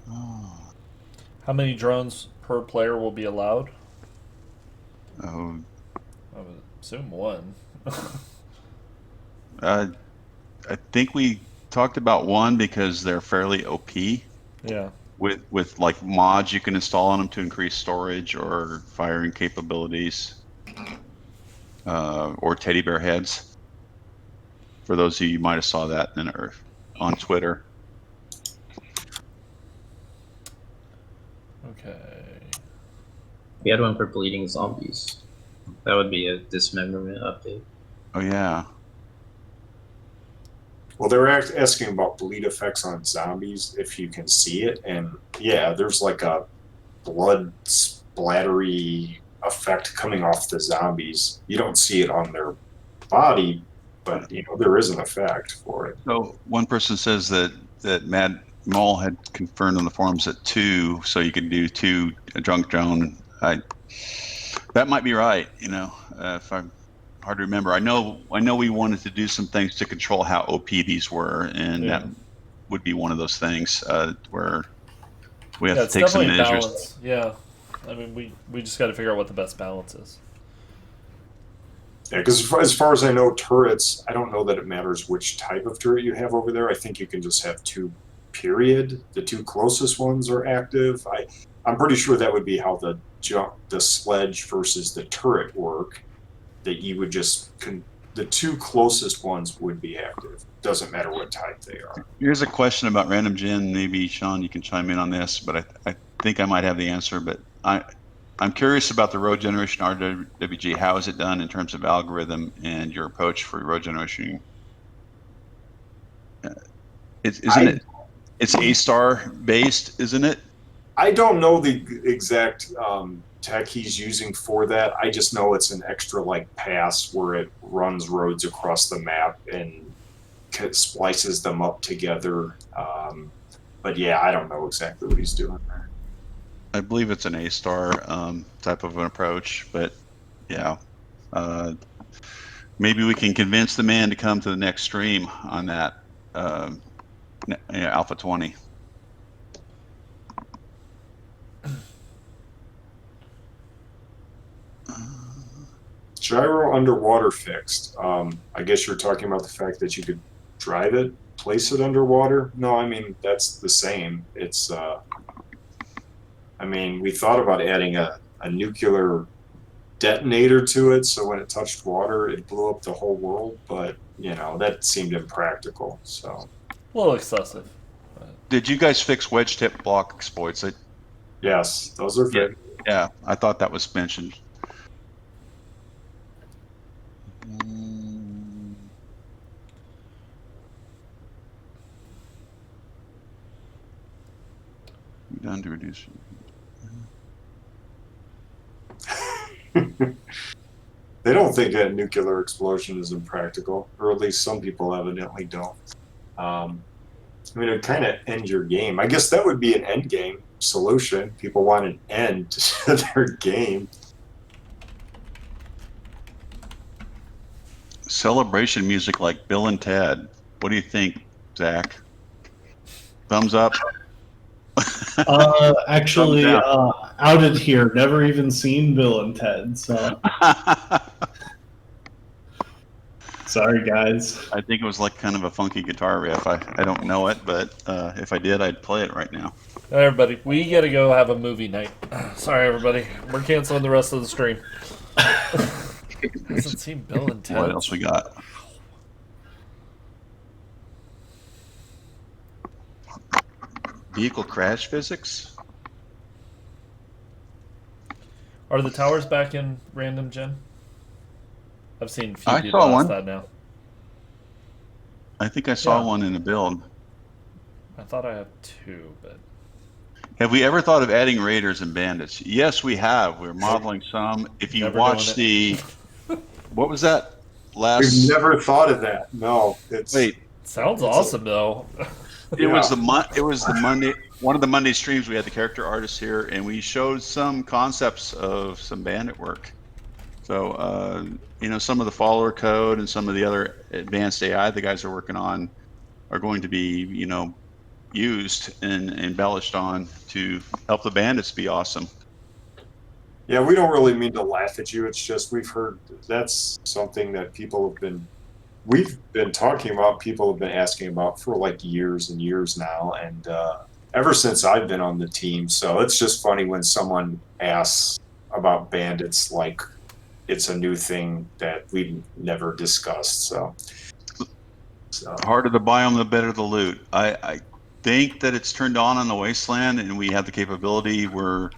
Oh. How many drones per player will be allowed? Oh. I would assume one. I think we talked about one because they're fairly OP. Yeah. With like mods you can install on them to increase storage or firing capabilities, or teddy bear heads. For those of you might have saw that on Twitter. Okay. We had one for bleeding zombies. That would be a dismemberment update. Oh yeah. Well, they were asking about bleed effects on zombies, if you can see it, and yeah, there's like a blood splattery effect coming off the zombies. You don't see it on their body, but you know there is an effect for it. So one person says that Mad Mole had confirmed on the forums at 2, so you could do 2 a drunk drone. That might be right. You know, if I'm hard to remember. I know we wanted to do some things to control how OP these were, and that would be one of those things where we have to take some measures. Balance. Yeah, I mean we just got to figure out what the best balance is. Yeah, because as far as I know, turrets, I don't know that it matters which type of turret you have over there. I think you can just have 2, period. The 2 closest ones are active. I'm pretty sure that would be how the sledge versus the turret work. That you would just the 2 closest ones would be active. Doesn't matter what type they are. Here's a question about random gen. Maybe Shawn, you can chime in on this, but I think I might have the answer. But I'm curious about the road generation RWG. How is it done in terms of algorithm and your approach for road generation? It's A-star based, isn't it? I don't know the exact tech he's using for that. I just know it's an extra like pass where it runs roads across the map and splices them up together. But yeah, I don't know exactly what he's doing there. I believe it's an A-star type of an approach, but yeah, maybe we can convince the man to come to the next stream on that Alpha 20. Gyro underwater fixed. I guess you're talking about the fact that you could drive it, place it underwater. No, I mean that's the same. It's I mean, we thought about adding a nuclear detonator to it, so when it touched water, it blew up the whole world. But you know, that seemed impractical. So a little excessive. Did you guys fix wedge tip block exploits? Yes, those are good. Yeah, I thought that was mentioned. Done to reduce. They don't think a nuclear explosion is impractical, or at least some people evidently don't. I mean, it kind of end your game. I guess that would be an end game solution. People want an end to their game. Celebration music like Bill and Ted. What do you think, Zach? Thumbs up? Actually, Thumbs outed here. Never even seen Bill and Ted, so sorry, guys. I think it was like kind of a funky guitar riff. I don't know it, but if I did, I'd play it right now. All right, everybody, we gotta go have a movie night. Sorry, everybody, we're canceling the rest of the stream. Doesn't seem Bill and Ted. What else we got? Vehicle crash physics? Are the towers back in random gen? I've seen a few I people saw ask one. that now. I think I saw Yeah. one in a build. I thought I have two, but Have we ever thought of adding raiders and bandits? Yes, we have. We're modeling some. If you Never watch doing the, what was that We've last? never thought of that. No, it's Wait, sounds It's awesome though. it was Yeah. the Monday, one of the Monday streams. We had the character artists here, and we showed some concepts of some bandit work. So some of the follower code and some of the other advanced AI the guys are working on are going to be used and embellished on to help the bandits be awesome. Yeah, we don't really mean to laugh at you. It's just we've heard that's something that we've been talking about, people have been asking about for like years and years now, and ever since I've been on the team. So it's just funny when someone asks about bandits like it's a new thing that we've never discussed. So The harder the biome, the better the loot. I think that it's turned on the wasteland, and we have the capability where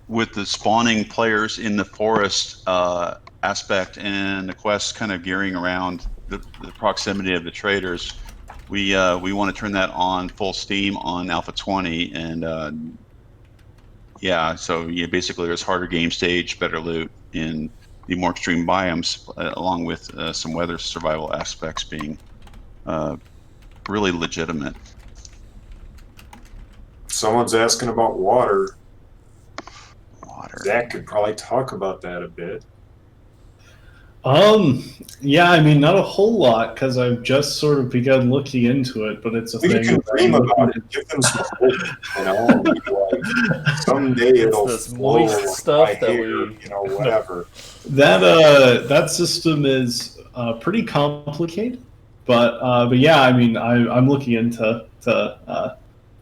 with the spawning players in the forest aspect and the quest kind of gearing around the proximity of the traders, we want to turn that on full steam on Alpha 20, and basically there's harder game stage, better loot in the more extreme biomes, along with some weather survival aspects being really legitimate. someone's asking about water. Water. Zach could probably talk about that a bit. Yeah, I mean, not a whole lot because I've just sort of begun looking into it, but it's a We thing. can dream about it. Give them some hope, like someday it'll this flow moist like stuff my that hair, whatever. That system is pretty complicated, but yeah, I mean, I'm looking into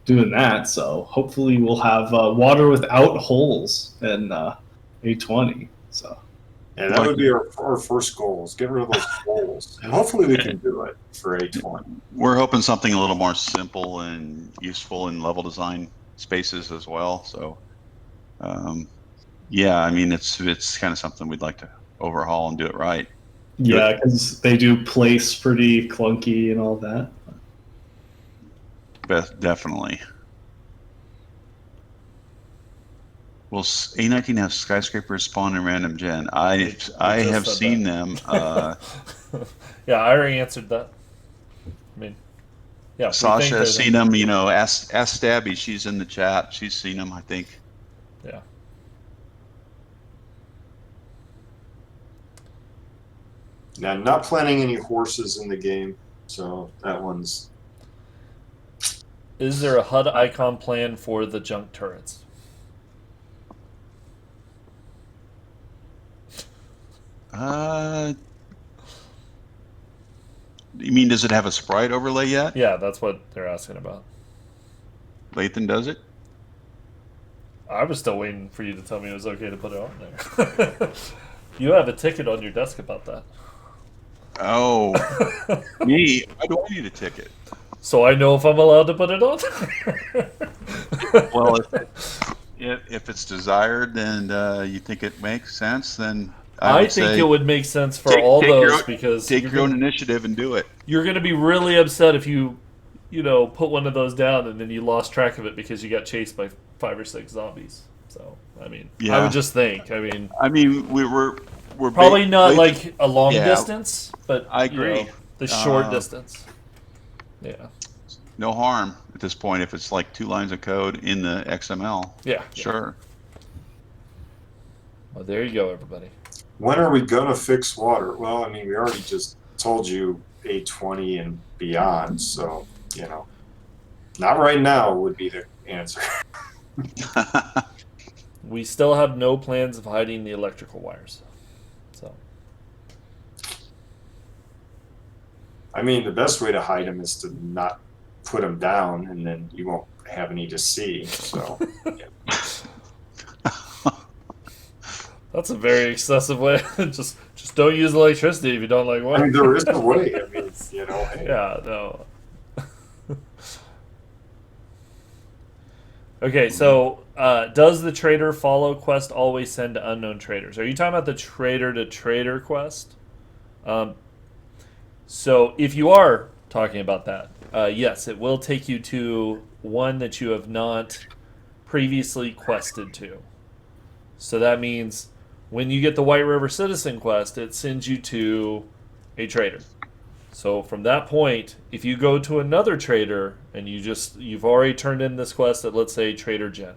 doing that. So hopefully we'll have water without holes in A20. So. And that would be our first goal, is get rid of those holes. And hopefully we can do it for A20. We're hoping something a little more simple and useful in level design spaces as well. So, I mean, it's kind of something we'd like to overhaul and do it right. Yeah, because they do place pretty clunky and all that. Definitely. Will A19 have skyscrapers spawn in random gen? I have seen them. Yeah, I already answered that. I mean, yeah. Sasha has seen them. Ask Stabby. She's in the chat. She's seen them, I think. Yeah. Now, I'm not planning any horses in the game, so that one's... Is there a HUD icon plan for the junk turrets? You mean, does it have a sprite overlay yet? Yeah, that's what they're asking about. Lathan does it? I was still waiting for you to tell me it was okay to put it on there. You have a ticket on your desk about that. Oh, me? Why do I need a ticket? So I know if I'm allowed to put it on. Well, if it's desired and you think it makes sense, then I think it would make sense for all those because take your own initiative and do it. You're going to be really upset if you put one of those down and then you lost track of it because you got chased by 5 or 6 zombies. So I mean, I would just think. I mean, we're probably not like a long distance, but I agree. The short distance. Yeah. No harm at this point if it's like 2 lines of code in the XML. Yeah. Sure. Well, there you go, everybody. When are we gonna fix water? Well, I mean, we already just told you A20 and beyond, so not right now would be the answer. We still have no plans of hiding the electrical wires. So I mean, the best way to hide them is to not put them down, and then you won't have any to see. So that's a very excessive way. just don't use electricity if you don't like I water. mean, there is a way. I mean, hey. Yeah, no. Okay, so does the trader follow quest always send to unknown traders? Are you talking about the trader to trader quest? So if you are talking about that, yes, it will take you to one that you have not previously quested to. So that means when you get the White River Citizen quest, it sends you to a trader. So from that point, if you go to another trader and you've already turned in this quest at, let's say, Trader Gen,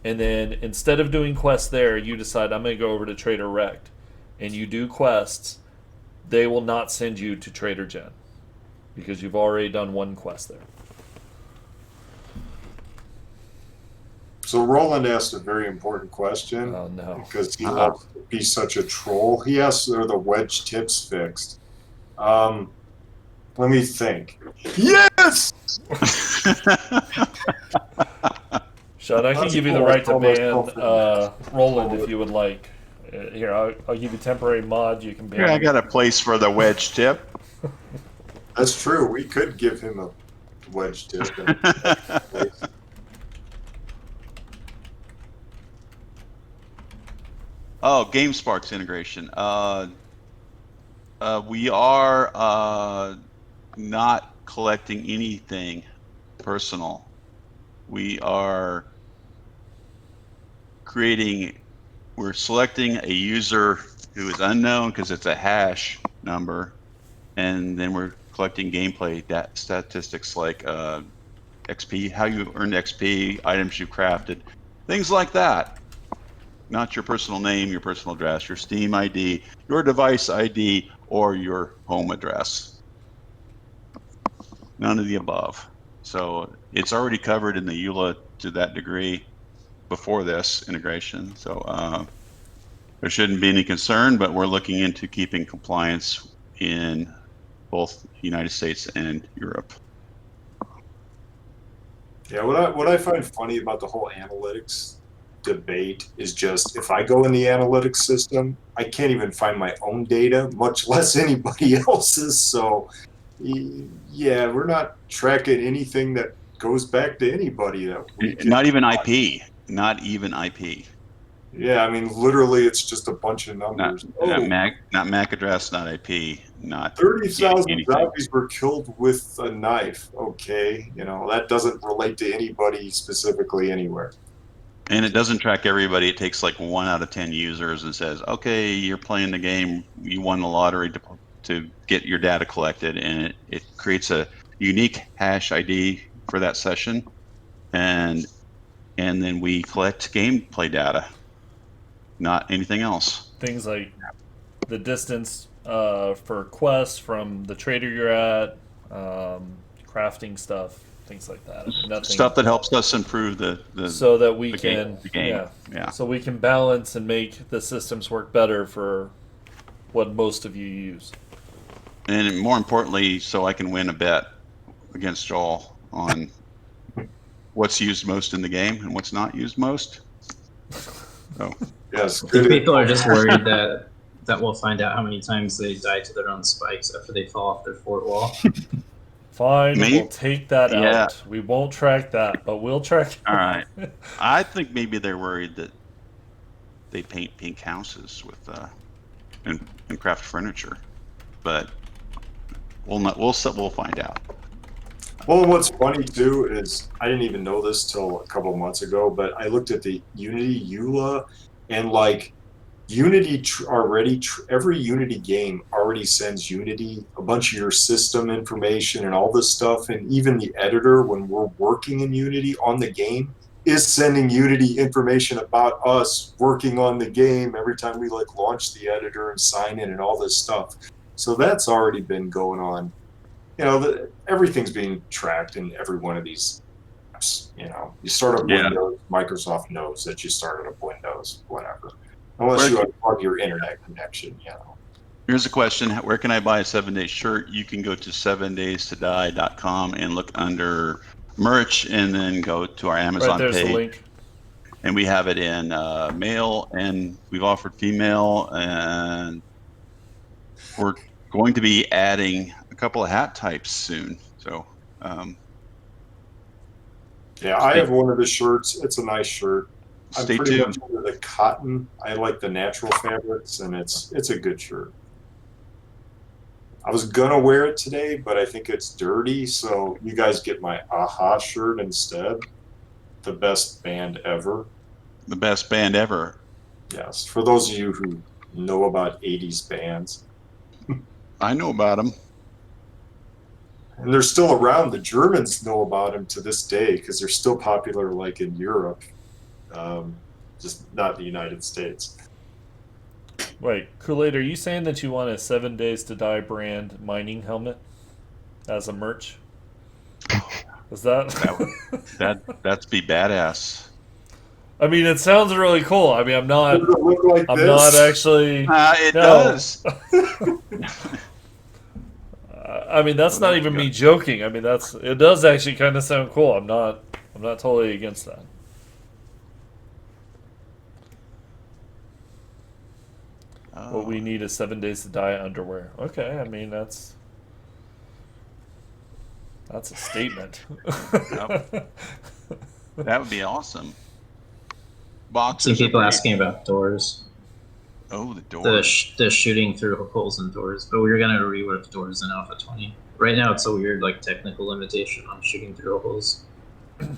and then instead of doing quests there, you decide I'm going to go over to Trader Rect, and you do quests, they will not send you to Trader Gen because you've already done one quest there. So Roland asked a very important question. Oh no! Because he loves to be such a troll. He asked, "Are the wedge tips fixed?" Let me think. Yes! Shawn, I can give you the right to ban Roland if you would like. Here, I'll give you temporary mod. You can ban. Here, I got a place for the wedge tip. That's true. We could give him a wedge tip. Oh, GameSparks integration. We are not collecting anything personal. We are we're selecting a user who is unknown because it's a hash number, and then we're collecting gameplay statistics like XP, how you earned XP, items you crafted, things like that. Not your personal name, your personal address, your Steam ID, your device ID, or your home address. None of the above. So it's already covered in the EULA to that degree before this integration. So there shouldn't be any concern, but we're looking into keeping compliance in both the United States and Europe. Yeah, what I find funny about the whole analytics debate is just if I go in the analytics system, I can't even find my own data, much less anybody else's. So yeah, we're not tracking anything that goes back to anybody that we can. Not even IP. Not even IP. Yeah, I mean, literally, it's just a bunch of numbers. Not MAC address, not IP, not 30,000 zombies were killed with a knife. Okay, that doesn't relate to anybody specifically anywhere. And it doesn't track everybody. It takes like 1 out of 10 users and says, okay, you're playing the game, you won the lottery to get your data collected, and it creates a unique hash ID for that session, and then we collect gameplay data, not anything else. Things like the distance for quests from the trader you're at, crafting stuff, things like that. Nothing, stuff that helps us improve the so that we can game. Yeah. So we can balance and make the systems work better for what most of you use. And more importantly, so I can win a bet against Joel on what's used most in the game and what's not used most. So yes, I think people are just worried that we'll find out how many times they die to their own spikes after they fall off their fort wall. Fine, we'll take that out. We won't track that, but we'll track. All right. I think maybe they're worried that they paint pink houses with and craft furniture, but we'll find out. Well, what's funny too is I didn't even know this till a couple months ago, but I looked at the Unity EULA, and like Unity every Unity game already sends Unity a bunch of your system information and all this stuff, and even the editor when we're working in Unity on the game, is sending Unity information about us working on the game every time we like launch the editor and sign in and all this stuff. So that's already been going on. You know, everything's being tracked in every one of these apps. You know, you start up Yeah. Windows, Microsoft knows that you started up Windows, whatever. Unless you unplug your internet connection, you know. Here's a question. Where can I buy a 7-day shirt? You can go to 7daystoDie.com and look under merch and then go to our Amazon Right there's page. the link. And we have it in male, and we've offered female, and we're going to be adding a couple of hat types soon. So yeah, I have one of the shirts. It's a nice shirt. I'm stay pretty tuned. much into the cotton. I like the natural fabrics, and it's a good shirt. I was gonna wear it today, but I think it's dirty, so you guys get my AHA shirt instead. The best band ever. The best band ever. Yes, for those of you who know about 80s bands. I know about them. And they're still around. The Germans know about them to this day because they're still popular, like in Europe, just not the United States. Wait, Kool-Aid, are you saying that you want a 7 Days to Die brand mining helmet as a merch? Is that? That's be badass. I mean, it sounds really cool. I mean, I'm not. Does it look like I'm this? not actually. It No. does. I mean, that's not even me joking. I mean, it does actually kind of sound cool. I'm not totally against that. What we need is 7 Days to Die underwear. Okay, I mean that's a statement. That would be awesome. Some Boxes. people asking about doors. Oh, the doors. The shooting through holes in doors, but we were gonna rework doors in Alpha 20. Right now, it's a weird like technical limitation on shooting through holes.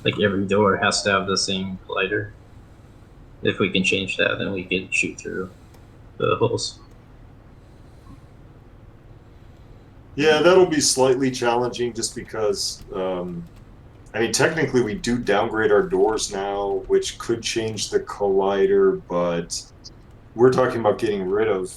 Like every door has to have the same collider. If we can change that, then we can shoot through the holes. Yeah, that'll be slightly challenging just because, I mean, technically we do downgrade our doors now, which could change the collider, but we're talking about getting rid of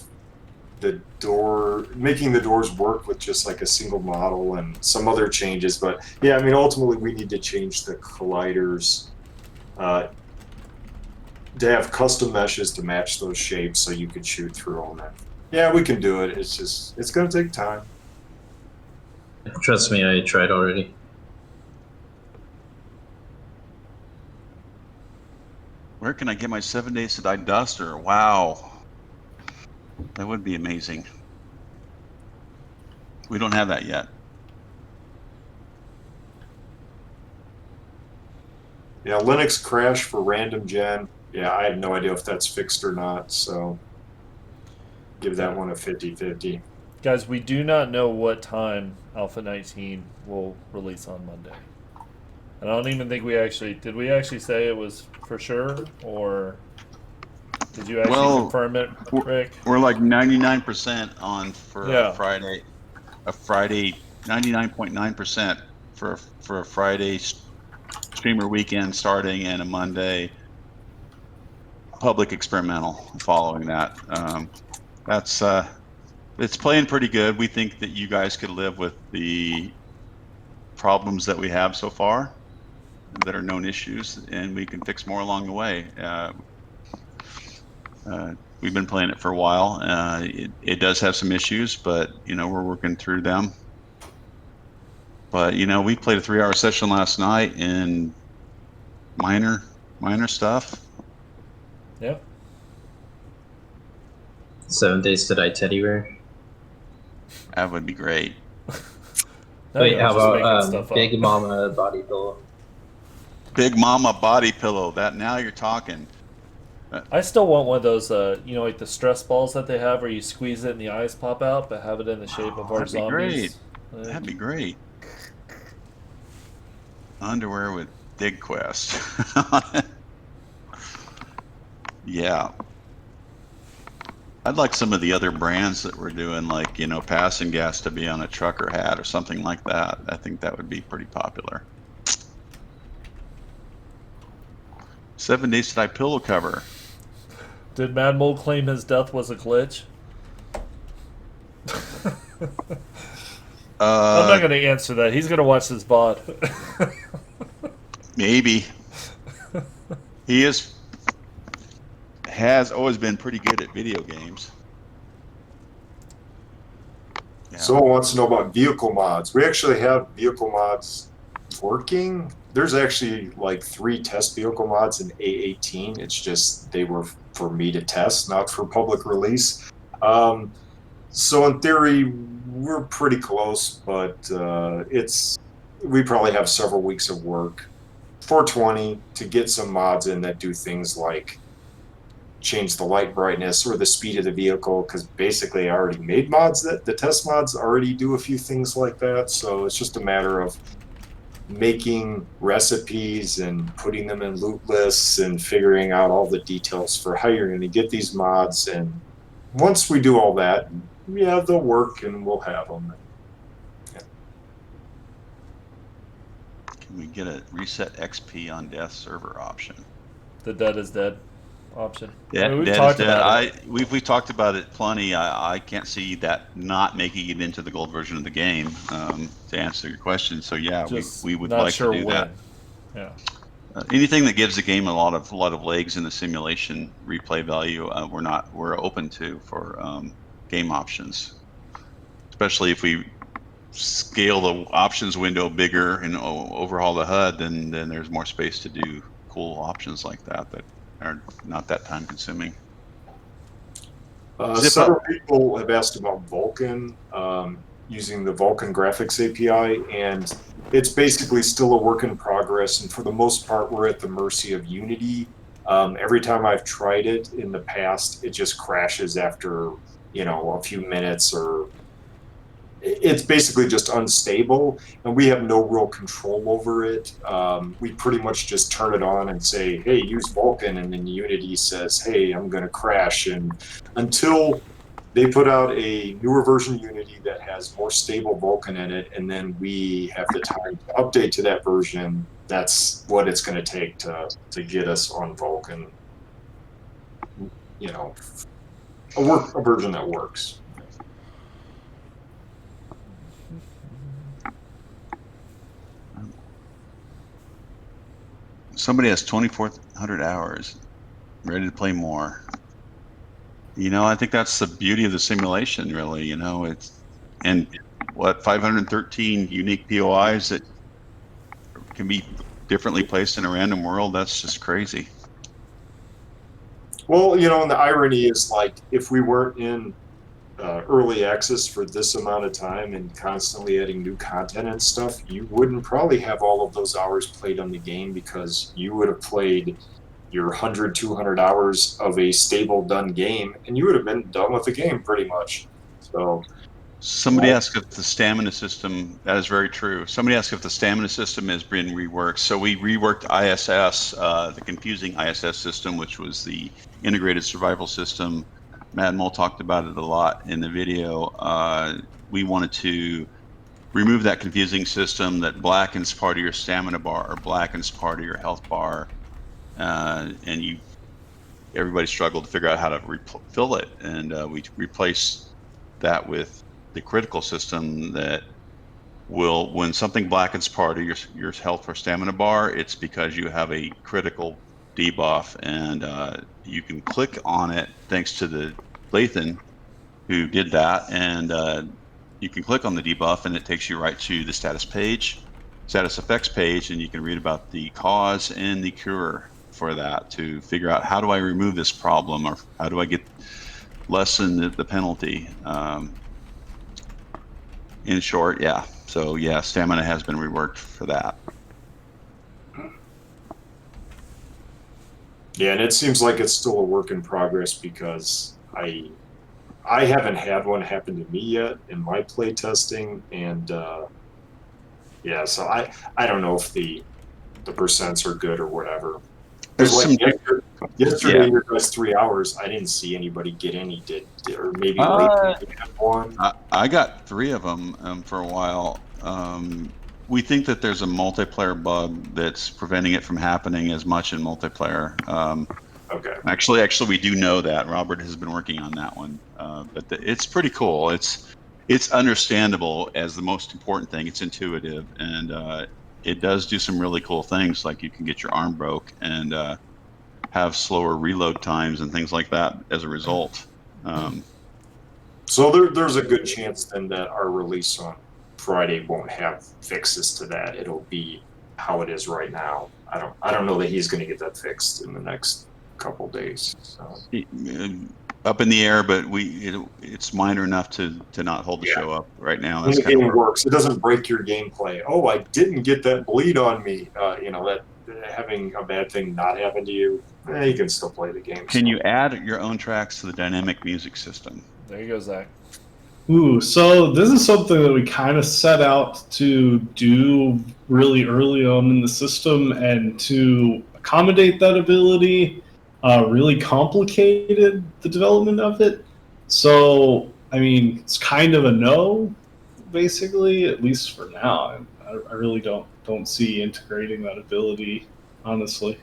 the door, making the doors work with just like a single model and some other changes. But yeah, I mean, ultimately we need to change the colliders to have custom meshes to match those shapes so you could shoot through them. And yeah, we can do it. It's just, it's going to take time. Trust me, I tried already. Where can I get my 7 Days to Die duster? Wow. That would be amazing. We don't have that yet. Yeah, Linux crash for random gen. Yeah, I have no idea if that's fixed or not, so give that one a 50-50. Guys, we do not know what time Alpha 19 will release on Monday. And I don't even think did we actually say it was for sure, or did you actually confirm it, Rick? We're like 99% on for Yeah. a Friday. A Friday, 99.9% for a Friday streamer weekend starting and a Monday public experimental following that. That's it's playing pretty good. We think that you guys could live with the problems that we have so far that are known issues, and we can fix more along the way. We've been playing it for a while. It does have some issues, but we're working through them. But we played a 3-hour session last night and minor stuff. Yep. 7 Days to Die teddy bear. That would be great. Wait, how about Big Mama body pillow? Big Mama body pillow. That now you're talking. I still want one of those, like the stress balls that they have where you squeeze it and the eyes pop out, but have it in the shape of our zombies. That'd be great. Underwear with Dig Quest. Yeah. I'd like some of the other brands that we're doing, like, passing gas to be on a trucker hat or something like that. I think that would be pretty popular. 7 days to die pillow cover. Did Mad Mole claim his death was a glitch? I'm not going to answer that. He's going to watch this VOD. Maybe. He has always been pretty good at video games. Yeah. Someone wants to know about vehicle mods. We actually have vehicle mods working. There's actually like 3 test vehicle mods in A18. It's just they were for me to test, not for public release. So in theory, we're pretty close, but we probably have several weeks of work. 420 to get some mods in that do things like change the light brightness or the speed of the vehicle, because basically I already made mods that the test mods already do a few things like that. So it's just a matter of making recipes and putting them in loot lists and figuring out all the details for how you're going to get these mods. And once we do all that, yeah, they'll work and we'll have them. Yeah. Can we get a reset XP on death server option? The dead is dead option. Yeah, I mean, we've dead talked is dead. about it. We've talked about it plenty. I can't see that not making it into the gold version of the game. To answer your question, so yeah, we would not like sure to do when. that. Yeah. Anything that gives the game a lot of legs in the simulation replay value, we're open to for game options, especially if we scale the options window bigger and overhaul the HUD. Then there's more space to do cool options like that are not that time consuming. Several people have asked about Vulkan, using the Vulkan graphics API, and it's basically still a work in progress. And for the most part, we're at the mercy of Unity. Every time I've tried it in the past, it just crashes after, a few minutes, or it's basically just unstable, and we have no real control over it. We pretty much just turn it on and say, hey, use Vulkan, and then Unity says, hey, I'm going to crash. And until they put out a newer version of Unity that has more stable Vulkan in it, and then we have the time to update to that version, that's what it's going to take to get us on Vulkan. A version that works. Somebody has 2,400 hours, ready to play more. I think that's the beauty of the simulation, really. It's 513 unique POIs that can be differently placed in a random world. That's just crazy. Well, and the irony is, like, if we weren't in early access for this amount of time and constantly adding new content and stuff, you wouldn't probably have all of those hours played on the game, because you would have played your 100, 200 hours of a stable done game, and you would have been done with the game pretty much. So somebody asked if the stamina system, that is very true. Somebody asked if the stamina system has been reworked. So we reworked ISS, the confusing ISS system, which was the integrated survival system. Mad Mole talked about it a lot in the video. We wanted to remove that confusing system that blackens part of your stamina bar or blackens part of your health bar, and everybody struggled to figure out how to fill it. And we replaced that with the critical system that will, when something blackens part of your health or stamina bar, it's because you have a critical debuff, and you can click on it thanks to the Lathan who did that, and you can click on the debuff and it takes you right to the status effects page, and you can read about the cause and the cure for that to figure out, how do I remove this problem, or how do I lessen the penalty. In short, yeah. So yeah, stamina has been reworked for that. yeah, and it seems like it's still a work in progress, because I haven't had one happen to me yet in my play testing, and yeah, so I don't know if the percents are good or whatever. There's Like yesterday, yeah. your guys 3 hours, I didn't see anybody get any. Or maybe late had one. I got 3 of them for a while. We think that there's a multiplayer bug that's preventing it from happening as much in multiplayer. Okay. Actually, we do know that. Robert has been working on that one, but it's pretty cool. It's understandable as the most important thing. It's intuitive, and it does do some really cool things, like you can get your arm broke and have slower reload times and things like that as a result. So there's a good chance then that our release on Friday won't have fixes to that. It'll be how it is right now. I don't know that he's going to get that fixed in the next couple days. So. Up in the air, but it's minor enough to not hold the show up right now. When the game works, it doesn't break your gameplay. Oh, I didn't get that bleed on me. That having a bad thing not happen to you, you can still play the game. Can you add your own tracks to the dynamic music system? There you go, Zach. Ooh, so this is something that we kind of set out to do really early on in the system, and to accommodate that ability, really complicated the development of it. So, I mean, it's kind of a no, basically, at least for now. I really don't see integrating that ability, honestly.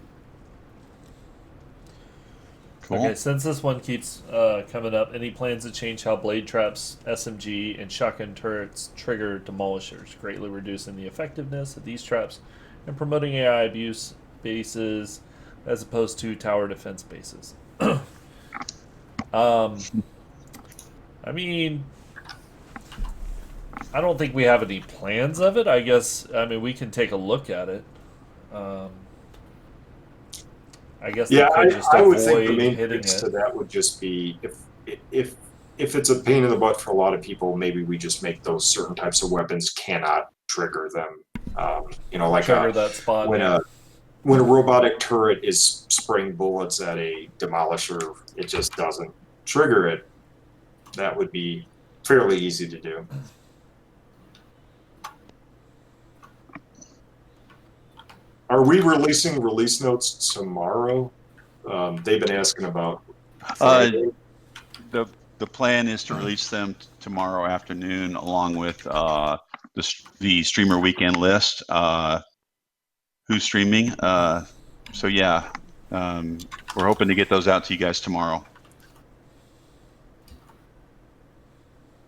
Cool. Okay, since this one keeps coming up, any plans to change how blade traps, SMG, and shotgun turrets trigger demolishers, greatly reducing the effectiveness of these traps and promoting AI abuse bases as opposed to tower defense bases? I mean, I don't think we have any plans of it. I mean, we can take a look at it. I guess Yeah, they could just I would think avoid the main hitting fix it. to that would just be if it's a pain in the butt for a lot of people, maybe we just make those certain types of weapons cannot trigger them. Like Trigger that spot. when a robotic turret is spraying bullets at a demolisher, it just doesn't trigger it. That would be fairly easy to do. Are we releasing release notes tomorrow? They've been asking about Friday. The plan is to release them tomorrow afternoon, along with the streamer weekend list. Who's streaming? So yeah, we're hoping to get those out to you guys tomorrow.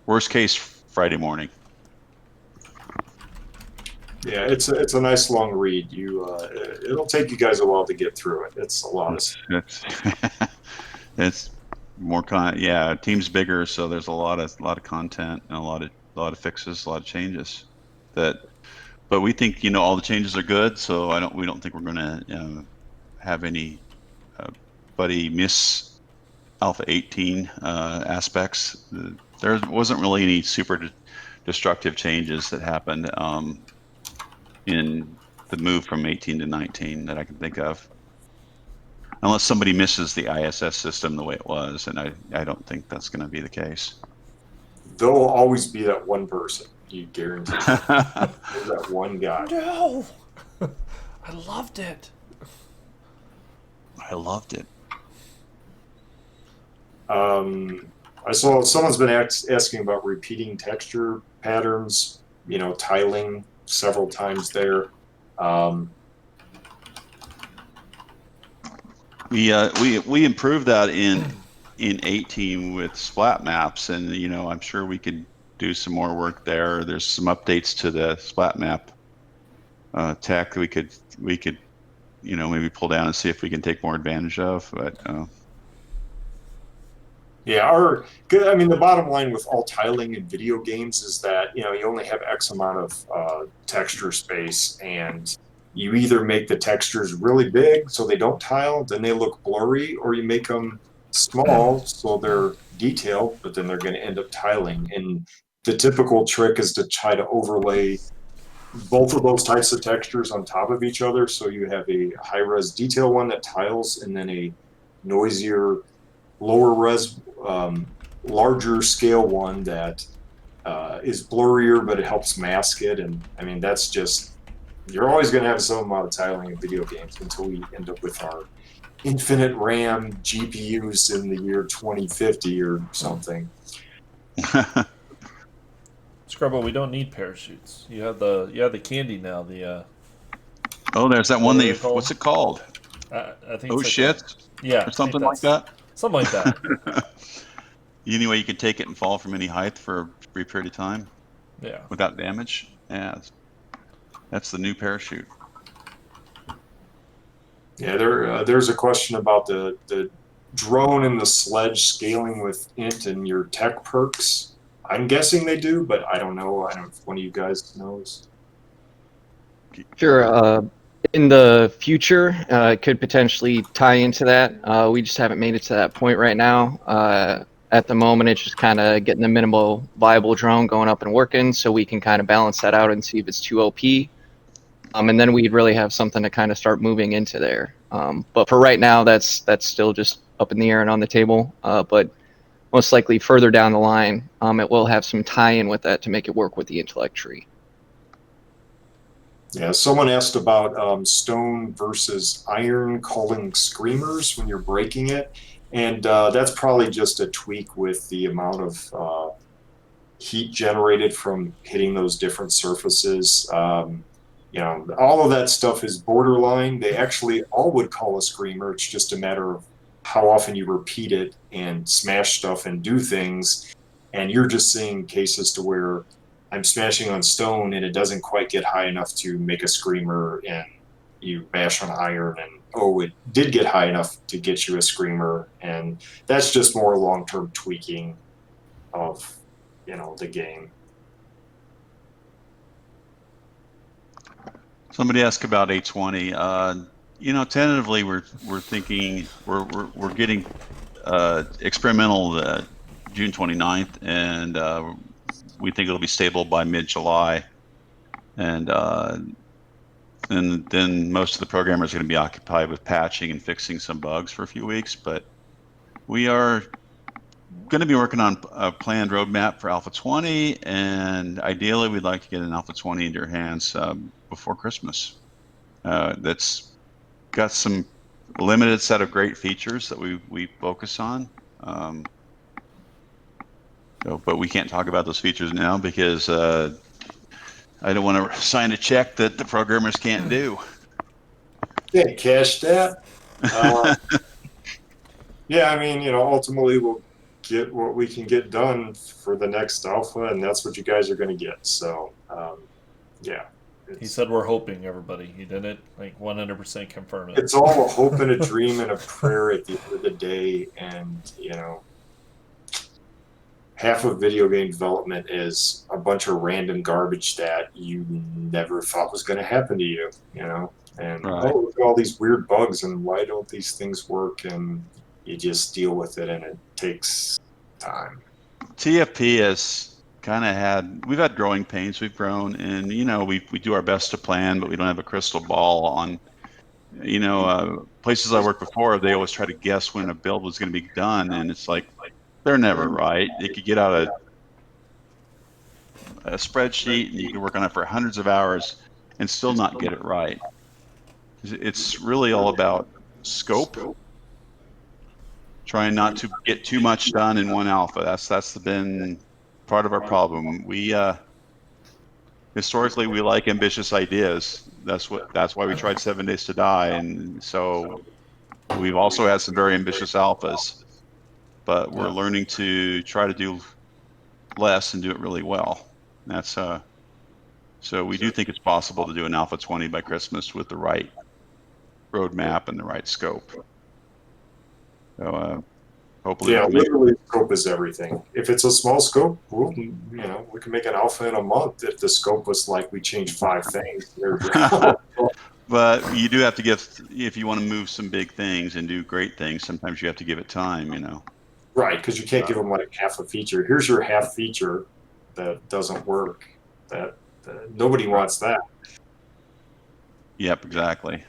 Worst case, Friday morning. Yeah, it's a nice long read. It'll take you guys a while to get through it. It's a lot of. It's more team's bigger, so there's a lot of content and a lot of fixes, a lot of changes. But we think all the changes are good, so we don't think we're going to have any buddy miss Alpha 18 aspects. There wasn't really any super destructive changes that happened in the move from 18 to 19 that I can think of. Unless somebody misses the ISS system the way it was, and I don't think that's going to be the case. There will always be that one person, you guarantee. There's that one guy. No! I loved it. I loved it. I saw someone's been asking about repeating texture patterns, tiling several times there. We improved that in 18 with splat maps, and I'm sure we could do some more work there. There's some updates to the splat map tech we could maybe pull down and see if we can take more advantage of. But yeah, the bottom line with all tiling in video games is that you only have X amount of texture space, and you either make the textures really big so they don't tile, then they look blurry, or you make them small so they're detailed, but then they're going to end up tiling. And the typical trick is to try to overlay both of those types of textures on top of each other, so you have a high-res detail one that tiles, and then a noisier, lower-res, larger scale one that is blurrier, but it helps mask it. And that's just, you're always going to have some amount of tiling in video games until we end up with our infinite RAM GPUs in the year 2050 or something. It's Scrubbo, we don't need parachutes. You have the candy now. Oh, there's that one What are that they called? what's it called? I think Oh it's like shit, yeah, or I think something like that's- that. Something like that. Anyway, you can take it and fall from any height for a brief period of time Yeah. without damage. Yeah, that's the new parachute. Yeah, there's a question about the drone and the sledge scaling with int and your tech perks. I'm guessing they do, but I don't know. I don't know if one of you guys knows. Sure. In the future, it could potentially tie into that. We just haven't made it to that point right now. At the moment, it's just kind of getting the minimal viable drone going up and working, so we can kind of balance that out and see if it's too OP. And then we'd really have something to kind of start moving into there. But for right now, that's still just up in the air and on the table. But most likely further down the line, it will have some tie-in with that to make it work with the intellect tree. Yeah, someone asked about stone versus iron calling screamers when you're breaking it, and that's probably just a tweak with the amount of heat generated from hitting those different surfaces. You know, all of that stuff is borderline. They actually all would call a screamer. It's just a matter of how often you repeat it and smash stuff and do things. And you're just seeing cases to where I'm smashing on stone and it doesn't quite get high enough to make a screamer, and you bash on iron and oh, it did get high enough to get you a screamer. And that's just more long-term tweaking of, you know, the game. Somebody asked about A20. You know, tentatively we're thinking we're getting experimental June 29th, and we think it'll be stable by mid-July, and then most of the programmers are going to be occupied with patching and fixing some bugs for a few weeks. But we are going to be working on a planned roadmap for Alpha 20, and ideally we'd like to get an Alpha 20 into your hands before Christmas. That's got some limited set of great features that we focus on. But we can't talk about those features now because I don't want to sign a check that the programmers can't do. Can't cash that. Yeah, I mean, you know, ultimately we'll get what we can get done for the next alpha, and that's what you guys are going to get. So, yeah. He said we're hoping, everybody. He didn't like 100% confirm it. It's all a hope and a dream and a prayer at the end of the day, and you know, half of video game development is a bunch of random garbage that you never thought was going to happen to you. You know, and Right. oh, look at all these weird bugs, and why don't these things work? And you just deal with it, and it takes time. TFP has we've had growing pains. We've grown, and you know, we do our best to plan, but we don't have a crystal ball on, you know, places I worked before. They always try to guess when a build was going to be done, and it's like they're never right. They could get out a spreadsheet, and you could work on it for hundreds of hours and still not get it right. It's really all about scope. Trying not to get too much done in one alpha. That's been part of our problem. We historically we like ambitious ideas. That's why we tried 7 Days to Die, and so we've also had some very ambitious alphas. But we're learning to try to do less and do it really well. That's so we do think it's possible to do an Alpha 20 by Christmas with the right roadmap and the right scope. So hopefully, Yeah, literally, scope is everything. If it's a small scope, we can make an alpha in a month. If the scope was like we changed 5 things, there we go. But you do have to if you want to move some big things and do great things, sometimes you have to give it time, you know. Right, because you can't give them like half a feature. Here's your half feature that doesn't work. That nobody wants that. Yep, exactly.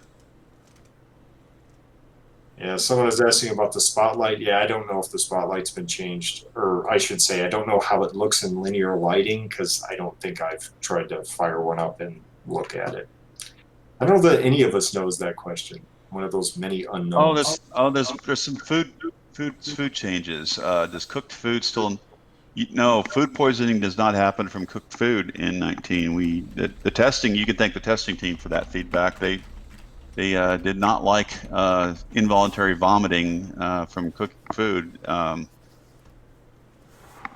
Yeah, someone is asking about the spotlight. Yeah, I don't know if the spotlight's been changed, or I should say, I don't know how it looks in linear lighting because I don't think I've tried to fire one up and look at it. I don't know that any of us knows that question. One of those many unknowns. There's some food changes. Does cooked food still No, food poisoning does not happen from cooked food in 19. The testing, you can thank the testing team for that feedback. They did not like involuntary vomiting from cooked food.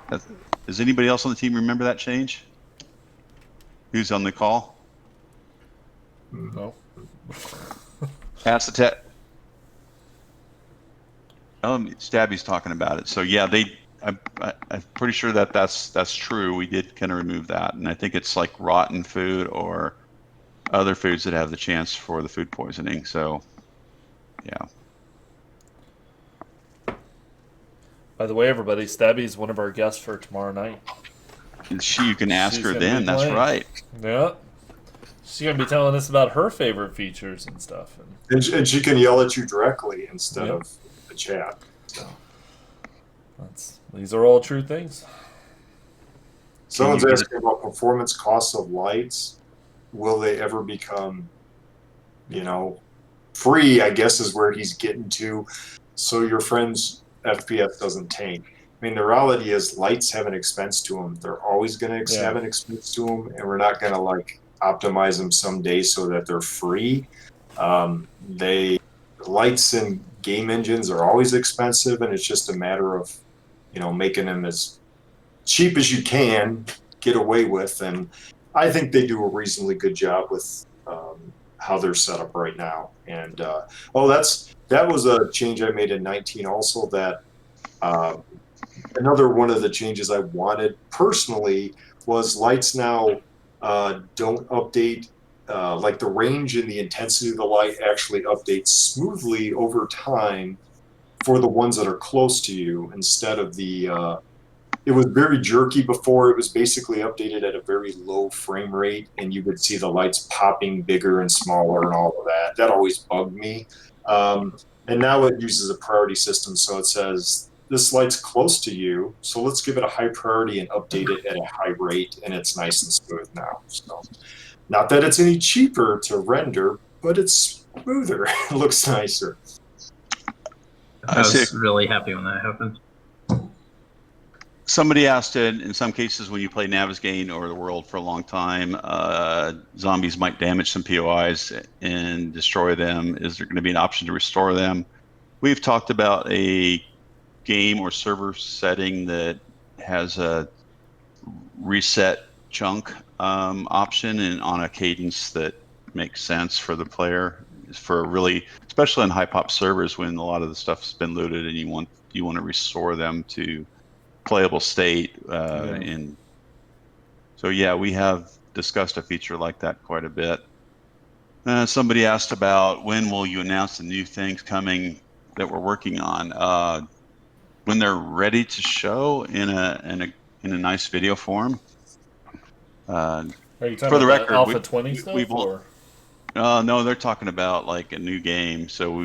Does anybody else on the team remember that change? Who's on the call? No. Ask the tech. Stabby's talking about it. So yeah, I'm pretty sure that's true. We did kind of remove that, and I think it's like rotten food or other foods that have the chance for the food poisoning. So yeah. By the way, everybody, Stabby's one of our guests for tomorrow night. You can ask She's her gonna then. be That's playing. right. Yeah. She's going to be telling us about her favorite features and stuff. And she can yell at you directly instead Yep. of the chat. So. These are all true things. Someone's asking about performance costs of lights. Will they ever become, free, I guess is where he's getting to. So your friend's FPS doesn't tank. I mean, the reality is lights have an expense to them. They're always going to have an expense to them, and we're not going to optimize them someday so that they're free. Lights and game engines are always expensive, and it's just a matter of, making them as cheap as you can get away with. And I think they do a reasonably good job with how they're set up right now. And that was a change I made in 19 also, that another one of the changes I wanted personally was lights now don't update, like the range and the intensity of the light actually updates smoothly over time for the ones that are close to you, instead of it was very jerky before. It was basically updated at a very low frame rate, and you would see the lights popping bigger and smaller and all of that. That always bugged me. And now it uses a priority system, so it says, this light's close to you, so let's give it a high priority and update it at a high rate, and it's nice and smooth now. So, not that it's any cheaper to render, but it's smoother. It looks nicer. I was really happy when that happened. Somebody asked in some cases when you play Navigating or the world for a long time, zombies might damage some POIs and destroy them. Is there going to be an option to restore them? We've talked about a game or server setting that has a reset chunk option, and on a cadence that makes sense for the player, for really, especially on high pop servers when a lot of the stuff's been looted and you want to restore them to playable state. And so yeah, we have discussed a feature like that quite a bit. Somebody asked about when will you announce the new things coming that we're working on. When they're ready to show in a nice video form. Are you talking for the about record, Alpha 20 stuff? we won't. Or? No, they're talking about like a new game. So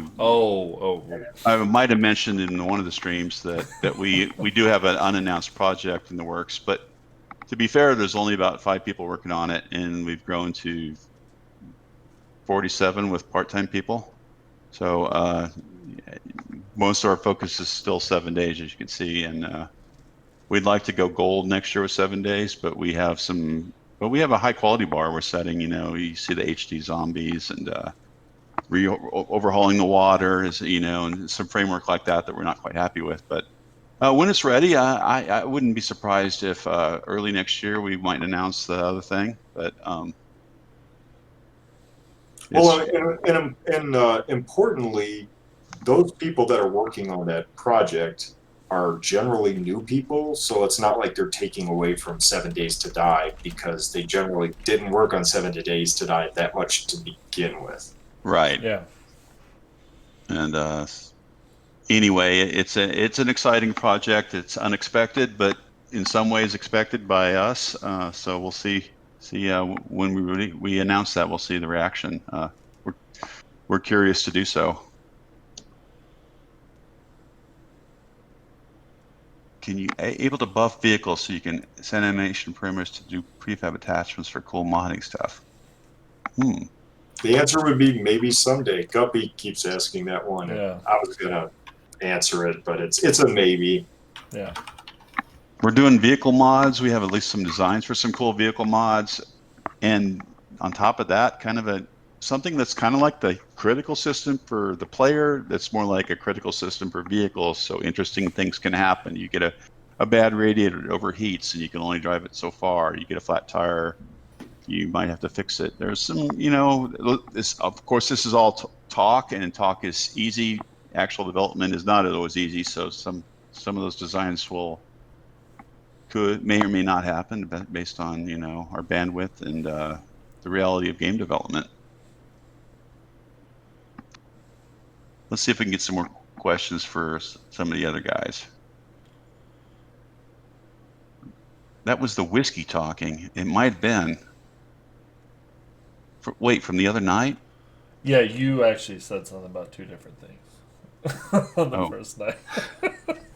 I might have mentioned in one of the streams that we do have an unannounced project in the works. But to be fair, there's only about 5 people working on it, and we've grown to 47 with part-time people. So most of our focus is still 7 days, as you can see, and we'd like to go gold next year with 7 days, but we have a high quality bar we're setting. You see the HD zombies and overhauling the water, and some framework like that we're not quite happy with. But when it's ready, I wouldn't be surprised if early next year we might announce the other thing. But importantly, those people that are working on that project are generally new people, so it's not like they're taking away from 7 Days to Die, because they generally didn't work on 7 Days to Die that much to begin with. Right. Yeah. And anyway, it's an exciting project. It's unexpected, but in some ways expected by us. So we'll see when we announce that, we'll see the reaction. We're curious to do so. Can you able to buff vehicles so you can send animation primers to do prefab attachments for cool modding stuff? The answer would be maybe someday. Guppy keeps asking that one. Yeah. I was gonna answer it, but it's a maybe. Yeah. We're doing vehicle mods. We have at least some designs for some cool vehicle mods. And on top of that, kind of something that's kind of like the critical system for the player, that's more like a critical system for vehicles. So interesting things can happen. You get a bad radiator, it overheats, and you can only drive it so far. You get a flat tire, you might have to fix it. There's some, of course, this is all talk, and talk is easy. Actual development is not always easy. So some of those designs may or may not happen based on our bandwidth and the reality of game development. Let's see if we can get some more questions for some of the other guys. That was the whiskey talking. It might have been. From the other night? Yeah, you actually said something about two different things on the first night.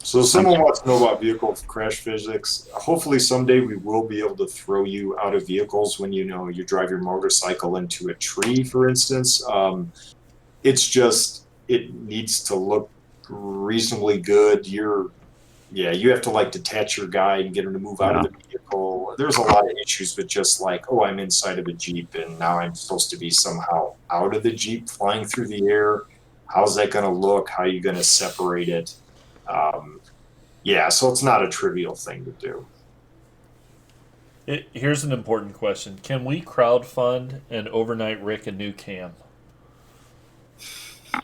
So someone wants to know about vehicle crash physics. Hopefully someday we will be able to throw you out of vehicles when you drive your motorcycle into a tree, for instance. It's just, it needs to look reasonably good. You have to detach your guy and get him to move out of the vehicle. There's a lot of issues with just I'm inside of a Jeep and now I'm supposed to be somehow out of the Jeep flying through the air. How's that going to look? How are you going to separate it? So it's not a trivial thing to do. Here's an important question. Can we crowdfund and overnight Rick a new cam?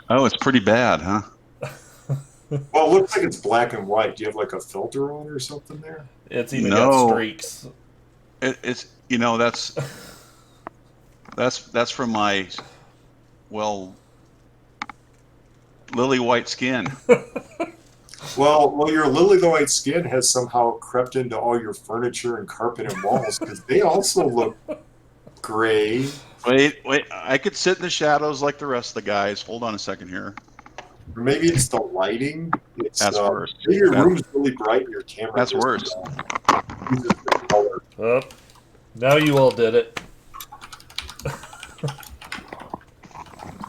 Oh, it's pretty bad, huh? Well, it looks like it's black and white. Do you have a filter on or something there? It's even got streaks. That's from my lily white skin. Well, your lily white skin has somehow crept into all your furniture and carpet and walls because they also look gray. Wait, I could sit in the shadows like the rest of the guys. Hold on a second here. Or maybe it's the lighting. That's worse. Maybe your room's really bright and your camera. That's worse. Oh, now you all did it.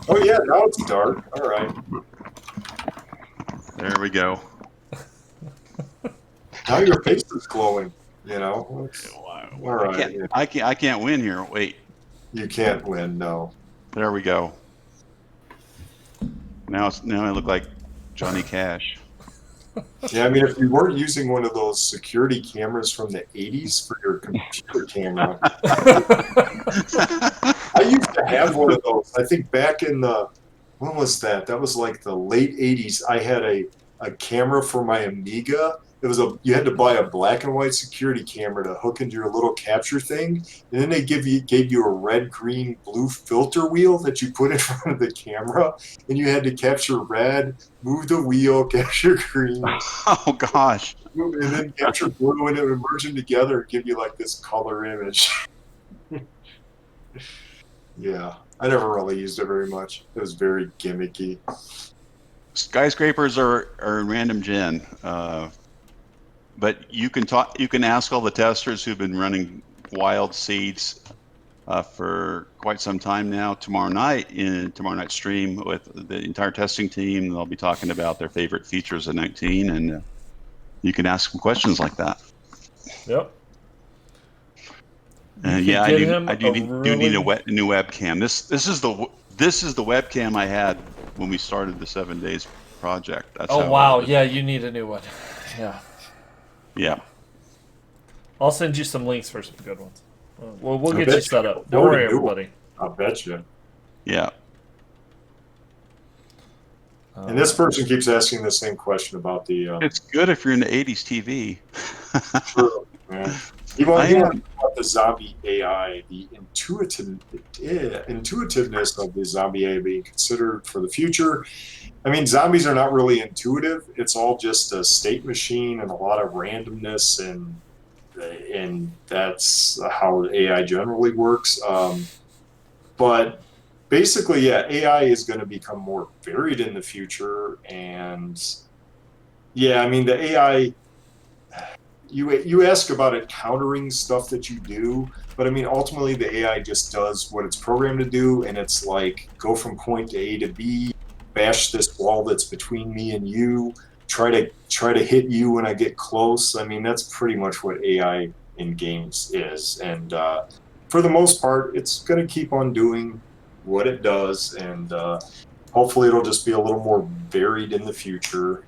Oh yeah, now it's dark. All right. There we go. Now your face is glowing. All right. I can't win here. Wait. You can't win. No. There we go. Now I look like Johnny Cash. Yeah, if you weren't using one of those security cameras from the 80s for your computer camera. I used to have one of those. I think back in when was that? That was the late 80s. I had a camera for my Amiga. You had to buy a black and white security camera to hook into your little capture thing, and then they gave you a red, green, blue filter wheel that you put in front of the camera, and you had to capture red, move the wheel, capture green. Oh gosh! And then capture blue, and it would merge them together and give you this color image. Yeah, I never really used it very much. It was very gimmicky. Skyscrapers are random gen. But you can ask all the testers who've been running wild seeds for quite some time now. Tomorrow night stream with the entire testing team, they'll be talking about their favorite features of 19, and you can ask them questions like that. Yep. I do need a new webcam. This is the webcam I had when we started the 7 days project. That's wow! Yeah, you need a new one. Yeah. Yeah. I'll send you some links for some good ones. Well, we'll get you set up. Don't worry, everybody. I'll bet you. Yeah. And this person keeps asking the same question about the... It's good if you're into 80s TV. True. Yeah. He wants to know about the zombie AI, the intuitiveness of the zombie AI being considered for the future. Zombies are not really intuitive. It's all just a state machine and a lot of randomness, and that's how AI generally works. But basically, AI is going to become more varied in the future, and the AI. You ask about it countering stuff that you do, but ultimately the AI just does what it's programmed to do, and it's go from point to A to B. Bash this wall that's between me and you. try to hit you when I get close. I mean, that's pretty much what AI in games is, and for the most part, it's going to keep on doing what it does, and hopefully, it'll just be a little more varied in the future.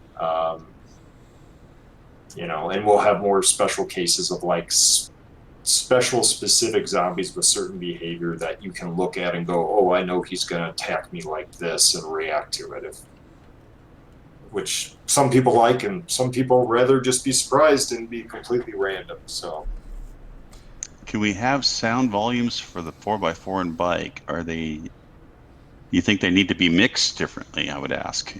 And we'll have more special cases of like special specific zombies with certain behavior that you can look at and go, oh, I know he's going to attack me like this and react to it. Which some people like, and some people rather just be surprised and be completely random. So, can we have sound volumes for the 4x4 and bike? You think they need to be mixed differently? I would ask.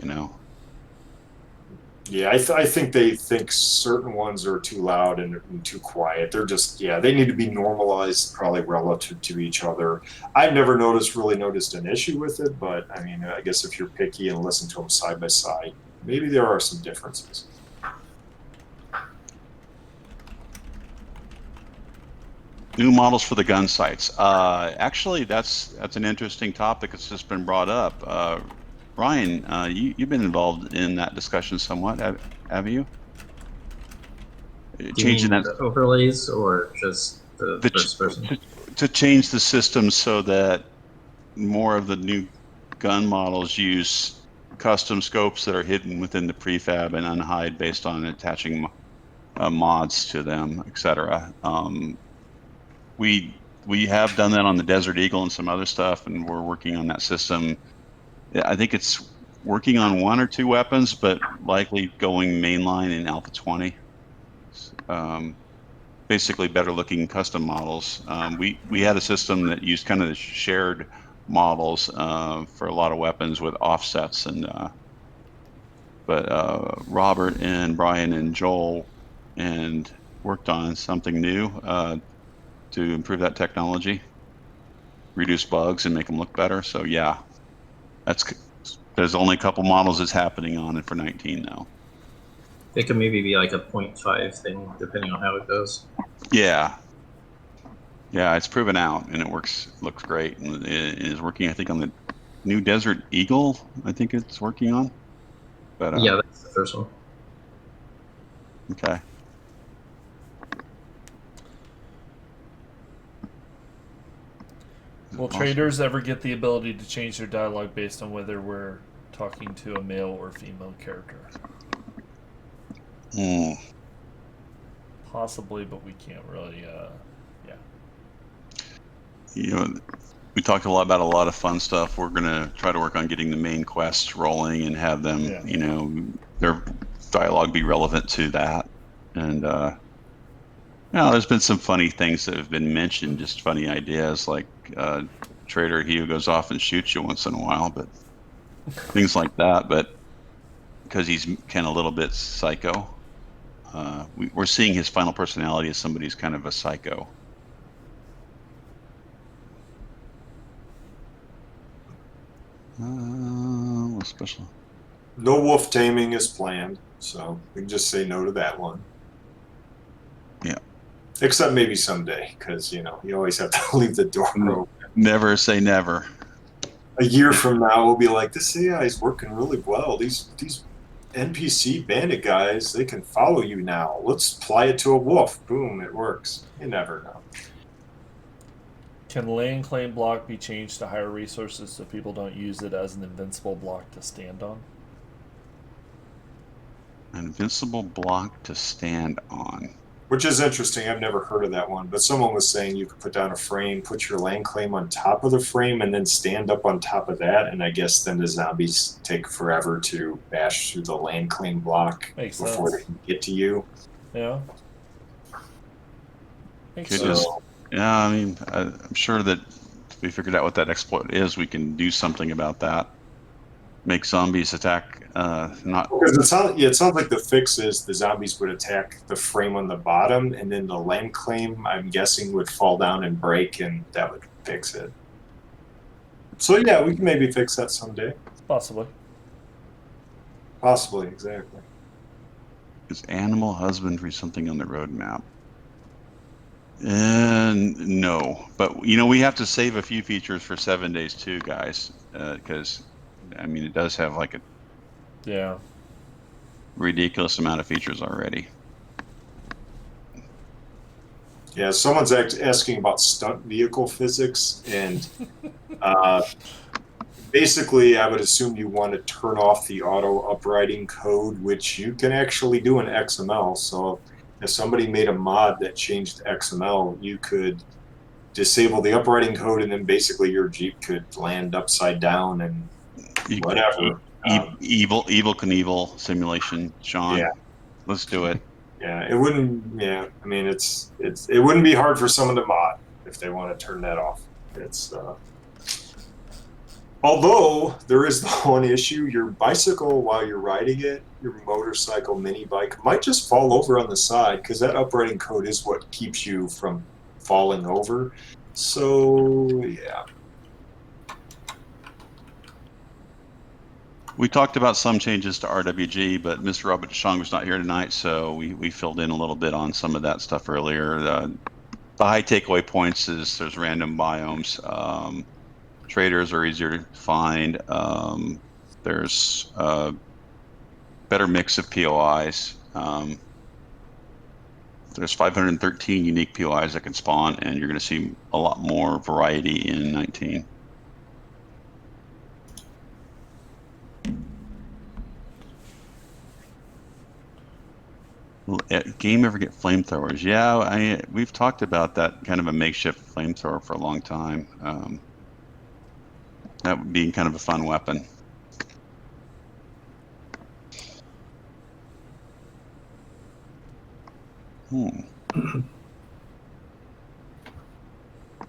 Yeah, I think they think certain ones are too loud and too quiet. They're just, they need to be normalized probably relative to each other. I've never really noticed an issue with it, but I mean, I guess if you're picky and listen to them side by side, maybe there are some differences. New models for the gun sights. Actually, that's an interesting topic. It's just been brought up. Ryan, you've been involved in that discussion somewhat, have you? Changing the overlays or just the first person? To change the system so that more of the new gun models use custom scopes that are hidden within the prefab and unhide based on attaching mods to them, etc. We have done that on the Desert Eagle and some other stuff, and we're working on that system. I think it's working on one or two weapons, but likely going mainline in Alpha 20. Basically, better looking custom models. We had a system that used kind of the shared models for a lot of weapons with offsets, but Robert and Brian and Joel worked on something new to improve that technology, reduce bugs, and make them look better. So yeah, there's only a couple models it's happening on it for 19 now. It could maybe be like a 0.5 thing, depending on how it goes. Yeah, it's proven out, and it looks great, and it is working. I think on the new Desert Eagle, I think it's working on. But yeah, that's the first one. Okay. Will traders ever get the ability to change their dialogue based on whether we're talking to a male or female character? Possibly, but we can't really. We talked a lot about a lot of fun stuff. We're gonna try to work on getting the main quests rolling and have them, their dialogue be relevant to that. And there's been some funny things that have been mentioned, just funny ideas like Trader Hugh goes off and shoots you once in a while, but things like that. But because he's kind of a little bit psycho, we're seeing his final personality as somebody who's kind of a psycho. Special. No wolf taming is planned, so we can just say no to that one. Yeah. Except maybe someday, because you always have to leave the door open. Never say never. A year from now, we'll be like, this AI is working really well. These NPC bandit guys, they can follow you now. Let's apply it to a wolf. Boom, it works. You never know. Can land claim block be changed to higher resources so people don't use it as an invincible block to stand on? An invincible block to stand on. Which is interesting. I've never heard of that one, but someone was saying you could put down a frame, put your land claim on top of the frame, and then stand up on top of that, and I guess then the zombies take forever to bash through the land claim block before they can get to you. Yeah. Yeah, I mean, I'm sure that if we figured out what that exploit is, we can do something about that. Make zombies attack, not... Because it sounds like the fix is the zombies would attack the frame on the bottom, and then the land claim, I'm guessing, would fall down and break, and that would fix it. So yeah, we can maybe fix that someday. Possibly. Possibly, exactly. Is animal husbandry something on the roadmap? No, but we have to save a few features for 7 days too, guys, because I mean it does have like a ridiculous amount of features already. Yeah, someone's asking about stunt vehicle physics, and basically, I would assume you want to turn off the auto upwriting code, which you can actually do in XML. So if somebody made a mod that changed XML, you could disable the upwriting code, and then basically your Jeep could land upside down and whatever. Evil Knievel simulation, Shawn. Yeah. Let's do it. Yeah, it wouldn't. Yeah, I mean, it wouldn't be hard for someone to mod if they want to turn that off. It's although there is the one issue: your bicycle, while you're riding it, your motorcycle, mini bike, might just fall over on the side because that upwriting code is what keeps you from falling over. So yeah. We talked about some changes to RWG, but Mr. Robert Shawn was not here tonight, so we filled in a little bit on some of that stuff earlier. The high takeaway points is there's random biomes. Traders are easier to find. There's a better mix of POIs. There's 513 unique POIs that can spawn, and you're going to see a lot more variety in 19. Will game ever get flamethrowers? Yeah, we've talked about that kind of a makeshift flamethrower for a long time. That would be kind of a fun weapon.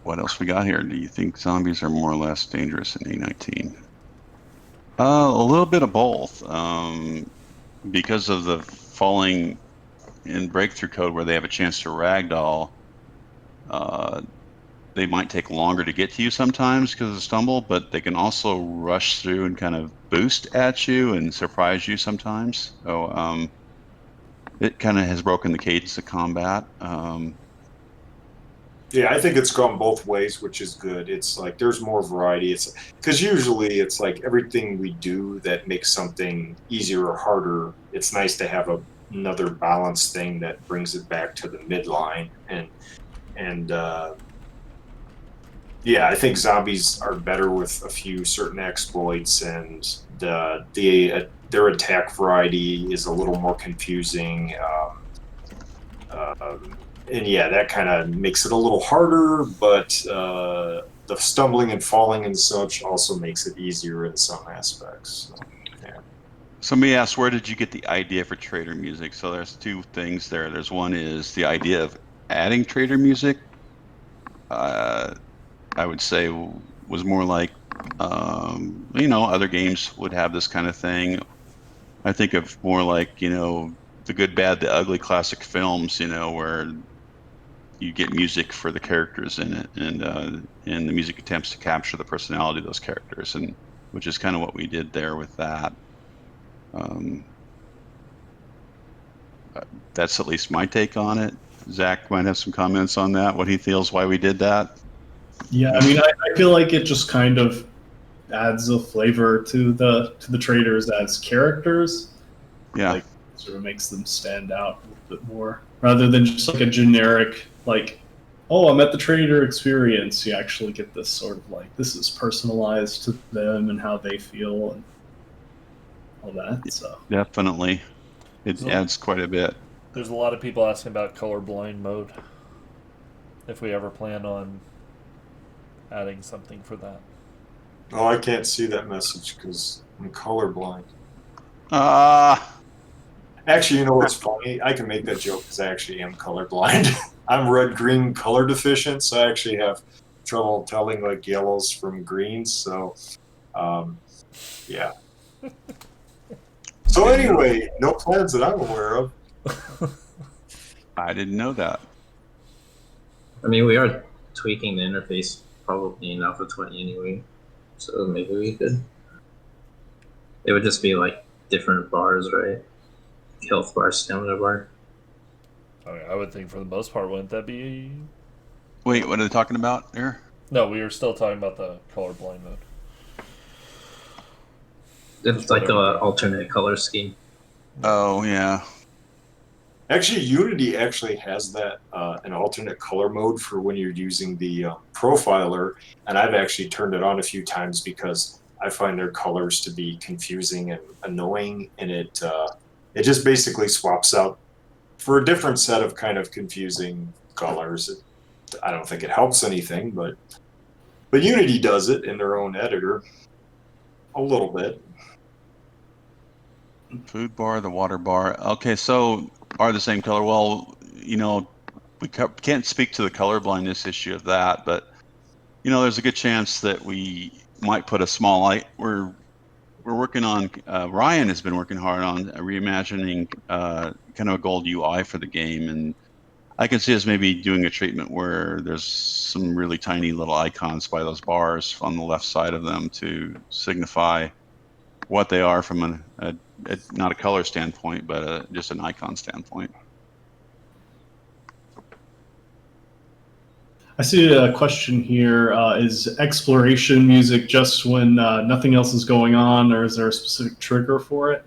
What else we got here? Do you think zombies are more or less dangerous in A19? A little bit of both. Because of the falling in breakthrough code where they have a chance to ragdoll, they might take longer to get to you sometimes because of the stumble, but they can also rush through and kind of boost at you and surprise you sometimes. So it kind of has broken the cadence of combat. Yeah, I think it's gone both ways, which is good. It's like there's more variety. It's because usually it's like everything we do that makes something easier or harder. It's nice to have another balanced thing that brings it back to the midline. And yeah, I think zombies are better with a few certain exploits, and their attack variety is a little more confusing. And yeah, that kind of makes it a little harder, but the stumbling and falling and such also makes it easier in some aspects. So, yeah. Somebody asked, where did you get the idea for trader music? So there's two things there. There's one is the idea of adding trader music. I would say was more like, other games would have this kind of thing. I think of more like, the good, bad, the ugly classic films, where you get music for the characters in it, and the music attempts to capture the personality of those characters, and which is kind of what we did there with that. That's at least my take on it. Zach might have some comments on that, what he feels, why we did that. Yeah, I mean, I feel like it just kind of adds a flavor to the traders as characters. Yeah. Like, sort of makes them stand out a little bit more, rather than just like a generic, like, oh, I'm at the trader experience. You actually get this sort of like, this is personalized to them and how they feel and all that. So Definitely. It adds quite a bit. There's a lot of people asking about colorblind mode. If we ever plan on adding something for that. Oh, I can't see that message because I'm colorblind. Actually, you know what's funny? I can make that joke because I actually am colorblind. I'm red-green color deficient, so I actually have trouble telling like yellows from greens. So, yeah. So anyway, no plans that I'm aware of. I didn't know that. I mean, we are tweaking the interface probably in Alpha 20 anyway, so maybe we could. It would just be like different bars, right? Health bar, stamina bar. I would think for the most part, wouldn't that be? Wait, what are they talking about there? No, we were still talking about the colorblind mode. It's like an alternate color scheme. Oh yeah. Actually, Unity actually has that an alternate color mode for when you're using the profiler, and I've actually turned it on a few times because I find their colors to be confusing and annoying, and it just basically swaps out for a different set of kind of confusing colors. I don't think it helps anything, but Unity does it in their own editor a little bit. Food bar, the water bar. Okay, so are the same color? Well, we can't speak to the color blindness issue of that, but there's a good chance that we might put a small light. We're working on. Ryan has been working hard on reimagining kind of a gold UI for the game, and I can see us maybe doing a treatment where there's some really tiny little icons by those bars on the left side of them to signify what they are from not a color standpoint, but just an icon standpoint. I see a question here. Is exploration music just when nothing else is going on, or is there a specific trigger for it?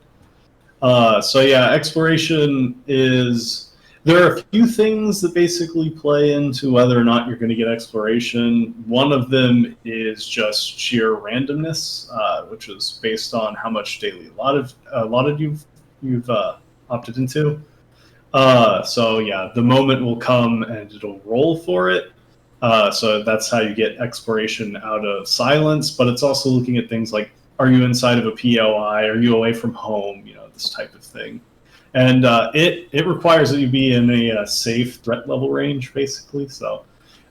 So yeah, exploration is. There are a few things that basically play into whether or not you're going to get exploration. One of them is just sheer randomness, which is based on how much daily allotted you've opted into. So yeah, the moment will come and it'll roll for it. So that's how you get exploration out of silence. But it's also looking at things like, are you inside of a POI? Are you away from home? This type of thing. And it requires that you be in a safe threat level range, basically. So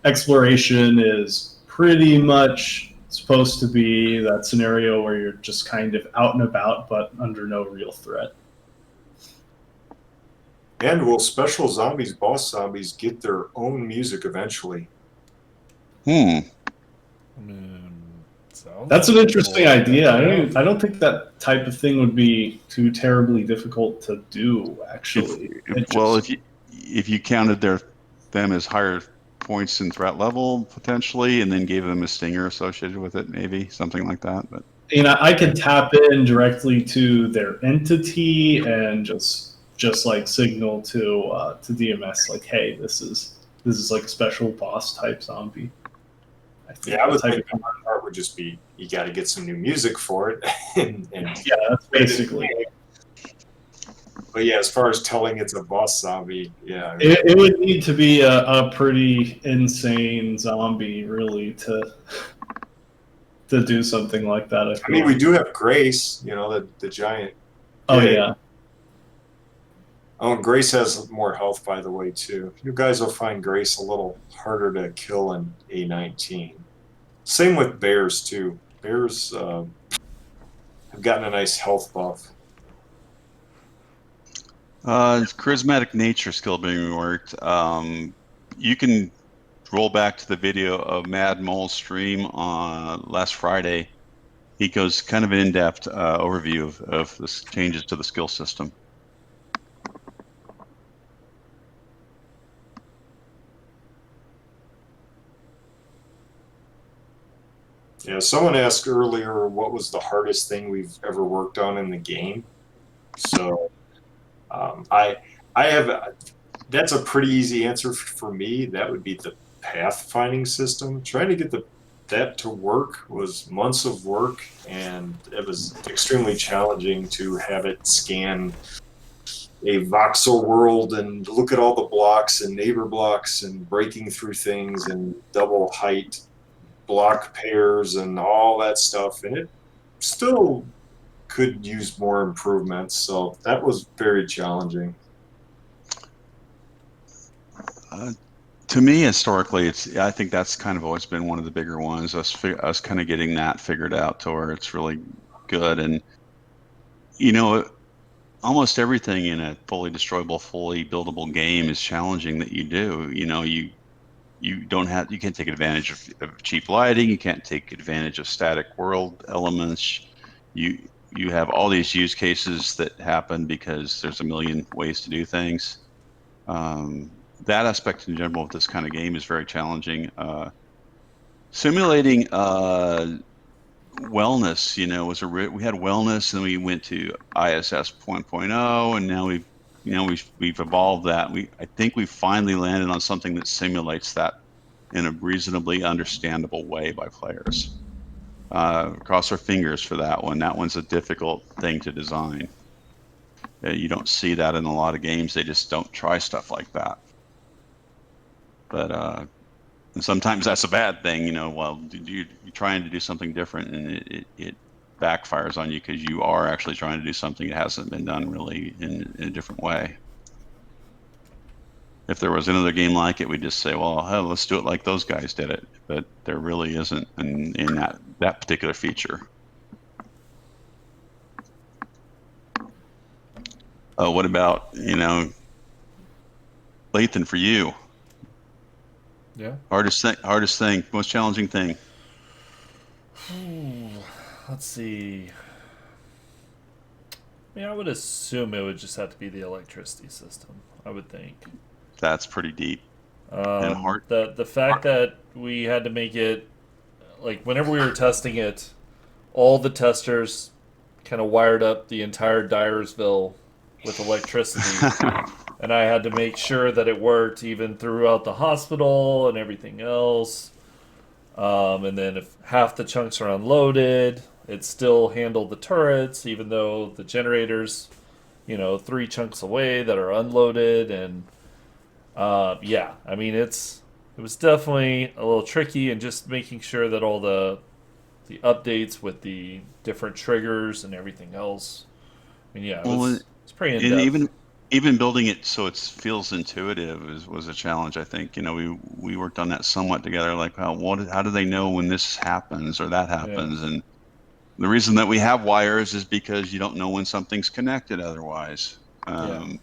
exploration is pretty much supposed to be that scenario where you're just kind of out and about, but under no real threat. And will special zombies, boss zombies, get their own music eventually? That's an interesting idea. I don't think that type of thing would be too terribly difficult to do. Actually, if you counted them as higher points in threat level potentially, and then gave them a stinger associated with it, maybe something like that. But I could tap in directly to their entity and just like signal to DMS like, hey, this is like a special boss type zombie. I would think the hard part would just be you got to get some new music for it, and yeah, that's basically. But yeah, as far as telling it's a boss zombie, yeah, it would need to be a pretty insane zombie, really, to do something like that. I mean, we do have Grace, the giant. Oh yeah. Oh, and Grace has more health, by the way, too. You guys will find Grace a little harder to kill in A19. Same with bears, too. Bears have gotten a nice health buff. Charismatic nature skill being worked. You can roll back to the video of Mad Mole's stream on last Friday. He goes kind of an in-depth overview of the changes to the skill system. Yeah, someone asked earlier what was the hardest thing we've ever worked on in the game. So I have that's a pretty easy answer for me. That would be the pathfinding system. Trying to get that to work was months of work, and it was extremely challenging to have it scan a voxel world and look at all the blocks and neighbor blocks and breaking through things and double height block pairs and all that stuff, and it still could use more improvements. So that was very challenging. To me, historically, I think that's kind of always been one of the bigger ones. Us kind of getting that figured out to where it's really good, and almost everything in a fully destroyable, fully buildable game is challenging that you do. You can't take advantage of cheap lighting. You can't take advantage of static world elements. You have all these use cases that happen because there's a million ways to do things. That aspect in general of this kind of game is very challenging. Simulating wellness, we had wellness, and we went to ISS 1.0, and now we've evolved that. I think we finally landed on something that simulates that in a reasonably understandable way by players. Cross our fingers for that one. That one's a difficult thing to design. You don't see that in a lot of games. They just don't try stuff like that. But and sometimes that's a bad thing, Well, you're trying to do something different, and it backfires on you because you are actually trying to do something that hasn't been done really in a different way. If there was another game like it, we'd just say, well, hell, let's do it like those guys did it. But there really isn't in that particular feature. What about, Lathan, for you? Yeah. Hardest thing, most challenging thing. Let's see. I mean, I would assume it would just have to be the electricity system. I would think. That's pretty deep and hard. The fact that we had to make it, like, whenever we were testing it, all the testers kind of wired up the entire Dyersville with electricity. And I had to make sure that it worked even throughout the hospital and everything else. And then if half the chunks are unloaded, it still handled the turrets, even though the generators, 3 chunks away that are unloaded. And yeah, I mean, it was definitely a little tricky, and just making sure that all the updates with the different triggers and everything else. I mean, yeah, it's pretty in depth. And even building it so it feels intuitive was a challenge. I think we worked on that somewhat together. Like, how do they know when this happens or that happens? Yeah. And the reason that we have wires is because you don't know when something's connected otherwise. So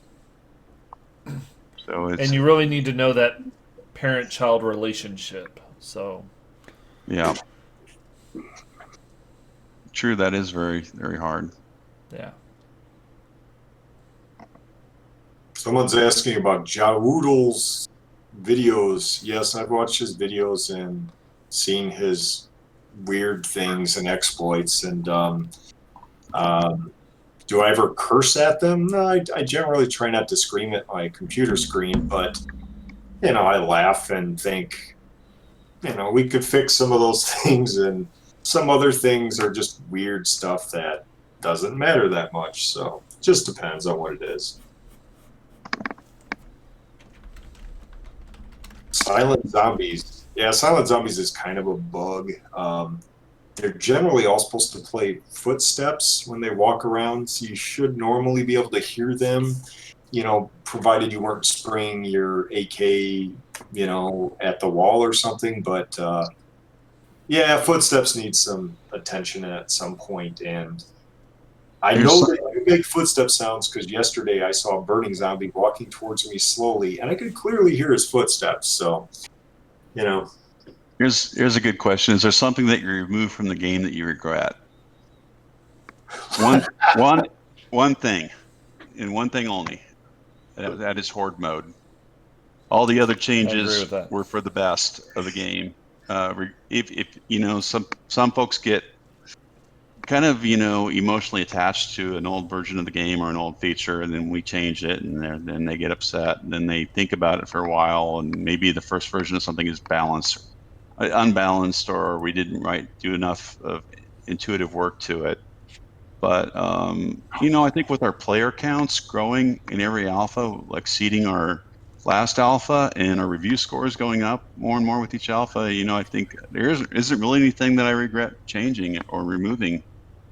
and you really need to know that parent-child relationship. So yeah, true. That is very, very hard. Yeah. Someone's asking about Jawoodle's videos. Yes, I've watched his videos and seen his weird things and exploits. And do I ever curse at them? No, I generally try not to scream at my computer screen, but I laugh and think, we could fix some of those things, and some other things are just weird stuff that doesn't matter that much. So it just depends on what it is. Silent zombies. Yeah, silent zombies is kind of a bug. They're generally all supposed to play footsteps when they walk around, so you should normally be able to hear them, provided you weren't spraying your AK, at the wall or something. But yeah, footsteps need some attention at some point, and I know they do make footstep sounds because yesterday I saw a burning zombie walking towards me slowly, and I could clearly hear his footsteps. So, Here's a good question. Is there something that you removed from the game that you regret? One thing, and one thing only. That is horde mode. All the other changes were for the best of the game. If some folks get kind of emotionally attached to an old version of the game or an old feature, and then we change it, and then they get upset, and then they think about it for a while, and maybe the first version of something is unbalanced, or we didn't do enough of intuitive work to it. But I think with our player counts growing in every alpha, like exceeding our last alpha, and our review scores going up more and more with each alpha, I think there isn't really anything that I regret changing or removing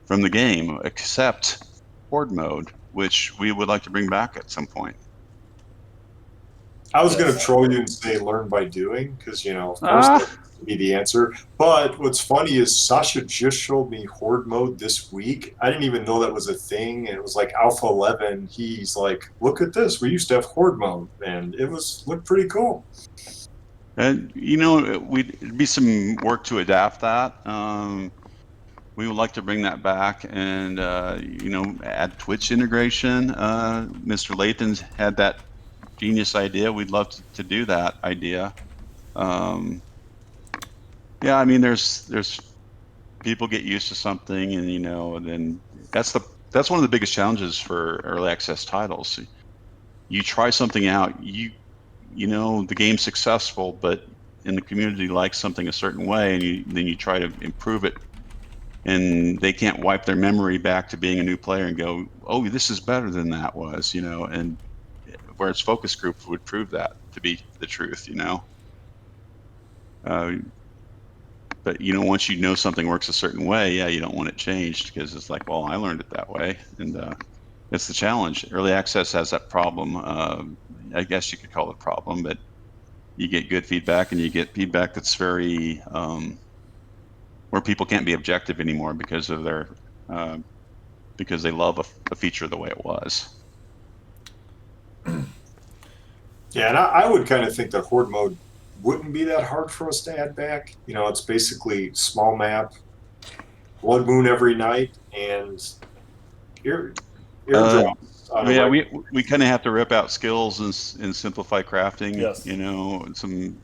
from the game, except horde mode, which we would like to bring back at some point. I was going to troll you and say learn by doing, because, of course that would be the answer. But what's funny is Sasha just showed me horde mode this week. I didn't even know that was a thing. And it was like Alpha 11. He's like, look at this. We used to have horde mode. And it looked pretty cool. And, it'd be some work to adapt that. We would like to bring that back and, add Twitch integration. Mr. Lathan's had that genius idea. We'd love to do that idea. Yeah, I mean, there's people get used to something, and then that's one of the biggest challenges for early access titles. You try something out, the game's successful, but the community likes something a certain way, and then you try to improve it, and they can't wipe their memory back to being a new player and go, oh, this is better than that was, and whereas focus groups would prove that to be the truth, but once something works a certain way, yeah, you don't want it changed, because it's like, well, I learned it that way, and it's the challenge. Early access has that problem. I guess you could call it a problem, but you get good feedback, and you get feedback that's very where people can't be objective anymore because of their because they love a feature the way it was. Yeah, and I would kind of think that horde mode wouldn't be that hard for us to add back. It's basically small map, blood moon every night, and airdrops. We kind of have to rip out skills and simplify crafting. Yes.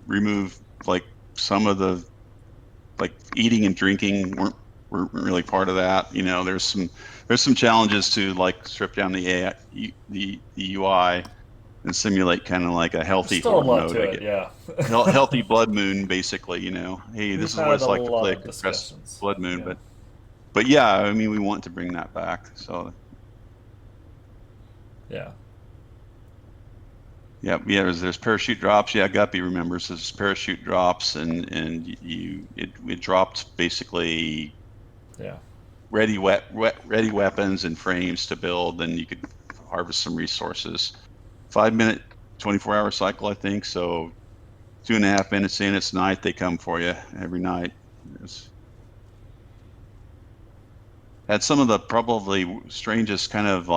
Remove like some of the eating and drinking weren't really part of that. There's some challenges to strip down the AI, the UI, and simulate kind of like a healthy horde mode. Healthy blood moon, basically. Hey, this is what it's like to play a compressed blood moon. But yeah, we want to bring that back. So yeah. Yeah. There's parachute drops. Yeah, Guppy remembers there's parachute drops, and it dropped basically. Yeah. Ready weapons and frames to build, and you could harvest some resources. 5-minute, 24-hour cycle, I think. So 2.5 minutes in, it's night. They come for you every night. Had some of the probably strangest kind of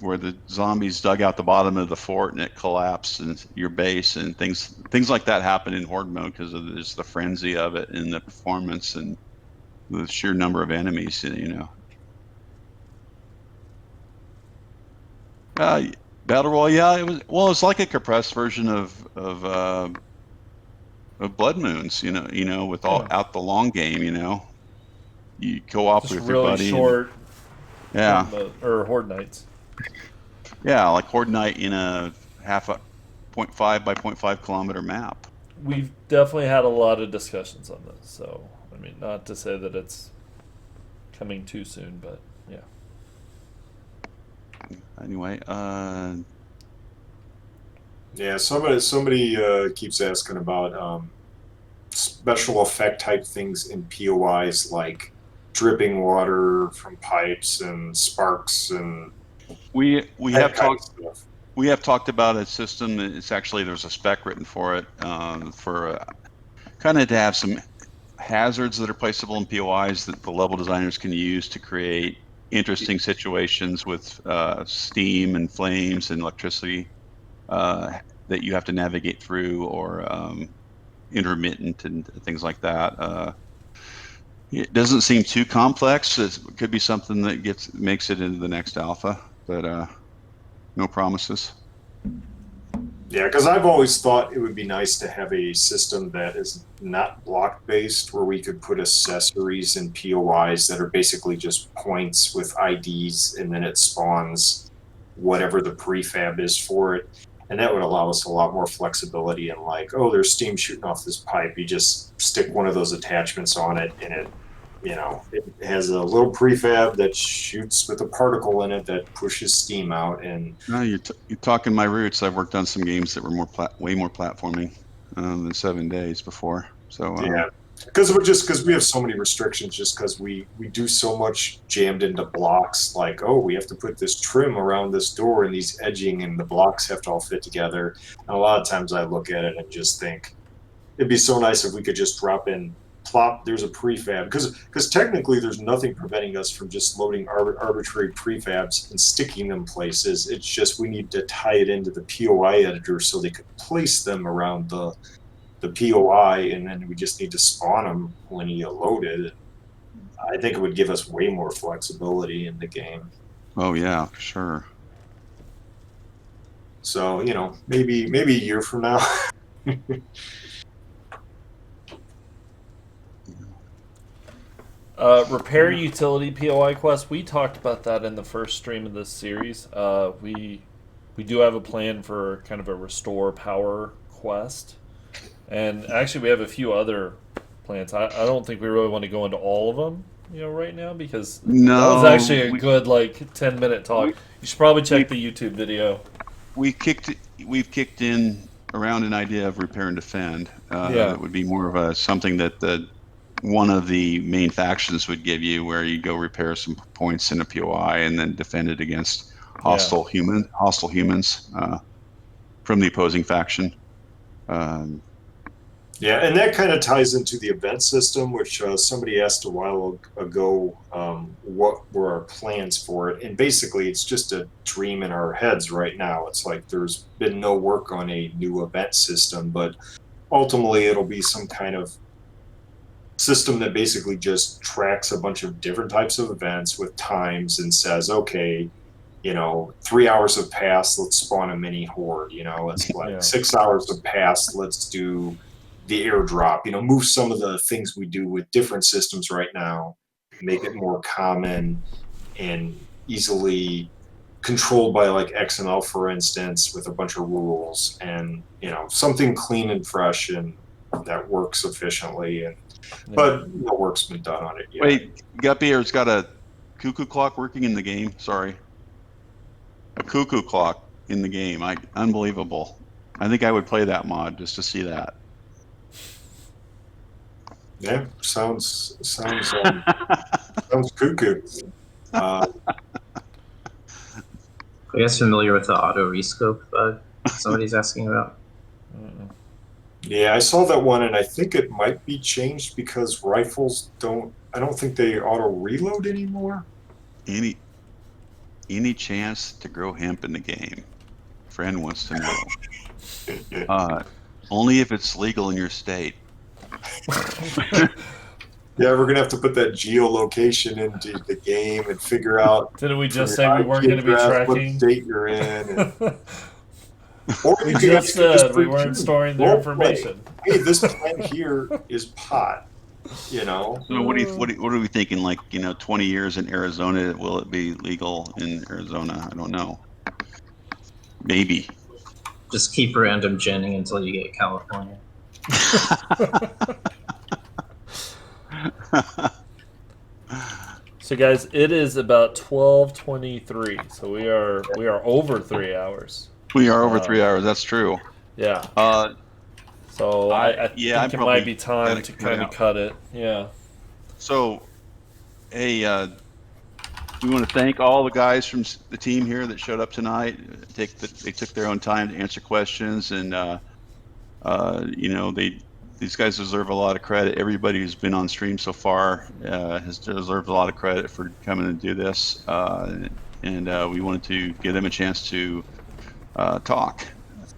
where the zombies dug out the bottom of the fort and it collapsed in your base, and things like that happen in horde mode because of the frenzy of it and the performance and the sheer number of enemies. Battle Royale, it's like a compressed version of Blood Moons, with out the long game. You co-op Just with really your buddy. short. Or Horde Nights. Yeah, like Horde Night in a 0.5 by 0.5 kilometer map. We've definitely had a lot of discussions on this, so not to say that it's coming too soon, but yeah. Anyway, yeah, somebody keeps asking about special effect type things in POIs, like dripping water from pipes and sparks, and we have talked about a system. It's actually, there's a spec written for it, for kind of to have some hazards that are placeable in POIs that the level designers can use to create interesting situations with steam and flames and electricity that you have to navigate through, or intermittent and things like that. It doesn't seem too complex. It could be something that makes it into the next alpha, but no promises. Yeah, because I've always thought it would be nice to have a system that is not block-based, where we could put accessories and POIs that are basically just points with IDs, and then it spawns whatever the prefab is for it. And that would allow us a lot more flexibility, and there's steam shooting off this pipe. You just stick one of those attachments on it, and it has a little prefab that shoots with a particle in it that pushes steam out. And no, you're talking my roots. I've worked on some games that were way more platforming than 7 days before. So yeah, because we have so many restrictions, just because we do so much jammed into blocks. We have to put this trim around this door and these edging, and the blocks have to all fit together. And a lot of times I look at it and just think it'd be so nice if we could just drop in, plop, there's a prefab, because technically there's nothing preventing us from just loading arbitrary prefabs and sticking them places. It's just we need to tie it into the POI editor so they could place them around the POI, and then we just need to spawn them when you load it. I think it would give us way more flexibility in the game. Oh yeah, for sure. So maybe a year from now. Repair utility POI quest. We talked about that in the first stream of this series. We do have a plan for kind of a restore power quest, and actually we have a few other plans. I don't think we really want to go into all of them, right now, because that was actually a good 10-minute talk. You should probably check the YouTube video. We've kicked in around an idea of repair and defend. Yeah. That would be more of something that one of the main factions would give you, where you go repair some points in a POI and then defend it against hostile humans from the opposing faction. Yeah, and that kind of ties into the event system, which somebody asked a while ago, what were our plans for it? And basically, it's just a dream in our heads right now. It's like there's been no work on a new event system, but ultimately it'll be some kind of system that basically just tracks a bunch of different types of events with times and says, okay, 3 hours have passed, let's spawn a mini horde. It's like 6 hours have passed, let's do the airdrop. Move some of the things we do with different systems right now, make it more common and easily controlled by XML, for instance, with a bunch of rules, and something clean and fresh and that works efficiently. But no work's been done on it yet. Wait, Gutbeer's got a cuckoo clock working in the game. Sorry, a cuckoo clock in the game. Unbelievable. I think I would play that mod just to see that. Yeah, sounds cuckoo. Are you guys familiar with the auto rescope bug somebody's asking about? Yeah, I saw that one, and I think it might be changed because rifles I don't think they auto reload anymore. Any chance to grow hemp in the game? Friend wants to know. Only if it's legal in your state. Yeah, we're gonna have to put that geolocation into the game and figure out. Didn't we just say we weren't going to be tracking what state you're in? Or we you could just actually said we weren't storing their information. Hey, this plant here is pot. So what are we thinking? 20 years in Arizona, will it be legal in Arizona? I don't know. Maybe. Just keep random genning until you get California. So guys, it is about 12:23. So we are over 3 hours. We are over 3 hours. That's true. Yeah. So I think it might be time to kind of cut it. Yeah. So, hey, we want to thank all the guys from the team here that showed up tonight. They took their own time to answer questions, and these guys deserve a lot of credit. Everybody who's been on stream so far has deserved a lot of credit for coming to do this, and we wanted to give them a chance to talk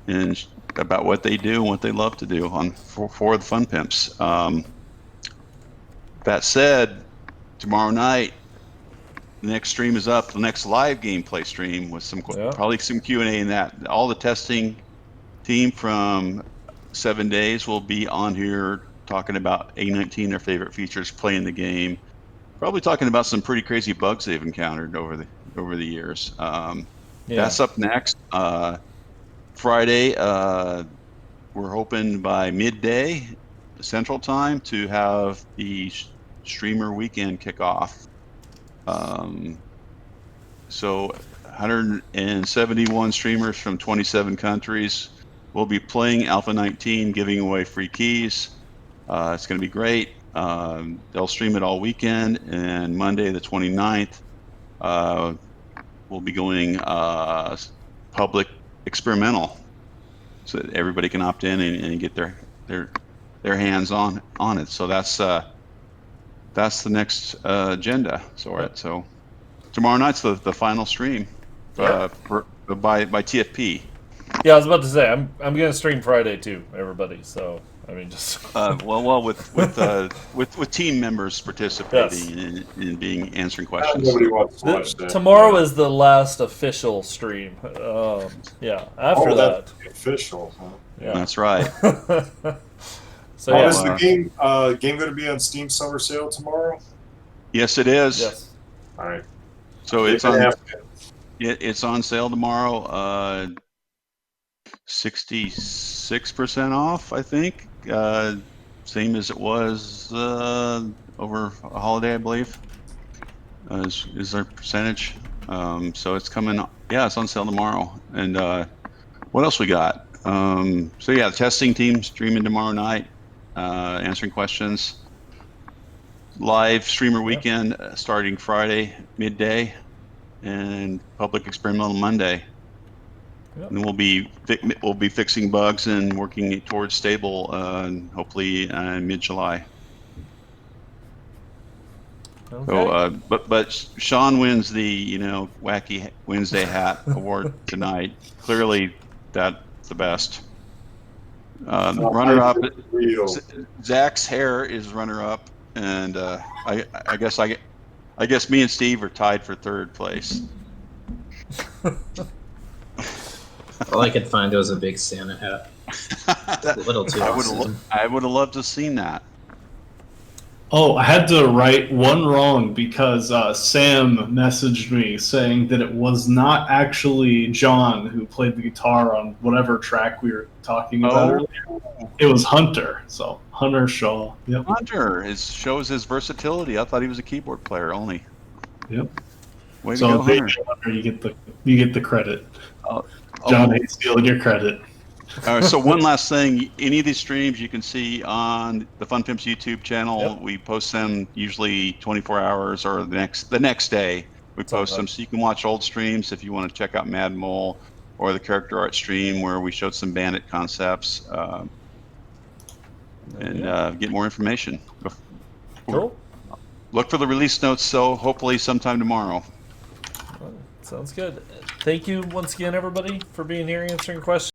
and about what they do and what they love to do for the Fun Pimps. That said, tomorrow night, the next stream is up. The next live gameplay stream with probably some Q&A in that. All the testing team from 7 days will be on here talking about A19, their favorite features, playing the game. Probably talking about some pretty crazy bugs they've encountered over the years. That's up next. Friday, we're hoping by midday Central Time to have the streamer weekend kick off. So 171 streamers from 27 countries will be playing Alpha 19, giving away free keys. It's going to be great. They'll stream it all weekend, and Monday the 29th, we'll be going public experimental, so that everybody can opt in and get their hands on it. So that's the next agenda. So tomorrow night's the final stream by TFP. Yeah, I was about to say I'm gonna stream Friday too, everybody. So I mean, just with team members participating in answering questions. Nobody wants to watch that. Tomorrow is the last official stream. After that, official. Huh? Yeah, that's right. So is the game going to be on Steam Summer Sale tomorrow? Yes, it is. Yes. All right. So Keep it's it on. asking. It's on sale tomorrow. 66% off, I think. Same as it was over a holiday, I believe. Is our percentage. So it's coming. Yeah, it's on sale tomorrow. And what else we got? So yeah, the testing team streaming tomorrow night, answering questions. Live streamer weekend starting Friday midday, and public experimental Monday. Yep. And we'll be fixing bugs and working towards stable, hopefully mid-July. Okay. So, but Shawn wins the Wacky Wednesday hat award tonight. Clearly, that's the best. Runner up, Real. Zack's hair is runner up, and I guess me and Steve are tied for third place. All I could find was a big Santa hat. A little too awesome. I would have loved to have seen that. Oh, I had to write one wrong because Sam messaged me saying that it was not actually John who played the guitar on whatever track we were talking about earlier. It was Hunter. So Hunter Shaw. Yep. Hunter shows his versatility. I thought he was a keyboard player only. Yep. Way to So go, Hunter. Hunter, you get the credit. Oh. John hates stealing your credit. All right, so one last thing, any of these streams you can see on the Fun Pimps YouTube channel. Yep. We post them usually 24 hours or the next day. We post them, so you can watch old streams if you want to check out Mad Mole or the character art stream where we showed some bandit concepts and get more information. Cool. Look for the release notes, so hopefully sometime tomorrow. Sounds good. Thank you once again, everybody, for being here answering questions.